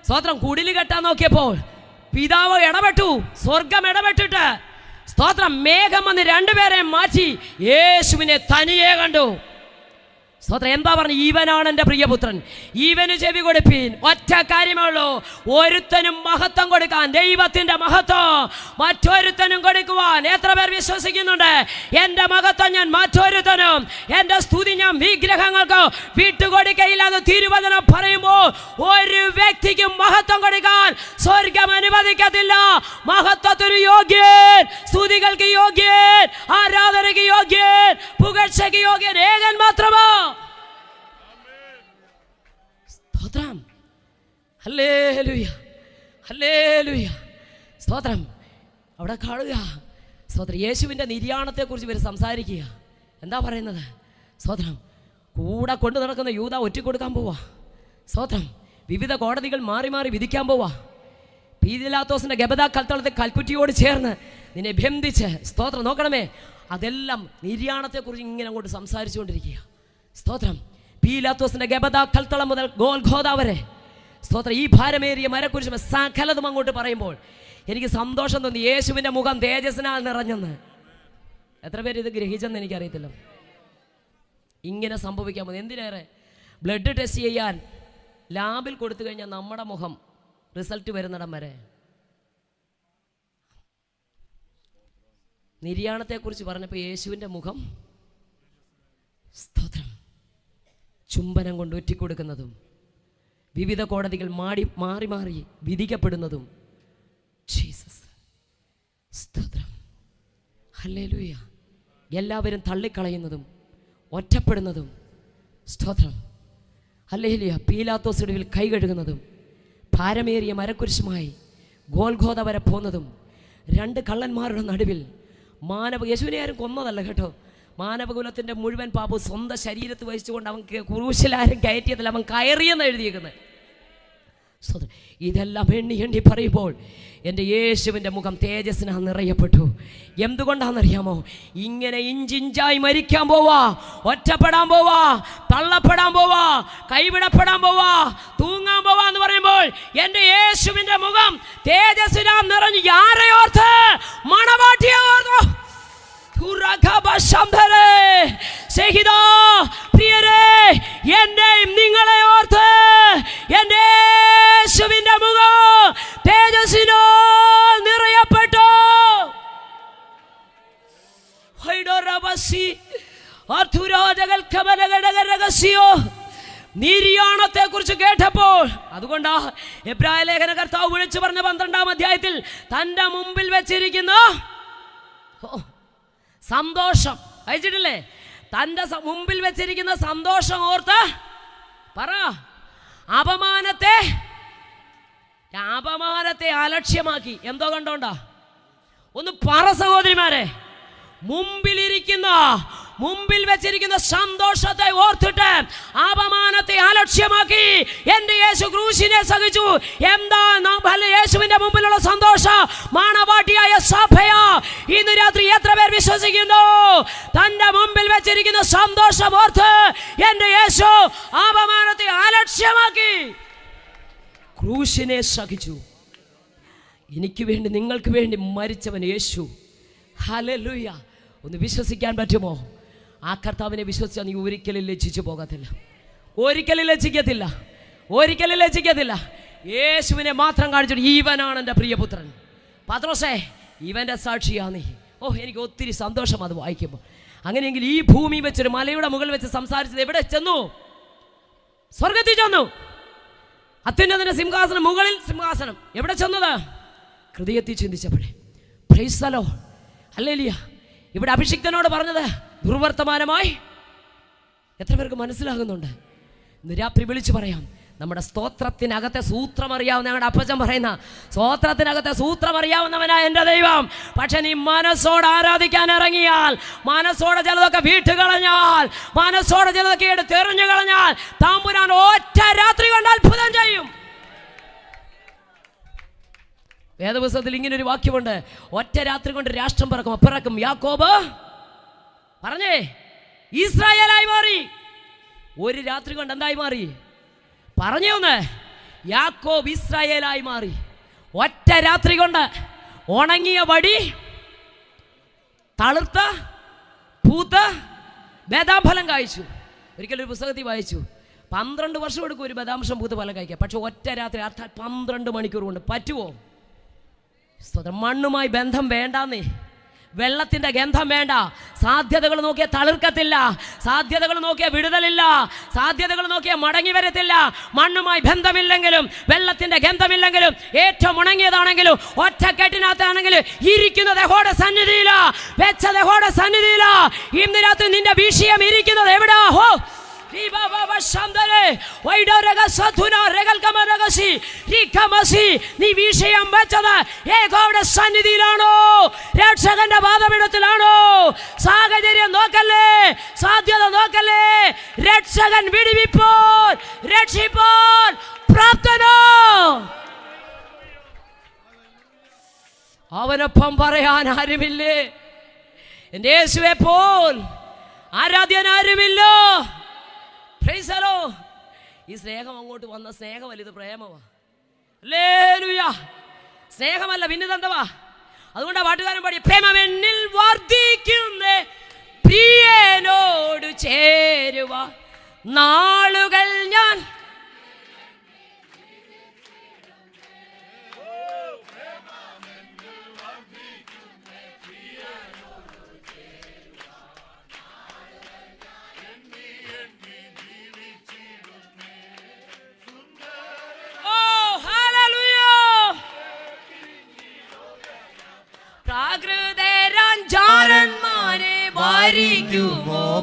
സ്തോത്രം കുടില് കെട്ടാൻ നോക്കിയപ്പോൾ പിതാവ് ഇടപെട്ടു, സ്വർഗം ഇടപെട്ടിട്ട് സ്തോത്രം മേഘം വന്ന് രണ്ടുപേരെ മാറ്റി യേശുവിനെ തനിയെ കണ്ടു. സ്തോത്രം. എന്താ പറഞ്ഞു? ഇവനാണ് എൻ്റെ പ്രിയപുത്രൻ, ഇവന് ചെവി കൊടുപ്പീൻ. ഒറ്റ കാര്യമേ ഉള്ളൂ, ഒരുത്തനും മഹത്വം കൊടുക്കാൻ, ദൈവത്തിന്റെ മഹത്വം മറ്റൊരുത്തനും കൊടുക്കുവാൻ എത്ര പേർ വിശ്വസിക്കുന്നുണ്ട്? എൻ്റെ മഹത്വം ഞാൻ മറ്റൊരുത്തനും, എൻ്റെ സ്തുതി ഞാൻ വിഗ്രഹങ്ങൾക്ക് വിട്ടുകൊടുക്കയില്ല എന്ന് തിരുവചനം പറയുമ്പോൾ ഒരു വ്യക്തിക്കും മഹത്വം കൊടുക്കാൻ സ്വർഗം അനുവദിക്കത്തില്ല. മഹത്വത്തിന് യോഗ്യൻ, സ്തുതികൾക്ക് യോഗ്യൻ, ആരാധനയ്ക്ക് യോഗ്യൻ, പുകഴ്ചയ്ക്ക് യോഗ്യൻ ഏകൻ മാത്രമോ. സ്തോത്രം. Hallelujah, hallelujah. സ്തോത്രം. അവിടെ കാണുക സ്തോത്രം, യേശുവിൻ്റെ നിര്യാണത്തെക്കുറിച്ച് ഇവർ സംസാരിക്കുക. എന്താ പറയുന്നത്? സ്തോത്രം. കൂടെ കൊണ്ടു നടക്കുന്ന യൂദ ഒറ്റിക്കൊടുക്കാൻ പോവാ. സ്തോത്രം. വിവിധ കോടതികൾ മാറി മാറി വിധിക്കാൻ പോവാ. പീലാത്തോസിന്റെ ഗബദാ കൽത്തളത്തെ കൽക്കുറ്റിയോട് ചേർന്ന് നിന്നെ ബന്ധിച്ച്, സ്തോത്രം നോക്കണമേ, അതെല്ലാം നിര്യാണത്തെക്കുറിച്ച് ഇങ്ങനെ അങ്ങോട്ട് സംസാരിച്ചുകൊണ്ടിരിക്കുക. സ്തോത്രം. പീലാത്തോസിന്റെ ഗബദാ കൽത്തളം മുതൽ ഗോൽഗോഥ വരെ സ്തോത്രം ഈ ഭാരമേറിയ മരക്കുരിശ് സകലതും അങ്ങോട്ട് പറയുമ്പോൾ എനിക്ക് സന്തോഷം തോന്നി. യേശുവിൻ്റെ മുഖം തേജസ്സിനാൽ നിറഞ്ഞെന്ന്. എത്ര പേര് ഇത് ഗ്രഹിച്ചെന്ന് എനിക്കറിയത്തില്ല. ഇങ്ങനെ സംഭവിക്കാൻ പോകുന്നത് എന്തിനേറെ, ബ്ലഡ് ടെസ്റ്റ് ചെയ്യാൻ ലാബിൽ കൊടുത്തു കഴിഞ്ഞാൽ നമ്മുടെ മുഖം റിസൾട്ട് വരുന്നിടം വരെ. നിര്യാണത്തെക്കുറിച്ച് പറഞ്ഞപ്പോൾ യേശുവിൻ്റെ മുഖം സ്തോത്രം ചുംബനം കൊണ്ട് ഒറ്റിക്കൊടുക്കുന്നതും വിവിധ കോടതികൾ മാറി മാറി വിധിക്കപ്പെടുന്നതും ജീസസ്. സ്തോത്രം. ഹല്ലേലൂയ. എല്ലാവരും തള്ളിക്കളയുന്നതും ഒറ്റപ്പെടുന്നതും സ്തോത്രം. ഹല്ലേലൂയ. പീലാത്തോസ് ഇടവിൽ കൈ കഴുകുന്നതും ഭാരമേറിയ മരക്കുരിശുമായി ഗോൽഗോഥ വരെ പോകുന്നതും രണ്ട് കള്ളന്മാരുടെ നടുവിൽ യേശുവിനെ ആരും കൊന്നതല്ല കേട്ടോ, മാനവകുലത്തിൻ്റെ മുഴുവൻ പാപവും സ്വന്തം ശരീരത്ത് വഹിച്ചുകൊണ്ട് അവൻ ക്രൂശിലാരും കയറ്റിയതല്ല, അവൻ കയറിയെന്ന് എഴുതിയിരിക്കുന്നത്. ഇതെല്ലാം എണ്ണി എണ്ണി പറയുമ്പോൾ എൻ്റെ യേശുവിൻ്റെ മുഖം തേജസ്സിനാൽ നിറയപ്പെട്ടു. എന്തുകൊണ്ടാണെന്നറിയാമോ? ഇങ്ങനെ ഇഞ്ചിഞ്ചായി മരിക്കാൻ പോവാ, ഒറ്റപ്പെടാൻ പോവാ, തള്ളപ്പെടാൻ പോവാ, കൈവിടപ്പെടാൻ പോവാ, തൂങ്ങാൻ പോവാ എന്ന് പറയുമ്പോൾ എൻ്റെ യേശുവിൻ്റെ മുഖം തേജസ്സിനാൽ നിറഞ്ഞു. ആരെ ഓർത്ത്? മണവാട്ടിയെ ഓർത്തോ? പ്രിയരേ, എന്റെയും നിങ്ങളെ ഓർത്ത് എന്റെ യേശുവിന്റെ മുഖം തേജസ്സിനോ നിറയപ്പെട്ടു. നിര്യാണത്തെ കുറിച്ച് കേട്ടപ്പോൾ, അതുകൊണ്ടാ എബ്രായ ലേഖന കർത്താവ് വിളിച്ചു പറഞ്ഞ 12-ാം അധ്യായത്തിൽ തന്റെ മുമ്പിൽ വെച്ചിരിക്കുന്ന സന്തോഷം അയച്ചിട്ടില്ലേ? തൻ്റെ മുമ്പിൽ വെച്ചിരിക്കുന്ന സന്തോഷം ഓർത്ത് പറ. അപമാനത്തെ അലക്ഷ്യമാക്കി. എന്തോ കണ്ടോണ്ടാ? ഒന്ന് പറ സഹോദരിമാരെ. മുമ്പിൽ വെച്ചിരിക്കുന്ന സന്തോഷത്തെ ഓർത്തിട്ട് അപമാനത്തെ അലക്ഷ്യമാക്കി എൻ്റെ യേശു ക്രൂശിനെ സഹിച്ചു. എന്താ യേശുവിന്റെ മുമ്പിലുള്ള സന്തോഷം? മാണവാട്ടിയായ സഭയാ. ഇന്ന് രാത്രി എത്ര പേർ വിശ്വസിക്കുന്നു? തന്റെ മുമ്പിൽ വെച്ചിരിക്കുന്ന സന്തോഷം ഓർത്ത് എൻ്റെ യേശു അപമാനത്തെ അലക്ഷ്യമാക്കി ക്രൂശിനെ സഹിച്ചു. എനിക്ക് വേണ്ടി, നിങ്ങൾക്ക് വേണ്ടി മരിച്ചവൻ യേശു. ഹല്ലേലൂയ. ഒന്ന് വിശ്വസിക്കാൻ പറ്റുമോ? ആ കർത്താവിനെ വിശ്വസിച്ചാൽ നീ ഒരിക്കലും ലജ്ജിച്ചു പോകത്തില്ല, ഒരിക്കലും ലജ്ജിക്കത്തില്ല. യേശുവിനെ മാത്രം കാണിച്ചിട്ട് ഇവനാണ് എൻ്റെ പ്രിയപുത്രൻ. പത്രോസേ, ഇവൻ്റെ സാക്ഷിയാ നീ. എനിക്ക് ഒത്തിരി സന്തോഷം അത് വായിക്കുമ്പോൾ. അങ്ങനെയെങ്കിൽ ഈ ഭൂമി വെച്ചൊരു മലയുടെ മുകളിൽ വെച്ച് സംസാരിച്ചത് എവിടെ ചെന്നു? സ്വർഗത്തിൽ ചെന്നു. അത്യുന്നതന്റെ സിംഹാസനം, മുകളിൽ സിംഹാസനം. എവിടെ ചെന്നത്? ഹൃദയത്തിൽ ചിന്തിച്ചപ്പോഴേ. Praise the lord. ഹല്ലേലൂയ. ഇവിടെ അഭിഷിക്തനോട് പറഞ്ഞത് ദുർവർത്തമാനമായി. എത്ര പേർക്ക് മനസ്സിലാകുന്നുണ്ട്? ഇന്ന് രാത്രി വിളിച്ചു പറയാം, നമ്മുടെ സ്തോത്രത്തിനകത്തെ സൂത്രം അറിയാവുന്ന, ഞങ്ങളുടെ അപ്പച്ചൻ പറയുന്ന സ്തോത്രത്തിനകത്തെ സൂത്രം അറിയാവുന്നവനാ എൻ്റെ ദൈവം. പക്ഷെ നീ മനസ്സോടെ ആരാധിക്കാൻ ഇറങ്ങിയാൽ, മനസ്സോടെ ചിലതൊക്കെ വീട്ടുകളഞ്ഞാൽ, മനസ്സോടെ ചിലതൊക്കെ എടുത്തെറിഞ്ഞു കളഞ്ഞാൽ, തമ്പുരാൻ ഒറ്റ രാത്രി കൊണ്ട് അത്ഭുതം ചെയ്യും. വേദപുസ്തകത്തിൽ ഇങ്ങനൊരു വാക്യമുണ്ട്, ഒറ്റ രാത്രി കൊണ്ട് രാഷ്ട്രം പിറക്കും. യാക്കോബ് പറഞ്ഞേ ഇസ്രായേലായി മാറി. ഒരു രാത്രി കൊണ്ട് എന്തായി മാറി? പറഞ്ഞേ ഒന്ന്. യാക്കോബ് ഇസ്രായേലായി മാറി. ഒറ്റ രാത്രി കൊണ്ട് ഉണങ്ങിയ വടി തളിർത്ത പൂത്ത് ബദാംഫലം കായ്ച്ചു. ഒരിക്കലൊരു പുസ്തകത്തിൽ വായിച്ചു, 12 വർഷം എടുക്കും ഒരു ബദാംശം പൂത്ത് ഫലം കായ്ക്കുക. പക്ഷെ ഒറ്റ രാത്രി, അർത്ഥം 12 മണിക്കൂർ കൊണ്ട് പറ്റുമോ? മണ്ണുമായി ബന്ധം വേണ്ടാന്നേ, വെള്ളത്തിന്റെ ഗന്ധം വേണ്ട. സാധ്യതകൾ നോക്കിയാൽ തളിർക്കത്തില്ല, സാധ്യതകൾ നോക്കിയാൽ വിടുതലില്ല, സാധ്യതകൾ നോക്കിയാൽ മടങ്ങി വരത്തില്ല. മണ്ണുമായി ബന്ധമില്ലെങ്കിലും, വെള്ളത്തിന്റെ ഗന്ധമില്ലെങ്കിലും, ഏറ്റവും ഉണങ്ങിയതാണെങ്കിലും, ഒറ്റക്കെട്ടിനകത്താണെങ്കിലും, ഇരിക്കുന്നത് യഹോവയുടെ സന്നിധിയിലാ, വെച്ചത് യഹോവയുടെ സന്നിധിയിലാ. ഇന്ന് രാത്രി നിന്റെ വിഷയം ഇരിക്കുന്നത് എവിടാ? ഹോ നീ വിഷയം വെച്ചത് യഹോവയുടെ സന്നിധിയിലാണോ? രക്ഷകന്റെ പാദപീഠത്തിലാണോ? സാഹചര്യം നോക്കല്ലേ, സാധ്യത നോക്കല്ലേ. രക്ഷകൻ വിടുവിപ്പോൾ, രക്ഷിപ്പോൾ പ്രാപ്തനോ? അവനൊപ്പം പറയാൻ ആരുമില്ലേ? എൻ്റെ യേശുവെ പോൽ ആരാധ്യൻ ആരുമില്ലോ. ഈ സ്നേഹം അങ്ങോട്ട് വന്ന സ്നേഹമല്ല, ഇത് പ്രേമമാ. ഹല്ലേലൂയ. സ്നേഹമല്ല പിന്നിതെന്തവാ? അതുകൊണ്ടാ പാട്ടുകാരൻ പാടി, പ്രേമമെന്നിൽ വർദ്ധിക്കുന്നേ പ്രിയനോട് ചേരുവ നാളുകൾ ഞാൻ.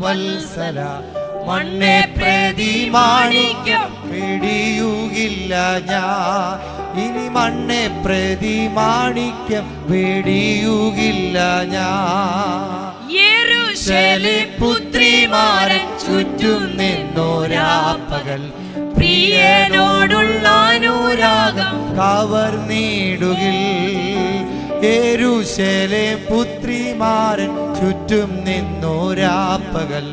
വത്സല മണ്ണെ പ്രതി മാണിക്യം വെടിയുകില്ല ഞാൻ, ഇനി മണ്ണെ പ്രതി മാണിക്യം വെടിയുകില്ല ഞാൻ. യെരൂശലേം പുത്രിമാരൻ ചുറ്റും നിന്നോരാപ്പകൽ പ്രിയനോടുള്ള അനുരാഗം കവർന്നിടുകിൽ. യെരൂശലേം പുത്രിമാരൻ ചുറ്റും നിന്നോരാപ്പകൽ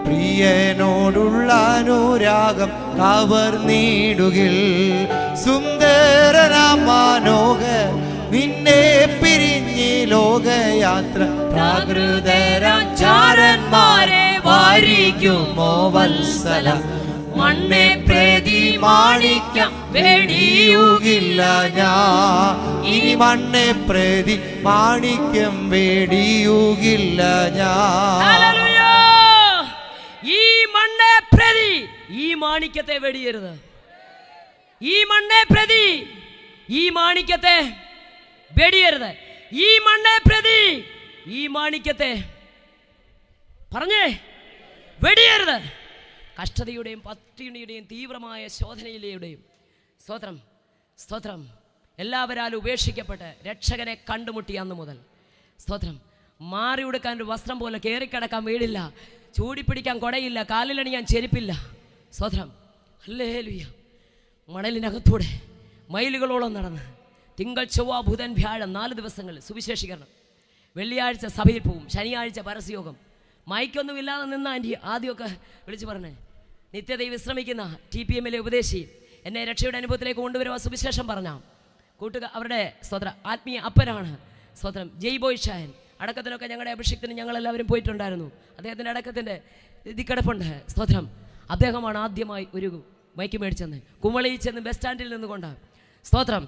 പ്രിയനോടുള്ള അനുരാഗം കവർന്നിടുകിൽ. സുന്ദരനാം മനോഹർ നിന്നെ പിരിഞ്ഞ് ലോകയാത്ര പ്രാകൃതരാചാരന്മാരെ വാരിക്കുമോ വത്സല മണ്ണെ പ്രതി മാണിക്യം വെടിയുകില്ല ഞാൻ, ഇനി മണ്ണെ പ്രതി മാണിക്യം വെടിയുകില്ല ഞാൻ. ഈ മണ്ണെ പ്രതി ഈ മാണിക്യത്തെ വെടിയരുത്. ഈ മണ്ണെ പ്രതി ഈ മാണിക്യത്തെ വെടിയരുത്. ഈ മണ്ണെ പ്രതി ഈ മാണിക്യത്തെ പറഞ്ഞേ വെടിയരുത്. കഷ്ടതയുടെയും പട്ടിണിയുടെയും തീവ്രമായ ശോധനയിലെയും സ്തോത്രം സ്തോത്രം എല്ലാവരാലും ഉപേക്ഷിക്കപ്പെട്ട് രക്ഷകനെ കണ്ടുമുട്ടിയ അന്ന് മുതൽ സ്തോത്രം മാറി ഉടുക്കാൻ ഒരു വസ്ത്രം പോലെ കയറിക്കിടക്കാൻ വീടില്ല, ചൂടിപ്പിടിക്കാൻ കുടയില്ല, കാലിലണിയാൻ ചെരുപ്പില്ല. സ്തോത്രം ഹല്ലേലൂയ. മണലിനകത്തൂടെ മൈലുകളോളം നടന്ന് തിങ്കൾ ചൊവ്വ ബുധൻ വ്യാഴം 4 ദിവസങ്ങൾ സുവിശേഷീകരണം, വെള്ളിയാഴ്ച സഭയിൽ പോവും, ശനിയാഴ്ച പരസ്യോഗം. മൈക്കൊന്നുമില്ലാതെ നിന്ന ആൻറ്റി ആദ്യമൊക്കെ വിളിച്ച് പറഞ്ഞേ, നിത്യതയിൽ വിശ്രമിക്കുന്ന TPM-ലെ ഉപദേശി എന്നെ രക്ഷയുടെ അനുഭവത്തിലേക്ക് കൊണ്ടുവരുവാൻ സുവിശേഷം പറഞ്ഞാൽ അവരുടെ സ്തോത്രം ആത്മീയ അപ്പനാണ് സ്തോത്രം ജയ്ബോയ് ഷായൻ. അടക്കത്തിനൊക്കെ ഞങ്ങളുടെ അഭിഷേകത്തിന് ഞങ്ങളെല്ലാവരും പോയിട്ടുണ്ടായിരുന്നു. അദ്ദേഹത്തിൻ്റെ അടക്കത്തിൻ്റെ ഇതിക്കിടപ്പുണ്ട് സ്തോത്രം. അദ്ദേഹമാണ് ആദ്യമായി ഒരു മൈക്ക് മേടിച്ചെന്ന് കുമളിയിൽ ചെന്ന് ബസ് സ്റ്റാൻഡിൽ നിന്നുകൊണ്ട് സ്തോത്രം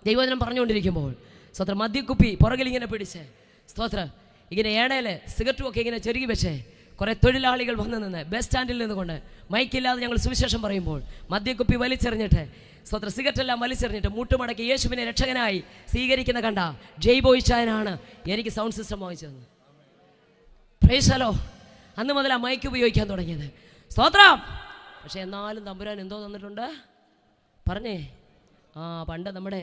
ദൈവവചനം പറഞ്ഞുകൊണ്ടിരിക്കുമ്പോൾ സ്തോത്രം മദ്യക്കുപ്പി പുറകിലിങ്ങനെ പിടിച്ച് സ്തോത്രം ഇങ്ങനെ ഏണയിൽ സിഗരറ്റും ഒക്കെ ഇങ്ങനെ ചെറുകി വെച്ച് കുറേ തൊഴിലാളികൾ വന്നു നിന്ന് ബസ് സ്റ്റാൻഡിൽ നിന്നുകൊണ്ട് മൈക്കില്ലാതെ ഞങ്ങൾ സുവിശേഷം പറയുമ്പോൾ മദ്യക്കുപ്പി വലിച്ചെറിഞ്ഞിട്ട് സ്തോത്രം സിഗരറ്റെല്ലാം വലിച്ചെറിഞ്ഞിട്ട് മുട്ടുമടക്കി യേശുവിനെ രക്ഷകനായി സ്വീകരിക്കുന്ന കണ്ട ജയ്ബോയ് ഷായനാണ് എനിക്ക് സൗണ്ട് സിസ്റ്റം വാങ്ങിച്ചത്. Price the Lord. അന്ന് മുതൽ ആ മൈക്ക് ഉപയോഗിക്കാൻ തുടങ്ങിയത്. സ്തോത്രം. പക്ഷെ എന്നാലും തമ്പുരാൻ എന്തോ തന്നിട്ടുണ്ട് പറഞ്ഞേ. പണ്ട് നമ്മുടെ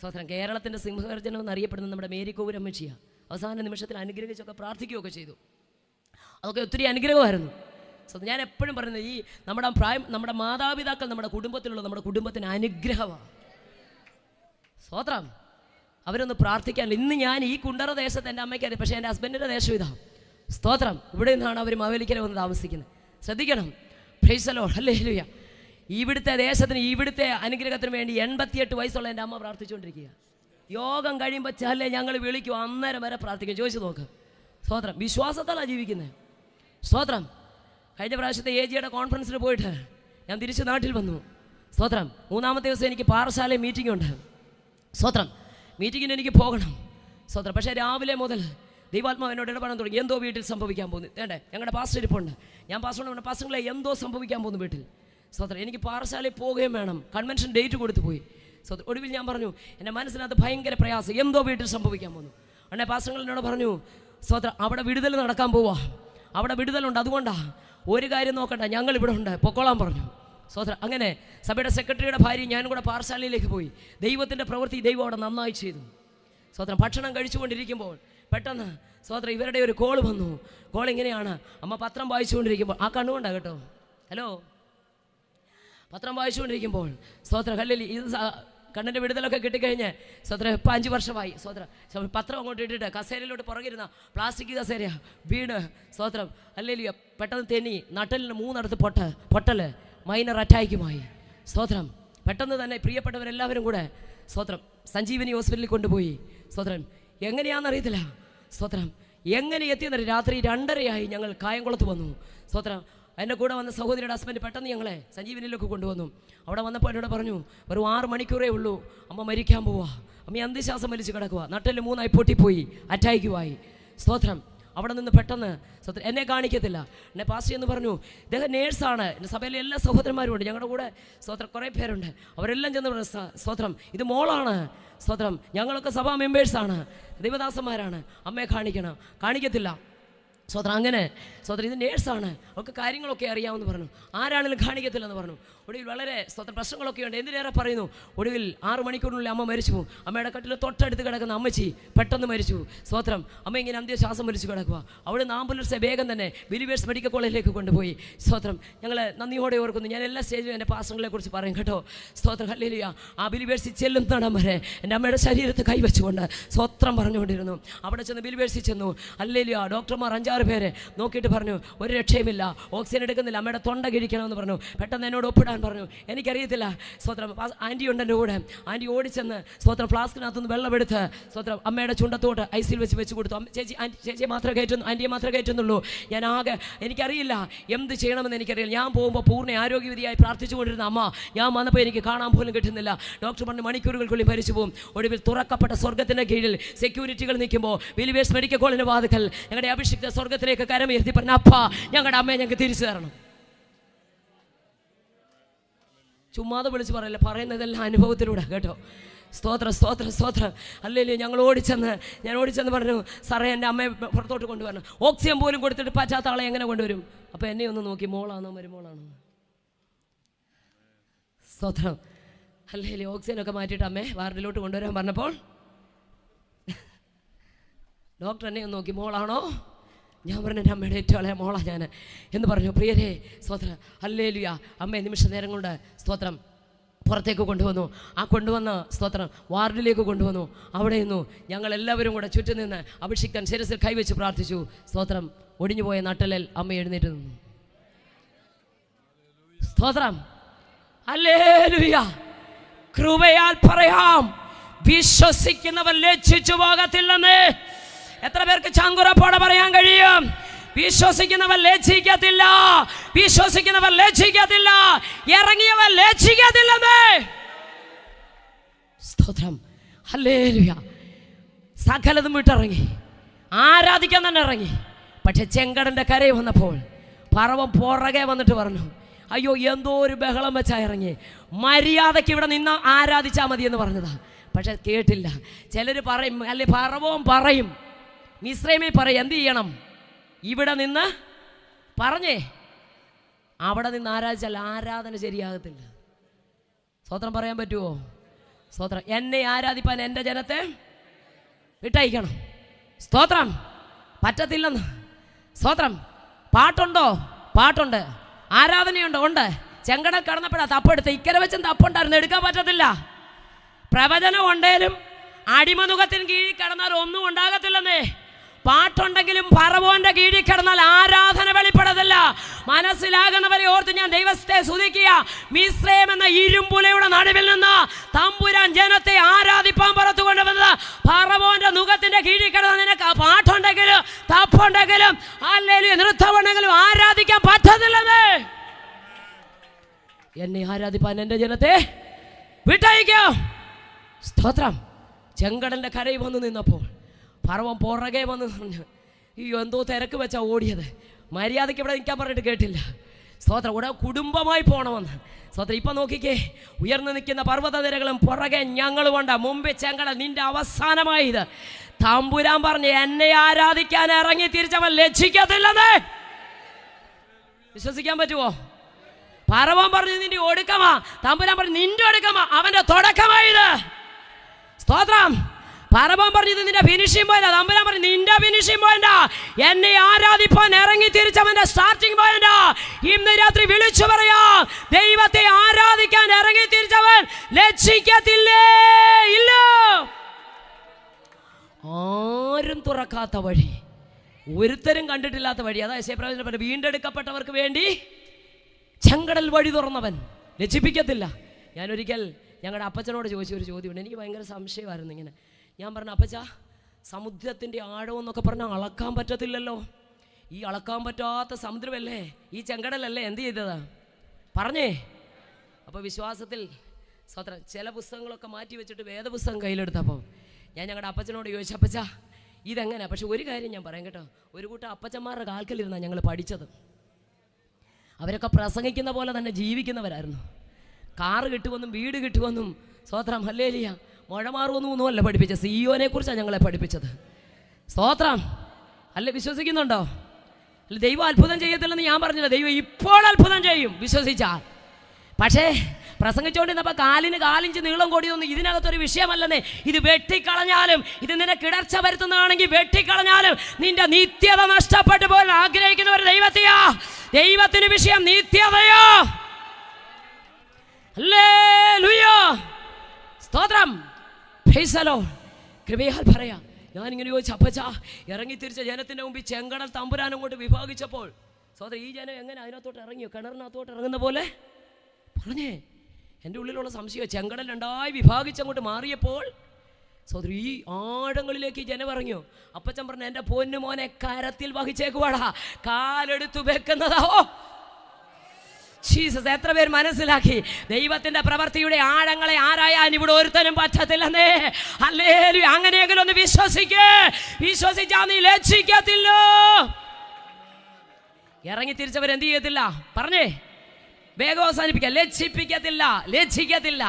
സ്തോത്രം കേരളത്തിൻ്റെ സിംഹഗർജനം എന്നറിയപ്പെടുന്ന നമ്മുടെ മേരി കോവൂരമ്മച്ചിയ അവസാന നിമിഷത്തിൽ അനുഗ്രഹിച്ചൊക്കെ പ്രാർത്ഥിക്കുകയൊക്കെ ചെയ്തു. അതൊക്കെ ഒത്തിരി അനുഗ്രഹമായിരുന്നു. ഞാൻ എപ്പോഴും പറയുന്നത് ഈ നമ്മുടെ മാതാപിതാക്കൾ നമ്മുടെ കുടുംബത്തിലുള്ള നമ്മുടെ കുടുംബത്തിന് അനുഗ്രഹമാണ്. സ്തോത്രം. അവരൊന്ന് പ്രാർത്ഥിക്കാൻ. ഇന്ന് ഞാൻ ഈ കുണ്ടറ ദേശത്ത് എൻ്റെ അമ്മയ്ക്ക് അറിയാം, പക്ഷേ എൻ്റെ ഹസ്ബൻഡിൻ്റെ ദേശം ഇതാ. സ്തോത്രം. ഇവിടെ നിന്നാണ് അവർ മാവേലിക്കര വന്ന് താമസിക്കുന്നത്. ശ്രദ്ധിക്കണം. Price the lord. ഹല്ലേലൂയ. ഇവിടുത്തെ ദേശത്തിന് ഇവിടുത്തെ അനുഗ്രഹത്തിന് വേണ്ടി 88 വയസ്സുള്ള എൻ്റെ അമ്മ പ്രാർത്ഥിച്ചുകൊണ്ടിരിക്കുക. യോഗം കഴിയുമ്പോൾ ചല്ലേ ഞങ്ങൾ വിളിക്കും, അന്നേരം വരെ പ്രാർത്ഥിക്കും. ചോദിച്ചു നോക്ക്. സ്തോത്രം. വിശ്വാസത്താലാണ് ജീവിക്കുന്നത്. സ്തോത്രം. കഴിഞ്ഞ പ്രാവശ്യത്തെ AGയുടെ കോൺഫറൻസിൽ പോയിട്ട് ഞാൻ തിരിച്ച് നാട്ടിൽ വന്നു. സ്തോത്രം. 3-ാമത്തെ ദിവസം എനിക്ക് പാറശാലയിൽ മീറ്റിംഗ് ഉണ്ട്. സ്തോത്രം. മീറ്റിങ്ങിന് എനിക്ക് പോകണം. സ്തോത്രം. പക്ഷേ രാവിലെ മുതൽ ദൈവാത്മാവ് എന്നോട് ഇടപെടാൻ തുടങ്ങി. എന്തോ വീട്ടിൽ സംഭവിക്കാൻ പോകുന്നു. വേണ്ടേ, ഞങ്ങളുടെ പാസ്റ്റർ ഇരിപ്പുണ്ട്. ഞാൻ പാസ്റ്ററോട് പാസ്റ്ററിലെ എന്തോ സംഭവിക്കാൻ പോകുന്നു വീട്ടിൽ. സ്തോത്രം. എനിക്ക് പാറശാലയിൽ പോവുകയും വേണം. കൺവെൻഷൻ ഡേറ്റ് കൊടുത്തു പോയി. സ്തോത്രം. ഒടുവിൽ ഞാൻ പറഞ്ഞു, എൻ്റെ മനസ്സിനകത്ത് ഭയങ്കര പ്രയാസം, എന്തോ വീട്ടിൽ സംഭവിക്കാൻ പോകുന്നു. ഉടനെ പാസ്റ്റർ എന്നോട് പറഞ്ഞു, സ്തോത്രം, അവിടെ വിടുതൽ നടക്കാൻ പോവാ, അവിടെ വിടുതലുണ്ട്, അതുകൊണ്ടാണ് ഒരു കാര്യം നോക്കണ്ട, ഞങ്ങൾ ഇവിടെ ഉണ്ട്, പൊക്കോളാൻ പറഞ്ഞു. സ്തോത്രം. അങ്ങനെ സഭയുടെ സെക്രട്ടറിയുടെ ഭാര്യ ഞാനും കൂടെ പാറശാലയിലേക്ക് പോയി. ദൈവത്തിൻ്റെ പ്രവൃത്തി ദൈവം അവിടെ നന്നായി ചെയ്തു. സ്തോത്രം. ഭക്ഷണം കഴിച്ചുകൊണ്ടിരിക്കുമ്പോൾ പെട്ടെന്ന് സ്തോത്രം ഇവരുടെ ഒരു കോൾ വന്നു. കോൾ ഇങ്ങനെയാണ്, അമ്മ പത്രം വായിച്ചുകൊണ്ടിരിക്കുമ്പോൾ, ആ കണ്ണുകൊണ്ടാണ് കേട്ടോ, ഹലോ, പത്രം വായിച്ചുകൊണ്ടിരിക്കുമ്പോൾ സ്തോത്രം ഹല്ലേലൂയ, ഇത് കണ്ണിൻ്റെ വിടുതലൊക്കെ കിട്ടിക്കഴിഞ്ഞ് സ്തോത്രം ഇപ്പം 5 വർഷമായി. സ്തോത്രം. പത്രം അങ്ങോട്ട് ഇട്ടിട്ട് കസേരയിലോട്ട് പുറകിരുന്ന പ്ലാസ്റ്റിക് കസേര വീട്. സ്തോത്രം ഹല്ലേലൂയ. പെട്ടെന്ന് തെന്നി നട്ടലിന് 3 പൊട്ടൽ മൈനർ അറ്റാക്കുമായി. സ്തോത്രം. പെട്ടെന്ന് തന്നെ പ്രിയപ്പെട്ടവരെല്ലാവരും കൂടെ സ്തോത്രം സഞ്ജീവനി ഹോസ്പിറ്റലിൽ കൊണ്ടുപോയി. സ്തോത്രം. എങ്ങനെയാണെന്നറിയത്തില്ല. സ്തോത്രം. എങ്ങനെ എത്തിയെന്നറിയ രാത്രി 2:30 ഞങ്ങൾ കായംകുളത്ത് വന്നു. സ്തോത്രം. എൻ്റെ കൂടെ വന്ന സഹോദരിയുടെ ഹസ്ബൻഡ് പെട്ടെന്ന് ഞങ്ങളെ സഞ്ജീവനിയിലേക്ക് കൊണ്ടുവന്നു. അവിടെ വന്നപ്പോൾ എന്നോട് പറഞ്ഞു, ഒരു 6 മണിക്കൂറേ ഉള്ളൂ, അമ്മ മരിക്കാൻ പോവാ, അമ്മ അന്ത്യശ്വാസം വലിച്ച് കിടക്കുക, നട്ടല് 3 പൊട്ടിപ്പോയി, അറ്റാക്കുമായി. സ്തോത്രം. അവിടെ നിന്ന് പെട്ടെന്ന് സ്തോത്രം എന്നെ കാണിക്കത്തില്ല. എന്നെ പാസ്റ്റർ എന്ന് പറഞ്ഞു, ഇദ്ദേഹം നേഴ്സാണ്, എൻ്റെ സഭയിലെ എല്ലാ സഹോദരന്മാരും ഉണ്ട്, ഞങ്ങളുടെ കൂടെ സ്തോത്രം കുറേ പേരുണ്ട്, അവരെല്ലാം ചെന്ന് പറഞ്ഞു, സ്തോത്രം ഇത് മോളാണ്, സ്തോത്രം ഞങ്ങളൊക്കെ സഭാ മെമ്പേഴ്സാണ്, ദൈവദാസന്മാരാണ്, അമ്മയെ കാണിക്കത്തില്ല. സ്തോത്രം. അങ്ങനെ സ്തോത്രം ഇത് നേഴ്സാണ്, അവർക്ക് കാര്യങ്ങളൊക്കെ അറിയാമെന്ന് പറഞ്ഞു, ആരാണെങ്കിലും കാണിക്കത്തില്ലെന്ന് പറഞ്ഞു. ഒടുവിൽ വളരെ സ്തോത്രം പ്രശ്നങ്ങളൊക്കെ ഉണ്ട്. എന്തിനേറെ പറയുന്നു, ഒടുവിൽ 6 മണിക്കൂറിനുള്ളിൽ അമ്മ മരിച്ചു പോകും. അമ്മയുടെ കട്ടിൽ തൊട്ടടുത്ത് കിടക്കുന്ന അമ്മച്ചി പെട്ടെന്ന് മരിച്ചു. സ്തോത്രം. അമ്മ ഇങ്ങനെ അന്ത്യശ്വാസം വലിച്ചു കിടക്കുക. അവിടെ നിന്ന് ആംബുലൻസ് വേഗം തന്നെ ബിലീവേഴ്സ് മെഡിക്കൽ കോളേജിലേക്ക് കൊണ്ടുപോയി. സ്തോത്രം. ഞങ്ങൾ നന്ദിയോടെ ഓർക്കുന്നു. ഞാൻ എല്ലാ സ്റ്റേജിലും എൻ്റെ പാസ്റ്ററുകളെ കുറിച്ച് പറയും കേട്ടോ. സ്തോത്രം. ഹല്ലേലൂയ. ആ ബിലീവേഴ്സിൽ ചെല്ലുന്നിടം വരെ എൻ്റെ അമ്മയുടെ ശരീരത്ത് കൈവച്ചുകൊണ്ട് സ്തോത്രം പറഞ്ഞുകൊണ്ടിരുന്നു. അവിടെ ചെന്ന് ബിലീവേഴ്സിൽ ചെന്നു. ഹല്ലേലൂയ. ഡോക്ടർമാർ 5-6 പേരെ നോക്കിയിട്ട് പറഞ്ഞു, ഒരു രക്ഷയുമില്ല, ഓക്സിജൻ എടുക്കുന്നില്ല, അമ്മയുടെ തൊണ്ട കിഴിക്കണമെന്ന് പറഞ്ഞു. പെട്ടെന്ന് എന്നോട് ഒപ്പിടാൻ പറഞ്ഞു. എനിക്കറിയത്തില്ല. സ്തോത്രം. ആൻറ്റി ഉണ്ട് എൻ്റെ കൂടെ. ആൻറ്റി ഓടിച്ചെന്ന് സ്തോത്രം ഫ്ലാസ്കിനകത്തുനിന്ന് വെള്ളമെടുത്ത് സ്തോത്രം അമ്മയുടെ ചുണ്ടത്തോട്ട് ഐസിൽ വെച്ച് കൊടുത്തു. ചേച്ചിയെ മാത്രമേ കയറ്റുന്നു, ആൻറ്റിയെ മാത്രമേ കയറ്റുന്നുള്ളൂ. എനിക്കറിയില്ല എന്ത് ചെയ്യണമെന്ന് എനിക്കറിയില്ല. ഞാൻ പോകുമ്പോൾ പൂർണ്ണ ആരോഗ്യവതിയായി പ്രാർത്ഥിച്ചുകൊണ്ടിരുന്ന അമ്മ ഞാൻ വന്നപ്പോൾ എനിക്ക് കാണാൻ പോലും കിട്ടുന്നില്ല. ഡോക്ടർ പറഞ്ഞു മണിക്കൂറുകൾക്കുള്ളിൽ മരിച്ചു പോകും. ഒടുവിൽ തുറക്കപ്പെട്ട സ്വർഗത്തിൻ്റെ കീഴിൽ സെക്യൂരിറ്റികൾ നിൽക്കുമ്പോൾ ബിലീവേഴ്സ് മെഡിക്കൽ കോളേജിൻ്റെ വാതിക്കൽ ഞങ്ങളുടെ അഭിഷിക്ത സ്വർഗത്തിലേക്ക് കരമുയർത്തി പറഞ്ഞ, അപ്പാ ഞങ്ങളുടെ അമ്മയെ ഞങ്ങൾക്ക് തിരിച്ചു തരണം. ചുമ്മാതെ വിളിച്ച് പറയല്ല, പറയുന്നതെല്ലാം അനുഭവത്തിലൂടെ കേട്ടോ. സ്തോത്രം. സ്തോത്രം. സ്തോത്രം. അല്ലെങ്കിൽ ഞാൻ ഓടിച്ചെന്ന് പറഞ്ഞു, സാറേ എൻ്റെ അമ്മയെ പുറത്തോട്ട് കൊണ്ടുവരണം. ഓക്സിജൻ പോലും കൊടുത്തിട്ട് പറ്റാത്ത ആളെ എങ്ങനെ കൊണ്ടുവരും? അപ്പോൾ എന്നെ ഒന്ന് നോക്കി, മോളാണോ മരുമോളാണോ? സ്തോത്രം. അല്ലെങ്കിൽ ഓക്സിജനൊക്കെ മാറ്റിയിട്ട് അമ്മേ വാർഡിലോട്ട് കൊണ്ടുവരാൻ പറഞ്ഞപ്പോൾ ഡോക്ടർ എന്നെ ഒന്ന് നോക്കി, മോളാണോ? ഞാൻ പറഞ്ഞു, എൻ്റെ അമ്മയുടെ ഏറ്റവും ഇളയ മോളാ ഞാൻ എന്ന് പറഞ്ഞു. പ്രിയരേ, സ്തോത്രം. ഹല്ലേലൂയ. അമ്മയെ നിമിഷ നേരം കൊണ്ട് സ്തോത്രം പുറത്തേക്ക് കൊണ്ടുവന്നു. ആ കൊണ്ടുവന്ന് സ്തോത്രം വാർഡിലേക്ക് കൊണ്ടുവന്നു. അവിടെ നിന്നു ഞങ്ങളെല്ലാവരും കൂടെ ചുറ്റും നിന്ന് അഭിഷിക്തൻ ശിരസിൽ കൈവച്ച് പ്രാർത്ഥിച്ചു. സ്തോത്രം. ഒടിഞ്ഞുപോയ നട്ടലിൽ അമ്മ എഴുന്നേറ്റ് നിന്നു. സ്തോത്രം. ഹല്ലേലൂയ. കൃപയാൽ പറയാം, വിശ്വസിക്കുന്നവർ ലജ്ജിച്ചു പോകത്തില്ലെന്ന്. എത്ര പേർക്ക് ചങ്കുറപ്പോടെ പറയാൻ കഴിയും? വിശ്വസിക്കുന്നവർ ലജ്ജിക്കത്തില്ല, വിശ്വസിക്കുന്നവർ ലജ്ജിക്കത്തില്ല, ഇറങ്ങിയവർ ലജ്ജിക്കത്തില്ലെന്ന്. സ്തോത്രം. ഹല്ലേലൂയ. സകലതും വിട്ടിറങ്ങി ആരാധിക്കാൻ തന്നെ ഇറങ്ങി. പക്ഷെ ചെങ്കടൻ്റെ കരയിൽ വന്നപ്പോൾ പറവം പുറകെ വന്നിട്ട് പറഞ്ഞു, അയ്യോ എന്തോ ഒരു ബഹളം വെച്ചാൽ ഇറങ്ങി, മര്യാദയ്ക്ക് ഇവിടെ നിന്ന് ആരാധിച്ചാൽ മതി എന്ന് പറഞ്ഞതാ. പക്ഷെ കേട്ടില്ല. ചിലർ പറയും, അല്ലെ പറവവും പറയും, മിസ്രൈമിൽ പറയും, എന്ത് ചെയ്യണം? ഇവിടെ നിന്ന് പറഞ്ഞേ, അവിടെ നിന്ന് ആരാധിച്ചാൽ ആരാധന ശരിയാകത്തില്ല. സ്തോത്രം പറയാൻ പറ്റുമോ? സ്തോത്രം. എന്നെ ആരാധിപ്പാൻ എൻ്റെ ജനത്തെ വിട്ടയക്കണം. സ്തോത്രം. പറ്റത്തില്ലെന്ന്. സ്തോത്രം. പാട്ടുണ്ടോ? പാട്ടുണ്ട്. ആരാധനയുണ്ടോ? ഉണ്ട്. ചെങ്കടൽ കടന്നപ്പോഴാണ് തപ്പെടുത്ത്. ഇക്കരെ വെച്ചും തപ്പുണ്ടായിരുന്നു, എടുക്കാൻ പറ്റത്തില്ല. പ്രവചനം ഉണ്ടേലും അടിമനുഖത്തിന് കീഴിൽ കിടന്നാൽ ഒന്നും ഉണ്ടാകത്തില്ലെന്നേ. പാട്ടുണ്ടെങ്കിലും ഫറവോന്റെ കീഴിൽ കിടന്നാൽ ആരാധന വെളിപ്പെടത്തില്ല. മനസ്സിലാകുന്നവരെ ഓർത്ത് ഞാൻ ദൈവത്തെ സ്തുതിക്കുക. മിസ്രൈം എന്ന ഇരുമ്പുലയുടെ നടുവിൽ നിന്ന് തമ്പുരാൻ ജനത്തെ ആരാധിപ്പാൻ പുറത്തു കൊണ്ടുവന്നത് ഫറവോന്റെ മുഖത്തിന്റെ കീഴിൽ കിടന്ന നിനക്ക് പാട്ടുണ്ടെങ്കിലും തപ്പുണ്ടെങ്കിലും അല്ലെങ്കിൽ നൃത്തമുണ്ടെങ്കിലും ആരാധിക്കാൻ പറ്റത്തില്ലെന്ന്. എന്നെ ആരാധിപ്പാൻ എൻ്റെ ജനത്തെ വിട്ടയക്കോ. സ്തോത്രം. ചെങ്കടലിന്റെ കരയിൽ വന്നു നിന്നപ്പോൾ ഫറവോൻ പുറകെ വന്ന് പറഞ്ഞു, അയ്യോ എന്തോ തിരക്ക് വെച്ചാ ഓടിയത്, മര്യാദയ്ക്ക് ഇവിടെ നിൽക്കാൻ പറഞ്ഞിട്ട് കേട്ടില്ല. സ്തോത്രം. ഇവിടെ കുടുംബമായി പോകണമെന്ന്. സ്തോത്രം. ഇപ്പം നോക്കിക്കേ, ഉയർന്നു നിൽക്കുന്ന പർവ്വതനിരകളും പുറകെ ഞങ്ങളുമുണ്ട്, മുമ്പേ ചെങ്കടൽ നിന്റെ അവസാനമായത്. തമ്പുരാൻ പറഞ്ഞ് എന്നെ ആരാധിക്കാൻ ഇറങ്ങി തിരിച്ചവൻ ലജ്ജിക്കത്തില്ലെന്ന്. വിശ്വസിക്കാൻ പറ്റുമോ? ഫറവോൻ പറഞ്ഞു നിന്റെ ഒടുക്കമാ, തമ്പുരാൻ പറഞ്ഞു നിന്റെ ഒടുക്കമാ, അവന്റെ തുടക്കമായത്. സ്തോത്രം. ഫറവോൻ പറഞ്ഞത് നിന്റെ ഫിനിഷിംഗ് പോയിന്റ്, തമ്പുരാൻ പറഞ്ഞു നിന്റെ ഫിനിഷിംഗ് പോയിന്റ്. എന്നെ ആരാധിപ്പാൻ ഇറങ്ങി തിരിച്ചവന്റെ സ്റ്റാർട്ടിംഗ് പോയിന്റ്. ഇന്ന് രാത്രി വിളിച്ചു പറയാ, ദൈവത്തെ ആരാധിക്കാൻ ഇറങ്ങി തിരിച്ചവൻ ലജ്ജിക്കത്തില്ലേ? ഇല്ല. ആരും തുറക്കാത്ത വഴി, ഒരുത്തരും കണ്ടിട്ടില്ലാത്ത വഴി. അതാ യെശയ്യാ വീണ്ടെടുക്കപ്പെട്ടവർക്ക് വേണ്ടി ചെങ്കടൽ വഴി തുറന്നവൻ ലജ്ജിപ്പിക്കത്തില്ല. ഞാനൊരിക്കൽ ഞങ്ങളുടെ അപ്പച്ചനോട് ചോദിച്ച ഒരു ചോദ്യമുണ്ട്. എനിക്ക് ഭയങ്കര സംശയമായിരുന്നു. ഇങ്ങനെ ഞാൻ പറഞ്ഞു, അപ്പച്ച സമുദ്രത്തിൻ്റെ ആഴമെന്നൊക്കെ പറഞ്ഞാൽ അളക്കാൻ പറ്റത്തില്ലല്ലോ. ഈ അളക്കാൻ പറ്റാത്ത സമുദ്രമല്ലേ ഈ ചെങ്കടലല്ലേ എന്ത് ചെയ്തത് പറഞ്ഞേ. അപ്പോൾ വിശ്വാസത്തിൽ സ്വത്രം ചില പുസ്തകങ്ങളൊക്കെ മാറ്റി വെച്ചിട്ട് വേദപുസ്തകം കയ്യിലെടുത്തപ്പോൾ ഞാൻ ഞങ്ങളുടെ അപ്പച്ചനോട് ചോദിച്ചു, അപ്പച്ച ഇതെങ്ങനെ? പക്ഷെ ഒരു കാര്യം ഞാൻ പറയാം കേട്ടോ, ഒരു കൂട്ടം അപ്പച്ചന്മാരുടെ കാൽക്കലിരുന്നാണ് ഞങ്ങൾ പഠിച്ചത്. അവരൊക്കെ പ്രസംഗിക്കുന്ന പോലെ തന്നെ ജീവിക്കുന്നവരായിരുന്നു. കാറ് കിട്ടുമെന്നും വീട് കിട്ടുമെന്നും സ്തോത്രം ഹല്ലേലൂയ മഴ മാറുമെന്നൊന്നുമല്ല പഠിപ്പിച്ചത്. സിയോനെ കുറിച്ചാണ് ഞങ്ങളെ പഠിപ്പിച്ചത്. സ്തോത്രം. അല്ലേ? വിശ്വസിക്കുന്നുണ്ടോ? അല്ല, ദൈവം അത്ഭുതം ചെയ്യത്തില്ലെന്ന് ഞാൻ പറഞ്ഞില്ല. ദൈവം ഇപ്പോൾ അത്ഭുതം ചെയ്യും വിശ്വസിച്ചാൽ. പക്ഷേ പ്രസംഗിച്ചുകൊണ്ടിരുന്നപ്പോൾ കാലിഞ്ച് നീളം കൂടിയൊന്നും ഇതിനകത്തൊരു വിഷയമല്ലെന്നേ. ഇത് വെട്ടിക്കളഞ്ഞാലും, ഇത് നിന്നെ കിടർച്ച വരുത്തുന്നതാണെങ്കിൽ വെട്ടിക്കളഞ്ഞാലും നിന്റെ നിത്യത നഷ്ടപ്പെട്ടു പോകാൻ ആഗ്രഹിക്കുന്ന ഒരു ദൈവത്തെയാ. ദൈവത്തിന് വിഷയം നിത്യതയോ. ഹല്ലേലൂയ. സ്തോത്രം. Price the Lord. കൃപയാൽ പറയാ, ഞാനിങ്ങനെ ചോദിച്ചു, അപ്പച്ച ഇറങ്ങി തിരിച്ച ജനത്തിൻ്റെ മുമ്പിൽ ചെങ്കടൽ തമ്പുരാനും കൊണ്ട് വിഭാഗിച്ചപ്പോൾ സോദരൻ ഈ ജനം എങ്ങനെ അതിനകത്തോട്ട് ഇറങ്ങിയോ? കിണറിനകത്തോട്ട് ഇറങ്ങുന്ന പോലെ പറഞ്ഞേ. എൻ്റെ ഉള്ളിലുള്ള സംശയം, ചെങ്കടൽ രണ്ടായി വിഭാഗിച്ചങ്ങോട്ട് മാറിയപ്പോൾ സോദരി ഈ ആഴങ്ങളിലേക്ക് ജനം ഇറങ്ങിയോ? അപ്പച്ചൻ പറഞ്ഞു, എൻ്റെ പൊന്നു മോനെ കരത്തിൽ വഹിച്ചേക്കുവാടാ, കാലെടുത്തു വെക്കുന്നതോ. ജീസസ്. എത്ര പേര് മനസ്സിലാക്കി ദൈവത്തിന്റെ പ്രവൃത്തിയുടെ ആഴങ്ങളെ ആരായാൻ ഇവിടെ ഒരുത്തനും പറ്റത്തില്ലെന്നേ. ഹല്ലേലൂയ. അങ്ങനെയെങ്കിലും ഒന്ന് വിശ്വസിക്കേ. വിശ്വസിച്ചാ നീ ലജ്ജിക്കത്തില്ലോ. ഇറങ്ങി തിരിച്ചവരെന്ത് ചെയ്യത്തില്ല പറഞ്ഞേ, വേഗം അവസാനിപ്പിക്കുക. ലജ്ജിപ്പിക്കത്തില്ല, ലജ്ജിക്കത്തില്ല.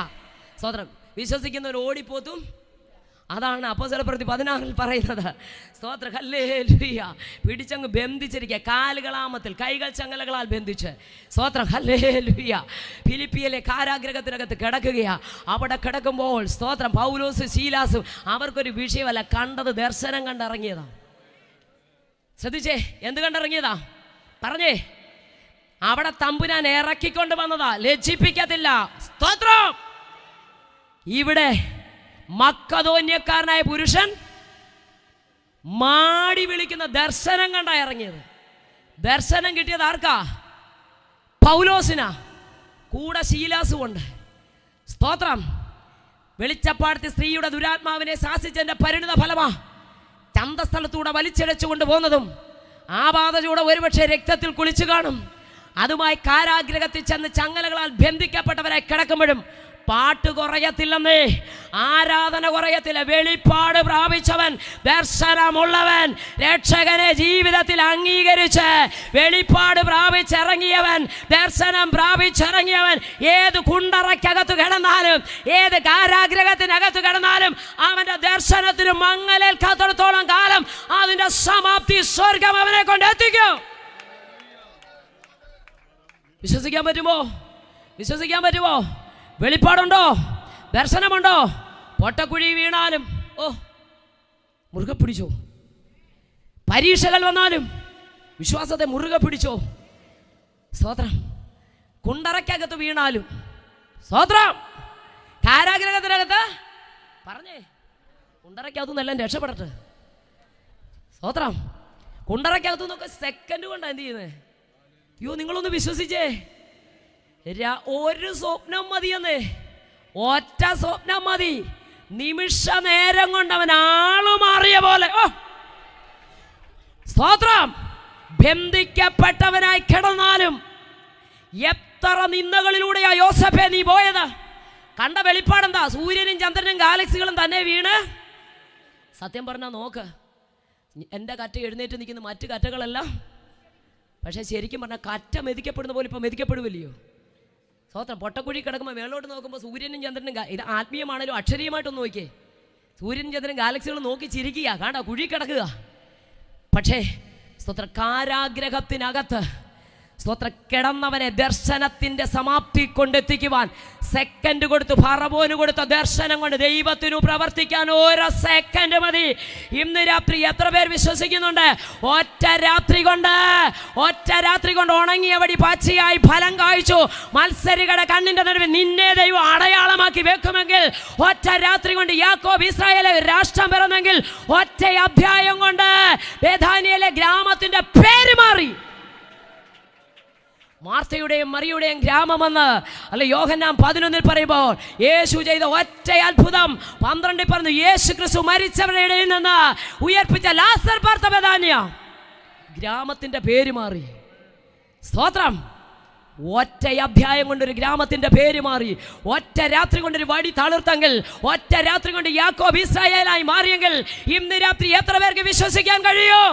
സ്വതന്ത്രം. വിശ്വസിക്കുന്നവർ ഓടിപ്പോത്തും. അതാണ് അപ്പോസ്തലപ്രവൃത്തി 16 പറയുന്നത്. സ്തോത്രം. ഹല്ലേലൂയ. പിടിച്ചങ്ങ് ബന്ധിച്ചിരിക്കുക, കാലുകളാമത്തിൽ, കൈകൾ ചങ്ങലകളാൽ ബന്ധിച്ച്. സ്തോത്രം. ഹല്ലേലൂയ. ഫിലിപ്പിയിലെ കാരാഗ്രഹത്തിനകത്ത് കിടക്കുകയാ. അവിടെ കിടക്കുമ്പോൾ സ്തോത്രം പൗലോസും ശീലാസും അവർക്കൊരു വിഷയമല്ല, കണ്ടത് ദർശനം കണ്ടിറങ്ങിയതാ. ശ്രദ്ധിച്ചേ, എന്ത് കണ്ടിറങ്ങിയതാ പറഞ്ഞേ. അവിടെ തമ്പുരാൻ ഇറക്കിക്കൊണ്ട് വന്നതാ. ലജ്ജിപ്പിക്കത്തില്ല. സ്തോത്രം. ഇവിടെ മക്കദോന്യക്കാരനായ പുരുഷൻ മാടി വിളിക്കുന്ന ദർശനം കണ്ടാ ഇറങ്ങിയത്. ദർശനം കിട്ടിയത് ആർക്കാ? പൗലോസിനാ. കൂടെ ശീലാസും ഉണ്ട്. സ്തോത്രം. വെളിച്ചപ്പാടത്തെ സ്ത്രീയുടെ ദുരാത്മാവിനെ ശാസിച്ചതിന്റെ പരിണിത ഫലമാ ചന്തസ്ഥലത്തൂടെ വലിച്ചിഴച്ചുകൊണ്ട് പോകുന്നതും ആ ബാധചൂടെ ഒരുപക്ഷെ രക്തത്തിൽ കുളിച്ചു കാണും. അതുമായി കാരാഗ്രഹത്തിൽ ചെന്ന് ചങ്ങലകളാൽ ബന്ധിക്കപ്പെട്ടവരായി കിടക്കുമ്പോഴും പാട്ട് കുറയത്തില്ലെന്നേ, ആരാധന കുറയത്തില്ല. വെളിപ്പാട് പ്രാപിച്ചവൻ, ദർശനമുള്ളവൻ, രക്ഷകനെ ജീവിതത്തിൽ അംഗീകരിച്ച് വെളിപ്പാട് പ്രാപിച്ചിറങ്ങിയവൻ, ദർശനം പ്രാപിച്ചിറങ്ങിയവൻ ഏത് കുണ്ടറയ്ക്കകത്ത് കിടന്നാലും, ഏത് കാരാഗ്രഹത്തിനകത്ത് കിടന്നാലും അവന്റെ ദർശനത്തിന് മങ്ങലേൽക്കാത്തിടത്തോളം കാലം അതിന്റെ സമാപ്തി സ്വർഗം അവനെ കൊണ്ട് എത്തിക്കും. വിശ്വസിക്കാൻ പറ്റുമോ? വിശ്വസിക്കാൻ പറ്റുമോ? വെളിപ്പാടുണ്ടോ? ദർശനമുണ്ടോ? പൊട്ടക്കുഴി വീണാലും മുറുകെ പിടിച്ചോ. പരീക്ഷകൾ വന്നാലും വിശ്വാസത്തെ മുറുകെ പിടിച്ചോ. സ്തോത്രം. കുണ്ടറയ്ക്കകത്ത് വീണാലും സ്തോത്രം. കാരാഗ്രഹത്തിനകത്ത് പറഞ്ഞേ, കുണ്ടറയ്ക്കകത്തു എല്ലാം രക്ഷപ്പെടട്ടെ. സ്തോത്രം. കുണ്ടറയ്ക്കകത്തു നിന്നൊക്കെ സെക്കൻഡ് കൊണ്ടാണ് എന്ത് ചെയ്യുന്നത്? അയ്യോ, നിങ്ങളൊന്ന് വിശ്വസിച്ചേ. ഒരു സ്വപ്നം മതിയെന്നേ, ഒറ്റ സ്വപ്നം മതി. നിമിഷ നേരം കൊണ്ട് അവൻ ആളു മാറിയ പോലെ. സ്തോത്രം. ബന്ധിക്കപ്പെട്ടവനായി കിടന്നാലും എത്ര നിന്ദകളിലൂടെയാ യോസേഫേ നീ പോയത്? കണ്ട വെളിപ്പാടെന്താ? സൂര്യനും ചന്ദ്രനും ഗാലക്സികളും തന്നെ വീണ്. സത്യം പറഞ്ഞാൽ നോക്ക്, എൻ്റെ കറ്റ എഴുന്നേറ്റ് നിൽക്കുന്ന മറ്റു കറ്റകളെല്ലാം, പക്ഷേ ശരിക്കും പറഞ്ഞാൽ കറ്റ മെതിക്കപ്പെടുന്ന പോലെ ഇപ്പം മെതിക്കപ്പെടുവില്ലയോ? സ്തോത്രം. പൊട്ടക്കുഴി കിടക്കുമ്പോൾ മേളോട്ട് നോക്കുമ്പോൾ സൂര്യനും ചന്ദ്രനും, ഇത് ആത്മീയമാണല്ലോ, അക്ഷരീയമായിട്ടൊന്ന് നോക്കിയേ. സൂര്യനും ചന്ദ്രനും ഗാലക്സികൾ നോക്കി ചിരിക്കുക, കാണാ കുഴി കിടക്കുക. പക്ഷേ സ്തോത്ര, കാരാഗ്രഹത്തിനകത്ത് സ്തോത്ര കിടന്നവനെ ദർശനത്തിന്റെ സമാപ്തി കൊണ്ടെത്തിക്കുവാൻ സെക്കൻഡ് കൊടുത്തു. ഫറവോന് കൊടുത്ത ദർശനം കൊണ്ട് ദൈവത്തിനു പ്രവർത്തിക്കാൻ ഓരോ സെക്കൻഡ് മതി. ഇന്ന് രാത്രി എത്ര പേർ വിശ്വസിക്കുന്നുണ്ട്? ഒറ്റ രാത്രി കൊണ്ട് ഉണങ്ങിയവടി പച്ചയായി ഫലം കായ്ച്ചു. മത്സരികളുടെ കണ്ണിന്റെ നടുവിൽ നിന്നെ ദൈവം അടയാളമാക്കി വെക്കുമെങ്കിൽ, ഒറ്റ രാത്രി കൊണ്ട് യാക്കോബ് ഇസ്രായേലിലെ രാഷ്ട്രം പിറന്നെങ്കിൽ, ഒറ്റ അധ്യായം കൊണ്ട് ബേഥാനിയയിലെ ഗ്രാമത്തിന്റെ പേര് മാറി. മാർത്തയുടെയും മറിയുടെയും ഗ്രാമമെന്ന് അല്ലെ യോഹന്നാൻ 11 പറയുമ്പോൾ യേശു ചെയ്ത ഒറ്റ അത്ഭുതം 12 പറഞ്ഞു. യേശു ക്രിസ്തു മരിച്ചവരുടെ ഇടയിൽ നിന്ന് ഉയർപ്പിച്ച ലാസർ പാർത്ത ബേഥാനിയ ഗ്രാമത്തിന്റെ പേര് മാറി. സ്തോത്രം. ഒറ്റ അധ്യായം കൊണ്ടൊരു ഗ്രാമത്തിന്റെ പേര് മാറി. ഒറ്റ രാത്രി കൊണ്ടൊരു വടി തളിർത്തെങ്കിൽ, ഒറ്റ രാത്രി കൊണ്ട് യാക്കോബ് ഇസ്രായേലായി മാറിയെങ്കിൽ, ഇന്ന് രാത്രി എത്ര പേർക്ക് വിശ്വസിക്കാൻ കഴിയും?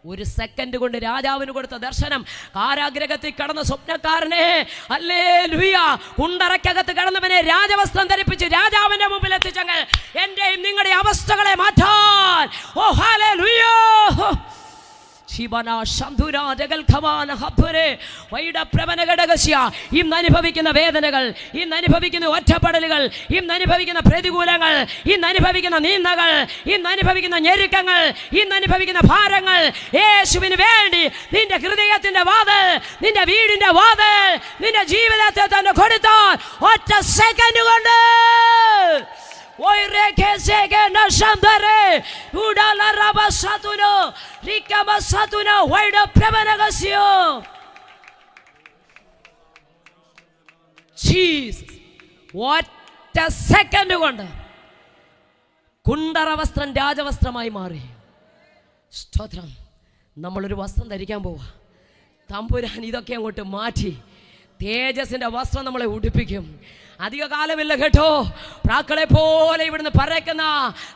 ഒരു സെക്കൻഡ് കൊണ്ട് രാജാവിന് കൊടുത്ത ദർശനം, കാരാഗ്രഹത്തിൽ കടന്ന സ്വപ്നക്കാരനെ ഹല്ലേലൂയ കുണ്ടറയ്ക്കകത്ത് കടന്നവനെ രാജവസ്ത്രം ധരിപ്പിച്ച് രാജാവിന്റെ മുമ്പിൽ എത്തിച്ചെങ്കിൽ എന്റെയും നിങ്ങളുടെ അവസ്ഥകളെ മാറ്റാൻ ഇന്ന് അനുഭവിക്കുന്ന വേദനകൾ, ഇന്ന് അനുഭവിക്കുന്ന ഒറ്റപ്പെടലുകൾ, ഇന്ന് അനുഭവിക്കുന്ന പ്രതികൂലങ്ങൾ, ഇന്ന് അനുഭവിക്കുന്ന നിന്ദകൾ, ഇന്ന് അനുഭവിക്കുന്ന ഞെരുക്കങ്ങൾ, ഇന്ന് അനുഭവിക്കുന്ന ഭാരങ്ങൾ യേശുവിന് വേണ്ടി നിന്റെ ഹൃദയത്തിന്റെ വാതിൽ, നിന്റെ വീടിന്റെ വാതിൽ, നിന്റെ ജീവിതത്തെ തന്നെ കൊടുത്താൽ ഒറ്റ സെക്കൻഡ് കൊണ്ട് ഒറ്റ സെക്കൻഡ് കൊണ്ട് കുണ്ടറ വസ്ത്രം രാജവസ്ത്രമായി മാറി. സ്തോത്രം. നമ്മളൊരു വസ്ത്രം ധരിക്കാൻ പോവാ. തമ്പുരാൻ ഇതൊക്കെ അങ്ങോട്ട് മാറ്റി തേജസിന്റെ വസ്ത്രം നമ്മളെ ഉടുപ്പിക്കും. അധിക കാലമില്ല കേട്ടോ. പ്രാക്കളെ പോലെ ഇവിടുന്ന് പറക്കുന്ന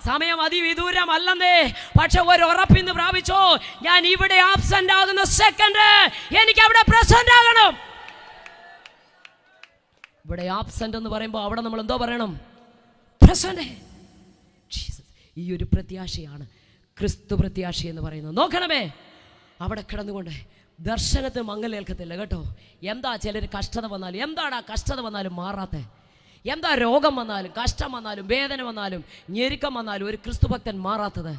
സമയം അതിവിദൂരമല്ലെന്നേ. പക്ഷെ ഒരു ഉറപ്പിന്ന് പ്രാപിച്ചോ, ഞാൻ ഇവിടെ ആബ്സെന്റ് ആകുന്ന സെക്കൻഡ് എനിക്ക് അവിടെ പ്രസന്റ് ആകണം. ഇവിടെ ആബ്സെന്റ് എന്ന് പറയുമ്പോൾ അവിടെ നമ്മൾ എന്തോ പറയണം? പ്രസന്റ്. ഈ ഒരു പ്രത്യാശയാണ് ക്രിസ്തു പ്രത്യാശ എന്ന് പറയുന്നത്. നോക്കണമേ, അവിടെ കിടന്നുകൊണ്ട് ദർശനത്തിന് മങ്ങലേൽക്കത്തില്ല കേട്ടോ. എന്താ ചിലർ കഷ്ടത വന്നാലും, എന്താണ് ആ കഷ്ടത വന്നാലും മാറാത്ത, എന്താ രോഗം വന്നാലും, കഷ്ടം വന്നാലും, വേദന വന്നാലും, ഞെരുക്കം വന്നാലും ഒരു ക്രിസ്തുഭക്തൻ മാറാത്തത്?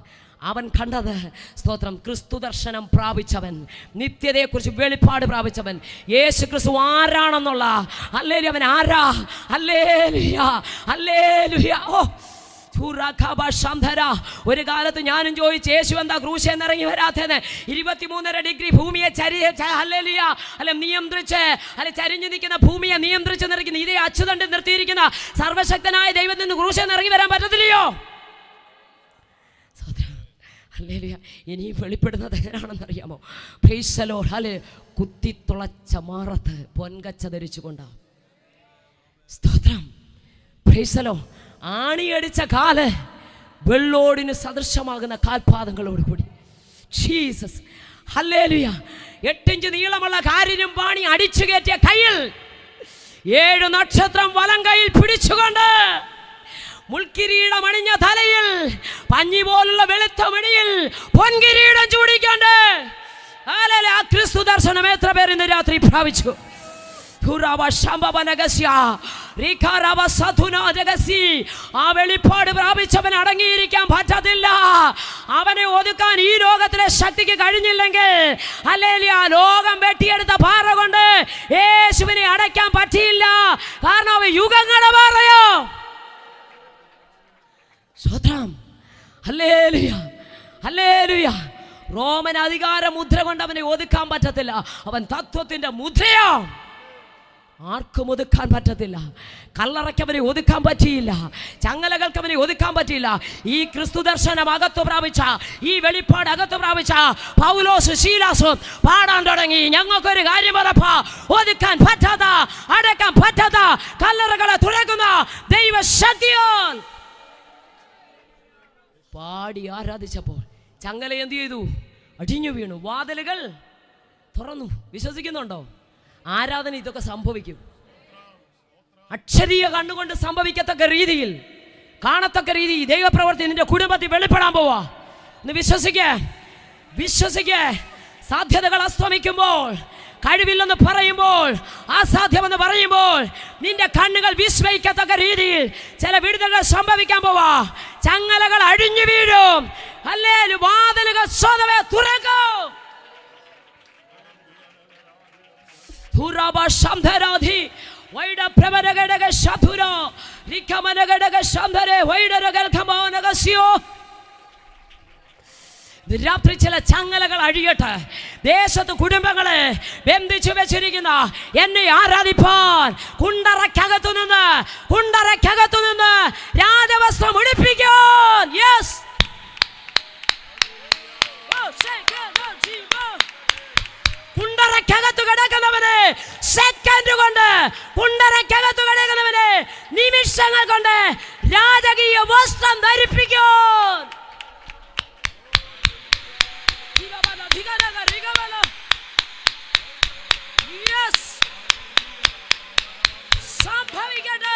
അവൻ കണ്ടത് സ്തോത്രം ക്രിസ്തു ദർശനം പ്രാപിച്ചവൻ, നിത്യതയെക്കുറിച്ച് വെളിപ്പാട് പ്രാപിച്ചവൻ, യേശു ക്രിസ്തു ആരാണെന്നുള്ള ഹല്ലേലൂയ, അവൻ ആരാ, ഹല്ലേലൂയ ഹല്ലേലൂയ. ഒരു കാലത്ത് ഞാനും ചോദിച്ചു, യേശു എന്താ ക്രൂശിൽ ഇറങ്ങി വരാത്തത്? 23.5 ഡിഗ്രി ഭൂമിയെ നിയന്ത്രിച്ച് ചരിഞ്ഞു നിൽക്കുന്ന ഭൂമിയെ നിയന്ത്രിച്ച് നിൽക്കുന്ന ഇതേ അച്ചുതണ്ടിൽ നിർത്തിയിരിക്കുന്ന സർവശക്തനായ ദൈവത്തിൽ നിന്ന് ക്രൂശിൽ ഇറങ്ങി വരാൻ പറ്റത്തില്ലയോ? ഇനിയും വെളിപ്പെടുന്നത് എങ്ങനെയാണെന്ന് അറിയാമോ? കുത്തിത്തുളച്ച മാറത്ത് പൊൻകച്ച ധരിച്ചുകൊണ്ടാ. സ്തോത്രം. Price the lord. ആണിയടിച്ച കാല് വെള്ളോടിന് സദൃശമാകുന്ന കാൽപാദങ്ങളോടുകൂടി. Jesus, hallelujah. 8 ഇഞ്ച് നീളമുള്ള കാരിനും പാണി അടിച്ചു കയറ്റിയ കയ്യിൽ 7 നക്ഷത്രം വലം കയ്യിൽ പിടിച്ചുകൊണ്ട്, മുൾക്കിരീടം അണിഞ്ഞ തലയിൽ പഞ്ഞി പോലുള്ള വെളുത്ത മണിയിൽ പൊൻകിരീടം ചൂടിക്കൊണ്ട് ആ ക്രിസ്തു ദർശനം എത്ര പേർ ഇന്ന് രാത്രി പ്രാപിച്ചു? ആ വെളിപ്പാട് പ്രാപിച്ചവൻ അടങ്ങിയിരിക്കാൻ പറ്റത്തില്ല. അവനെ ഒതുക്കാൻ ഈ ലോകത്തിലെ ശക്തിക്ക് കഴിഞ്ഞില്ലെങ്കിൽ, ഹല്ലേലൂയ, ലോകം വെട്ടിയെടുത്ത പാറ കൊണ്ട് യേശുവിനെ അടയ്ക്കാൻ പറ്റിയില്ല. കാരണം അവൻ യുഗങ്ങളുടെ പാറയോ. സ്തോത്രം, ഹല്ലേലൂയ, ഹല്ലേലൂയ. റോമൻ അധികാര മുദ്ര കൊണ്ട് അവനെ ഒതുക്കാൻ പറ്റത്തില്ല. അവൻ തത്വത്തിന്റെ മുദ്രയോ. ആർക്കും ഒതുക്കാൻ പറ്റത്തില്ല. കല്ലറയ്ക്ക് അവനെ ഒതുക്കാൻ പറ്റിയില്ല. ചങ്ങലകൾക്ക് അവനെ ഒതുക്കാൻ പറ്റിയില്ല. ഈ ക്രിസ്തു ദർശനം അകത്ത് പ്രാപിച്ച, ഈ വെളിപ്പാട് അകത്ത് പ്രാപിച്ച പൗലോസ് ശീലാസും പാടാൻ തുടങ്ങി. ഞങ്ങൾക്കൊരു കാര്യം പറപ്പാ, ഒതുക്കാൻ പറ്റാത്ത, അടക്കാൻ പറ്റാത്ത കല്ലറകളെ തുറക്കുന്ന ദൈവശക്തിയാൽ പാടി ആരാധിച്ചപ്പോൾ ചങ്ങല എന്ത് ചെയ്തു? അടിഞ്ഞു വീണു. വാതിലുകൾ തുറന്നു. വിശ്വസിക്കുന്നുണ്ടോ? ആരാധന ഇതൊക്കെ സംഭവിക്കും. അക്ഷരീയ കണ്ണുകൊണ്ട് സംഭവിക്കത്തക്ക രീതിയിൽ, കാണത്തക്ക രീതിയിൽ ദൈവപ്രവൃത്തി നിന്റെ കുടുംബത്തിൽ വെളിപ്പെടാൻ പോവാ. ഒന്ന് വിശ്വസിക്കേ, വിശ്വസിക്കേ. സാധ്യതകൾ അസ്തമിക്കുമ്പോൾ, കഴിവില്ലെന്ന് പറയുമ്പോൾ, അസാധ്യമെന്ന് പറയുമ്പോൾ, നിന്റെ കണ്ണുകൾ വിസ്മയിക്കത്തക്ക രീതിയിൽ ചില വിടുതലുകൾ സംഭവിക്കാൻ പോവാ. ചങ്ങലകൾ അഴിഞ്ഞു വീഴും. ഹല്ലേലൂയ. വാതിലുകൾ സ്വതവേ തുറക്കും. രാത്രി ചില ചങ്ങലകൾ അഴിയട്ടെ. ദേശത്ത് കുടുംബങ്ങളെ ബന്ധിച്ചു വെച്ചിരിക്കുന്ന എന്നെ ആരാധിപ്പാൻ കുണ്ടറയ്ക്കകത്തു നിന്ന് രാജവസ്ത്രം ഉടുപ്പിക്കാൻ. യെസ്, കുണ്ടറയ്ക്കകത്ത് കിടക്കുന്നവനെ സെക്കൻഡ് കൊണ്ട്, കുണ്ടറയ്ക്കകത്ത് കിടക്കുന്നവനെ നിമിഷങ്ങൾ കൊണ്ട് രാജകീയ വസ്ത്രം ധരിപ്പിക്കാൻ. സംഭവിക്കട്ടെ.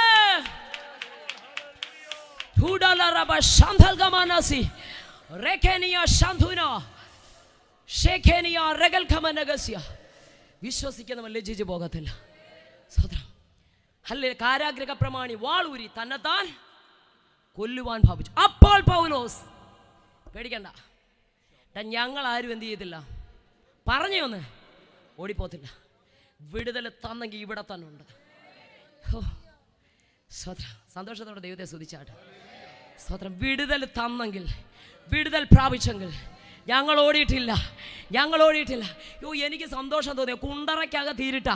വിശ്വസിക്കുന്നവൻ ലജ്ജിച്ചു പോകത്തില്ല. അല്ലേ, കാരാഗ്രഹ പ്രമാണി വാളൂരി തന്നെത്താൻ കൊല്ലുവാൻ ഭാവിച്ചു. അപ്പോൾ പൗലോസ്, പേടിക്കണ്ട, ഞങ്ങൾ ആരും എന്ത് ചെയ്തില്ല, പറഞ്ഞു ഒന്ന് ഓടിപ്പോത്തില്ല. വിടുതൽ തന്നെങ്കിൽ ഇവിടെ തന്നെ ഉണ്ട്. സ്തോത്രം. സന്തോഷത്തോടെ ദൈവത്തെ സ്തുതിച്ചാട്ടെ. സ്തോത്രം. വിടുതൽ തന്നെങ്കിൽ, വിടുതൽ പ്രാപിച്ചെങ്കിൽ ഞങ്ങൾ ഓടിയിട്ടില്ല. യോ, എനിക്ക് സന്തോഷം തോന്നിയ കുണ്ടറയ്ക്കക തീരിട്ട,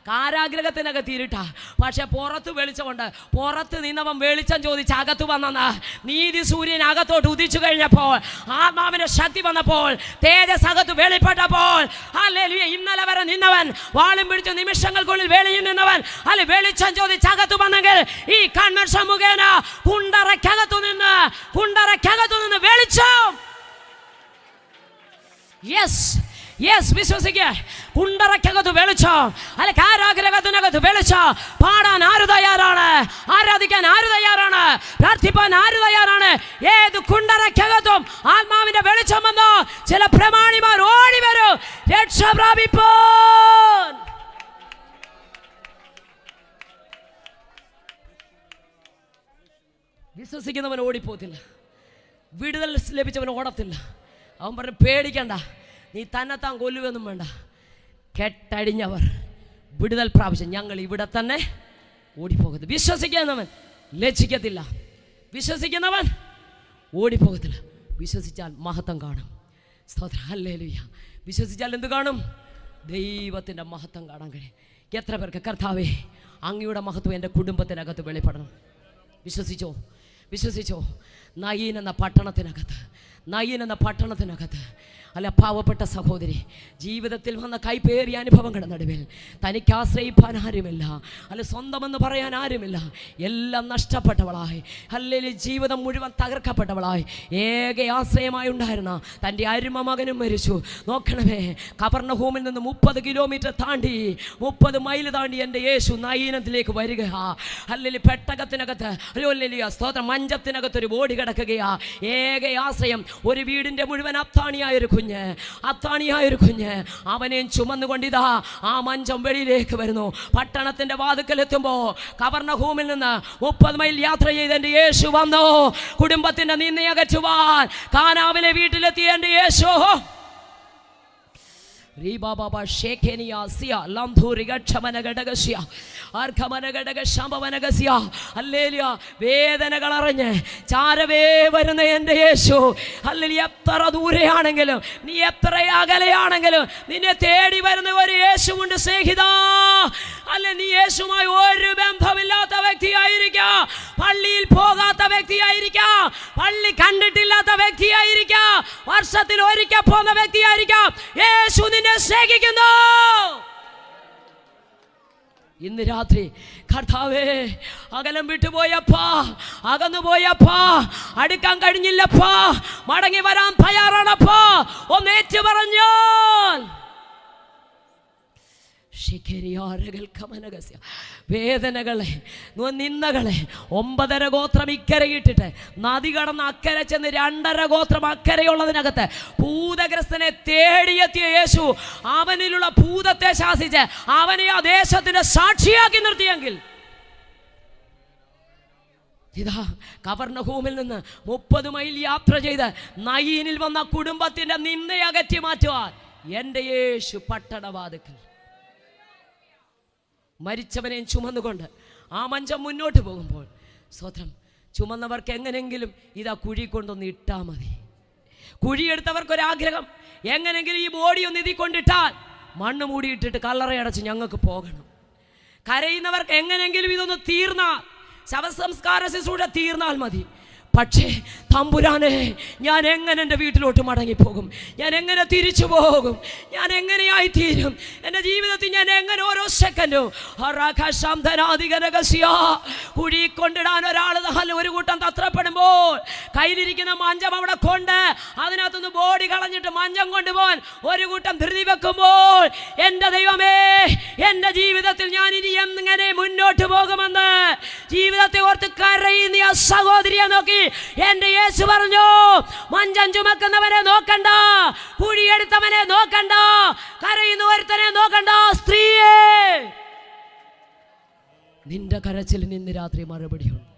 കാരാഗ്രഹത്തിനക തീരിട്ട, പക്ഷെ പുറത്ത് വെളിച്ചമുണ്ട്. പുറത്ത് നിന്നവൻ വെളിച്ചം ചോദിച്ച് അകത്ത് വന്നെന്ന്. നീതി സൂര്യൻ അകത്തോട്ട് ഉദിച്ചു കഴിഞ്ഞപ്പോൾ, ആത്മാവിന്റെ ശക്തി വന്നപ്പോൾ, തേജസ് അകത്ത് വെളിപ്പെട്ടപ്പോൾ, ഹല്ലേലൂയ, ഇന്നലെ വരെ നിന്നവൻ വാളും പിടിച്ച് നിമിഷങ്ങൾക്കുള്ളിൽ വെളിയിൽ നിന്നവൻ വെളിച്ചം ചോദിച്ച് അകത്ത് വന്നെങ്കിൽ ഈ കൺവെൻഷൻ മുഖേന കുണ്ടറയ്ക്കകത്തു നിന്ന് വെളിച്ചം. യെസ്, യെസ്, വിശ്വസിക്കുക. കുണ്ടറയ്ക്കകത്ത് വെളിച്ചം, അല്ലെ കാരാഗ്രഹത്തിനകത്ത് വെളിച്ചം. പാടാൻ ആര് തയ്യാറാണ്? ആരാധിക്കാൻ ആര് തയ്യാറാണ്? പ്രാർത്ഥിപ്പാൻ ആര് തയ്യാറാണ്? ഏത് കുണ്ടറയ്ക്കകത്തും ആത്മാവിന്റെ വെളിച്ചം വന്നോ ചില പ്രമാണിമാർ ഓടി വരും രക്ഷ പ്രാപിപ്പാൻ. വിശ്വസിക്കുന്നവൻ ഓടിപ്പോത്തില്ല. വിടുതൽ ലഭിച്ചവൻ ഓടത്തില്ല. അവൻ പറഞ്ഞു, പേടിക്കണ്ട, നീ തന്നെത്താൻ കൊല്ലുവെന്നും വേണ്ട. കെട്ടടിഞ്ഞവർ വിടുതൽ പ്രാപിച്ചു ഞങ്ങൾ ഇവിടെ തന്നെ ഓടിപ്പോകത്തില്ല. വിശ്വസിക്കുന്നവൻ ലജ്ജിക്കത്തില്ല. വിശ്വസിക്കുന്നവൻ ഓടിപ്പോകത്തില്ല. വിശ്വസിച്ചാൽ മഹത്വം കാണും. സ്തോത്രം. ഹല്ലേലൂയ. വിശ്വസിച്ചാൽ എന്ത് കാണും? ദൈവത്തിൻ്റെ മഹത്വം കാണാൻ കഴിയും. എത്ര പേർക്ക് കർത്താവേ അങ്ങയുടെ മഹത്വം എൻ്റെ കുടുംബത്തിനകത്ത് വെളിപ്പെടണം? വിശ്വസിച്ചോ? നയീൻ എന്ന പട്ടണത്തിനകത്ത് നയീൻ എന്ന പട്ടണത്തിനകത്ത് അല്ല, പാവപ്പെട്ട സഹോദരി, ജീവിതത്തിൽ വന്ന കൈപ്പേറിയ അനുഭവങ്ങളുടെ നടുവിൽ തനിക്ക് ആശ്രയിപ്പാൻ ആരുമില്ല, അല്ല സ്വന്തമെന്ന് പറയാൻ ആരുമില്ല, എല്ലാം നഷ്ടപ്പെട്ടവളായി, അല്ലെങ്കിൽ ജീവിതം മുഴുവൻ തകർക്കപ്പെട്ടവളായി, ഏക ആശ്രയമായി ഉണ്ടായിരുന്ന തൻ്റെ അരുമ മകനും മരിച്ചു. നോക്കണമേ, കഫർന്നഹൂമിൽ നിന്ന് 30 കിലോമീറ്റർ താണ്ടി, 30 മൈൽ താണ്ടി എൻ്റെ യേശു നയീനത്തിലേക്ക് വരിക. അല്ലെങ്കിൽ പെട്ടകത്തിനകത്ത്, അല്ലോ സ്തോത്രം, മഞ്ചത്തിനകത്തൊരു ബോഡി കിടക്കുകയാ. ഏക ആശ്രയം, ഒരു വീടിൻ്റെ മുഴുവൻ അത്താണിയായൊരു കുഞ്ഞ്, അത്താണിയായൊരു കുഞ്ഞ്, അവനെയും ചുമന്നുകൊണ്ടിതാ ആ മഞ്ചം വെളിയിലേക്ക് വരുന്നു. പട്ടണത്തിന്റെ വാതിക്കലെത്തുമ്പോ കഫർന്നഹൂമിൽ നിന്ന് 30 മൈൽ യാത്ര ചെയ്ത് എൻ്റെ യേശു വന്നു. കുടുംബത്തിന്റെ നിന്നയകറ്റുവാൻ കാനാവിലെ വീട്ടിലെത്തിയ എൻ്റെ വേദനകളെ അറിഞ്ഞ് ചാരവേ വരുന്ന എൻ്റെ യേശു, അല്ലെങ്കിൽ എത്ര ദൂരെയാണെങ്കിലും, നീ എത്ര അകലെയാണെങ്കിലും നിന്നെ തേടി വരുന്ന ഒരു യേശുവുണ്ട് സ്നേഹിത. അല്ലെ, നീ യേശുമായി ഒരു ബന്ധമില്ലാത്ത വ്യക്തിയായിരിക്കാം, പള്ളിയിൽ പോകാത്ത വ്യക്തിയായിരിക്കാം, പള്ളി കണ്ടിട്ടില്ലാത്ത വ്യക്തിയായിരിക്കാം, വർഷത്തിൽ ഒരിക്കൽ പോകുന്ന വ്യക്തിയായിരിക്കാം, യേശു നിന്നെ സ്നേഹിക്കുന്നു. ഇന്ന് രാത്രി കർത്താവേ, അകലം വിട്ടുപോയപ്പാ, അകന്നുപോയപ്പാ, അടുക്കാൻ കഴിഞ്ഞില്ലപ്പാ, മടങ്ങി വരാൻ തയ്യാറാണപ്പാ, ഒന്നേറ്റു പറഞ്ഞാൽ വേദനകളെ, നിന്ദകളെ 9.5 ഗോത്രം ഇക്കരയിട്ടിട്ട് നദി കടന്ന് അക്കരെ ചെന്ന് 2.5 ഗോത്രം അക്കരയുള്ളതിനകത്ത് ഭൂതഗ്രസ്തനെ തേടിയെത്തിയ യേശു അവനിലുള്ള ഭൂതത്തെ ശാസിച്ച് അവനെ ആ ദേശത്തിന്റെ സാക്ഷിയാക്കി നിർത്തിയെങ്കിൽ, ഇതാ കഫർന്നഹൂമിൽ നിന്ന് 30 മൈൽ യാത്ര ചെയ്ത് നയീനിൽ വന്ന കുടുംബത്തിന്റെ നിന്ദയകറ്റി മാറ്റുവാൻ എൻ്റെ യേശു പട്ടണവാതിക്കൽ മരിച്ചവനെയും ചുമന്നുകൊണ്ട് ആ മഞ്ചം മുന്നോട്ട് പോകുമ്പോൾ, സ്വത്രം, ചുമന്നവർക്ക് എങ്ങനെങ്കിലും ഇതാ കുഴി കൊണ്ടൊന്ന് ഇട്ടാൽ മതി. കുഴിയെടുത്തവർക്കൊരാഗ്രഹം, എങ്ങനെങ്കിലും ഈ ബോഡി ഒന്ന് ഇതിൽ കൊണ്ടിട്ടാൽ മണ്ണ് മൂടിയിട്ടിട്ട് കല്ലറയടച്ച് ഞങ്ങൾക്ക് പോകണം. കരയുന്നവർക്ക് എങ്ങനെങ്കിലും ഇതൊന്ന് തീർന്നാൽ, ശവസംസ്കാര ശുശ്രൂഷ തീർന്നാൽ മതി. പക്ഷേ തമ്പുരാനെ, ഞാൻ എങ്ങനെ എൻ്റെ വീട്ടിലോട്ട് മടങ്ങിപ്പോകും? ഞാൻ എങ്ങനെ തിരിച്ചു പോകും? ഞാൻ എങ്ങനെയായി തീരും? എൻ്റെ ജീവിതത്തിൽ ഞാൻ എങ്ങനെ ഓരോ സെക്കൻഡും കുഴി കൊണ്ടിടാൻ ഒരാൾ ഒരു കൂട്ടം തത്രപ്പെടുമ്പോൾ കയ്യിലിരിക്കുന്ന മഞ്ചം അവിടെ കൊണ്ട് അതിനകത്തുനിന്ന് ബോഡി കളഞ്ഞിട്ട് മഞ്ചം കൊണ്ടുപോകാൻ ഒരു കൂട്ടം ധൃതി വെക്കുമ്പോൾ, എൻ്റെ ദൈവമേ, എൻ്റെ ജീവിതത്തിൽ ഞാൻ ഇനി എങ്ങനെ മുന്നോട്ട് പോകുമെന്ന് ജീവിതത്തെ ഓർത്ത് കരയുന്ന ആ സഹോദരിയെ നോക്കി എൻ്റെ യേശു പറഞ്ഞു, മഞ്ചം ചുമക്കുന്നവനെ നോക്കണ്ട, കുഴിയെടുത്തവനെ നോക്കണ്ട, കരയുന്ന ഒരുത്തനെ നോക്കണ്ട, സ്ത്രീയെ, നിന്റെ കരച്ചിൽ ഇന്ന് രാത്രി മറുപടിയുണ്ട്.